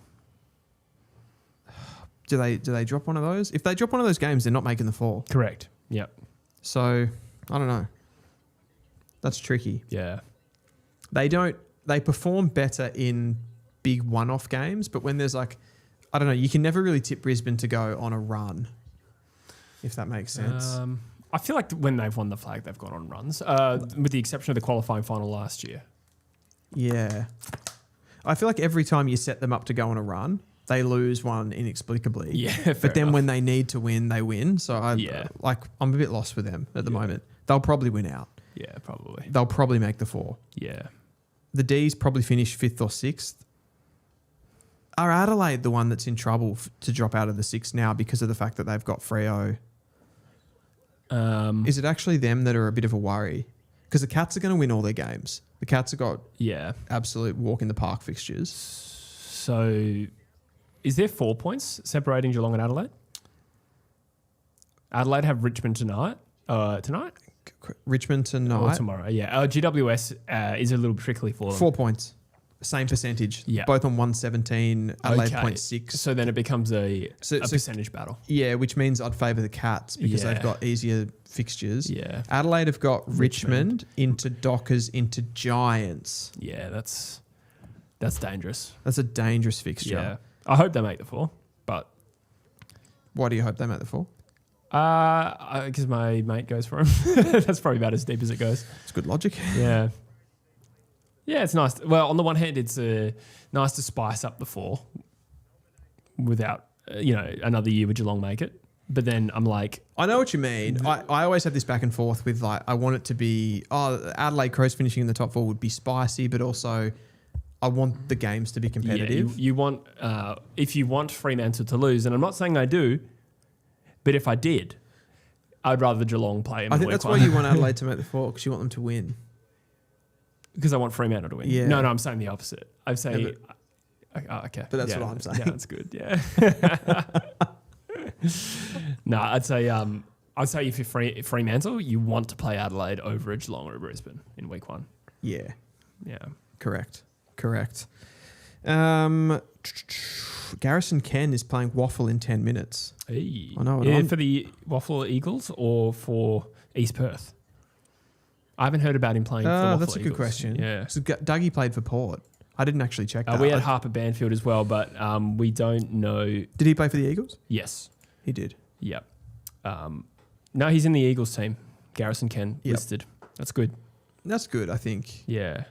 Do they drop one of those? If they drop one of those games, they're not making the 4. Correct. Yep. So I don't know. That's tricky. Yeah. They perform better in big one-off games, but when there's like, I don't know, you can never really tip Brisbane to go on a run, if that makes sense. I feel like when they've won the flag, they've gone on runs, with the exception of the qualifying final last year. Yeah. I feel like every time you set them up to go on a run, they lose one inexplicably. Yeah, but then when they need to win, they win. So I'm a bit lost with them at the moment. They'll probably win out. Yeah, probably. They'll probably make the 4. Yeah. The D's probably finish 5th or 6th. Are Adelaide the one that's in trouble to drop out of the 6 now because of the fact that they've got Freo? Is it actually them that are a bit of a worry? Because the Cats are going to win all their games. The Cats have got absolute walk in the park fixtures. So is there 4 points separating Geelong and Adelaide? Adelaide have Richmond tonight. Richmond tonight. Or tomorrow, yeah. GWS is a little trickly for them. 4 points. Same percentage. Yeah. Both on 117, Adelaide 0.6. So then it becomes a percentage battle. Yeah, which means I'd favour the Cats because they've got easier fixtures. Yeah. Adelaide have got Richmond into Dockers into Giants. Yeah, that's dangerous. That's a dangerous fixture. Yeah. I hope they make the 4, but... Why do you hope they make the 4? Because my mate goes for him. That's probably about as deep as it goes. It's good logic. Yeah. Yeah, it's nice. Well, on the one hand, it's nice to spice up the 4 without, another year would Geelong make it. But then I'm like... I know what you mean. I always have this back and forth with I want it to be... Adelaide Crows finishing in the top 4 would be spicy, but also I want the games to be competitive. Yeah, you want... if you want Fremantle to lose, and I'm not saying they do, but if I did, I'd rather Geelong play. I think that's why you want Adelaide to make the 4, because you want them to win. Because I want Fremantle to win. Yeah. No, I'm saying the opposite. I'm saying... okay. But that's what I'm saying. Yeah, that's good. Yeah. No, I'd say if you're Fremantle, you want to play Adelaide over a Geelong or a Brisbane in week 1. Yeah. Yeah. Correct. Garrison Ken is playing Waffle in 10 minutes. Hey. I know. For the Waffle Eagles or for East Perth? I haven't heard about him playing for the Waffle That's a Eagles. good question. Yeah. So Dougie played for Port. I didn't actually check that. We had Harper Banfield as well, but we don't know. Did he play for the Eagles? Yes. He did. Yep. No, he's in the Eagles team. Garrison Ken listed. That's good. That's good, I think. Yeah.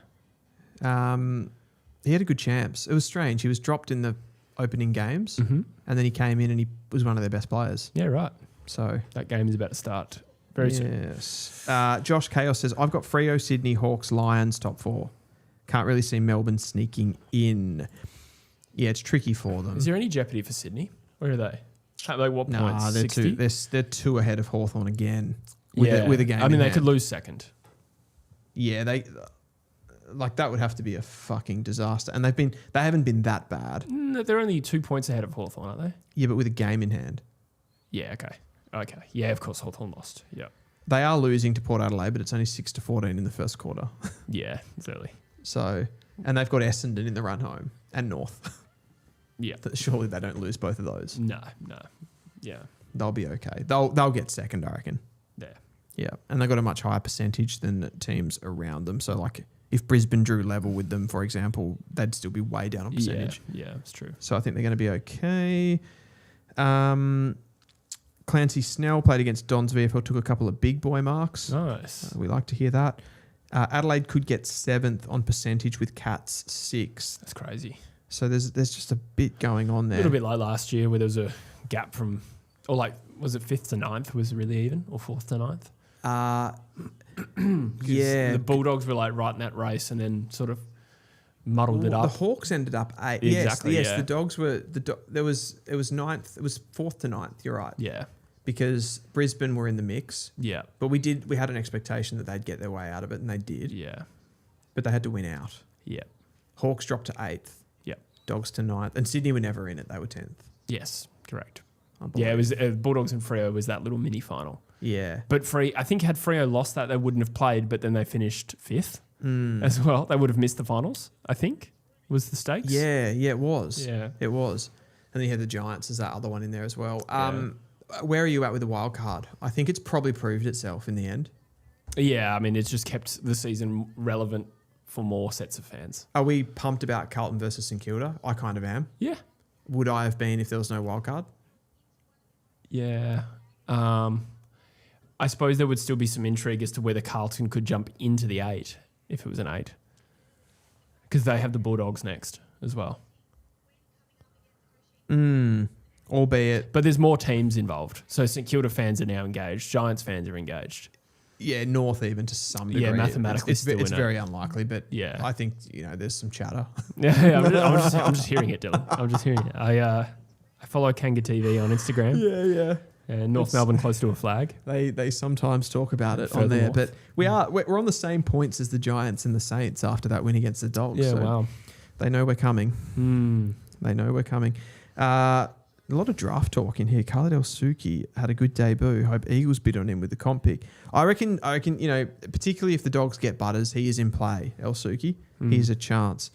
He had a good chance. It was strange. He was dropped in the opening games, and then he came in and he was one of their best players. Yeah, right. So that game is about to start very soon. Yes. Josh Chaos says, I've got Freo, Sydney, Hawks, Lions, top 4. Can't really see Melbourne sneaking in. Yeah, it's tricky for them. Is there any jeopardy for Sydney? Where are they? Like what points? They're 60? they're 2 ahead of Hawthorn again. With a game. I mean, they could lose second. Yeah, that would have to be a fucking disaster. And they haven't been that bad. No, they're only 2 points ahead of Hawthorn, aren't they? Yeah, but with a game in hand. Yeah, okay. Yeah, of course, Hawthorn lost. Yeah. They are losing to Port Adelaide, but it's only 6-14 in the first quarter. Yeah, it's early. So, and they've got Essendon in the run home and North. Yeah. Surely they don't lose both of those. No. Yeah. They'll be okay. They'll get second, I reckon. Yeah. Yeah. And they've got a much higher percentage than teams around them. So, like, if Brisbane drew level with them, for example, they'd still be way down on percentage. Yeah, it's true. So I think they're going to be okay. Clancy Snell played against Dons VFL, took a couple of big boy marks. Nice. We like to hear that. Adelaide could get 7th on percentage with Cats 6th. That's crazy. So there's just a bit going on there. A little bit like last year where there was a gap from, or like, was it 5th to 9th was really even, or 4th to 9th? Yeah. The Bulldogs were like right in that race and then sort of muddled it up. The Hawks ended up 8th. Exactly, Yes, yeah. the Dogs were, it was 9th, it was 4th to 9th, you're right. Yeah. Because Brisbane were in the mix. Yeah. But we had an expectation that they'd get their way out of it, and they did. Yeah. But they had to win out. Yeah. Hawks dropped to 8th. Yep. Dogs to 9th. And Sydney were never in it. They were 10th. Yes, correct. Yeah, it was Bulldogs and Freo was that little mini final. Yeah. But I think had Freo lost that, they wouldn't have played, but then they finished 5th as well. They would have missed the finals, I think, was the stakes. Yeah, it was. Yeah. It was. And then you had the Giants as that other one in there as well. Where are you at with the wild card? I think it's probably proved itself in the end. Yeah, I mean, it's just kept the season relevant for more sets of fans. Are we pumped about Carlton versus St Kilda? I kind of am. Yeah. Would I have been if there was no wild card? Yeah. I suppose there would still be some intrigue as to whether Carlton could jump into the 8 if it was an 8. Because they have the Bulldogs next. as well. Albeit, But there's more teams involved. So St Kilda fans are now engaged. Giants fans are engaged. yeah, North even to some degree. Yeah, mathematically it's still in it. very unlikely, but Yeah. I think there's some chatter. Yeah, I'm just hearing it, Dylan. I'm just hearing it. I follow Kanga TV on Instagram. Yeah. And North Melbourne close to a flag. They sometimes talk about it on Further there, north. but we're on the same points as the Giants and the Saints after that win against the Dogs. Yeah, so wow. They know we're coming. Hmm. They know we're coming. A lot of draft talk in here. Khalid El-Suki had a good debut. Hope Eagles bid on him with the comp pick. I reckon, particularly if the Dogs get Butters, he is in play, El-Suki. He's a chance.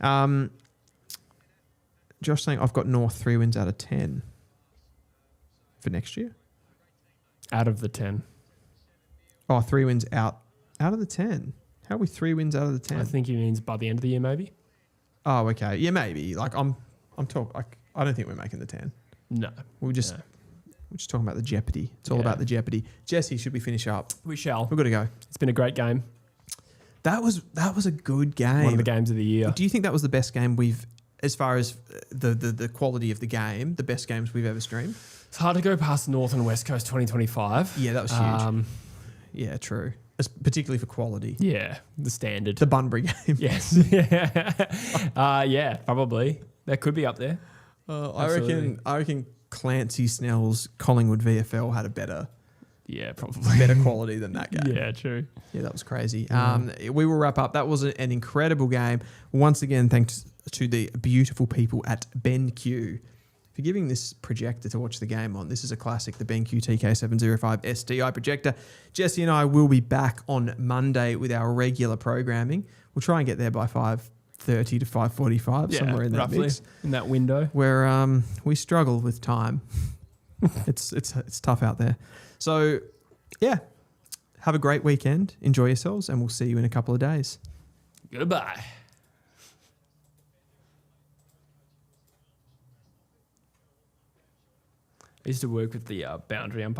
Josh saying, I've got North 3 wins out of 10 for next year. Out of the 10. Oh, 3 wins out of the 10. How are we 3 wins out of the 10? I think he means by the end of the year, maybe. Oh, okay. Yeah, maybe. Like I'm talking. I don't think we're making the 10. No. We're just talking about the jeopardy. It's all about the jeopardy. Jesse, should we finish up? We shall. We've got to go. It's been a great game. That was a good game. One of the games of the year. Do you think that was the best game we've, as far as the quality of the game, the best games we've ever streamed? It's hard to go past North and West Coast 2025. Yeah, that was huge. Yeah, true. Particularly for quality. Yeah, the standard. The Bunbury game. Yes. Yeah, probably. That could be up there. I reckon Clancy Snell's Collingwood VFL had a better probably quality than that game. Yeah, true. Yeah, that was crazy. We will wrap up. That was an incredible game. Once again, thanks to the beautiful people at BENQ for giving this projector to watch the game on. This is a classic, the BENQ TK705 SDI projector. Jesse and I will be back on Monday with our regular programming. We'll try and get there by 5:30 to 5:45, somewhere in that roughly mix. in that window. Where we struggle with time. It's tough out there. So, yeah, have a great weekend. Enjoy yourselves, and we'll see you in a couple of days. Goodbye. I used to work with the boundary umpire.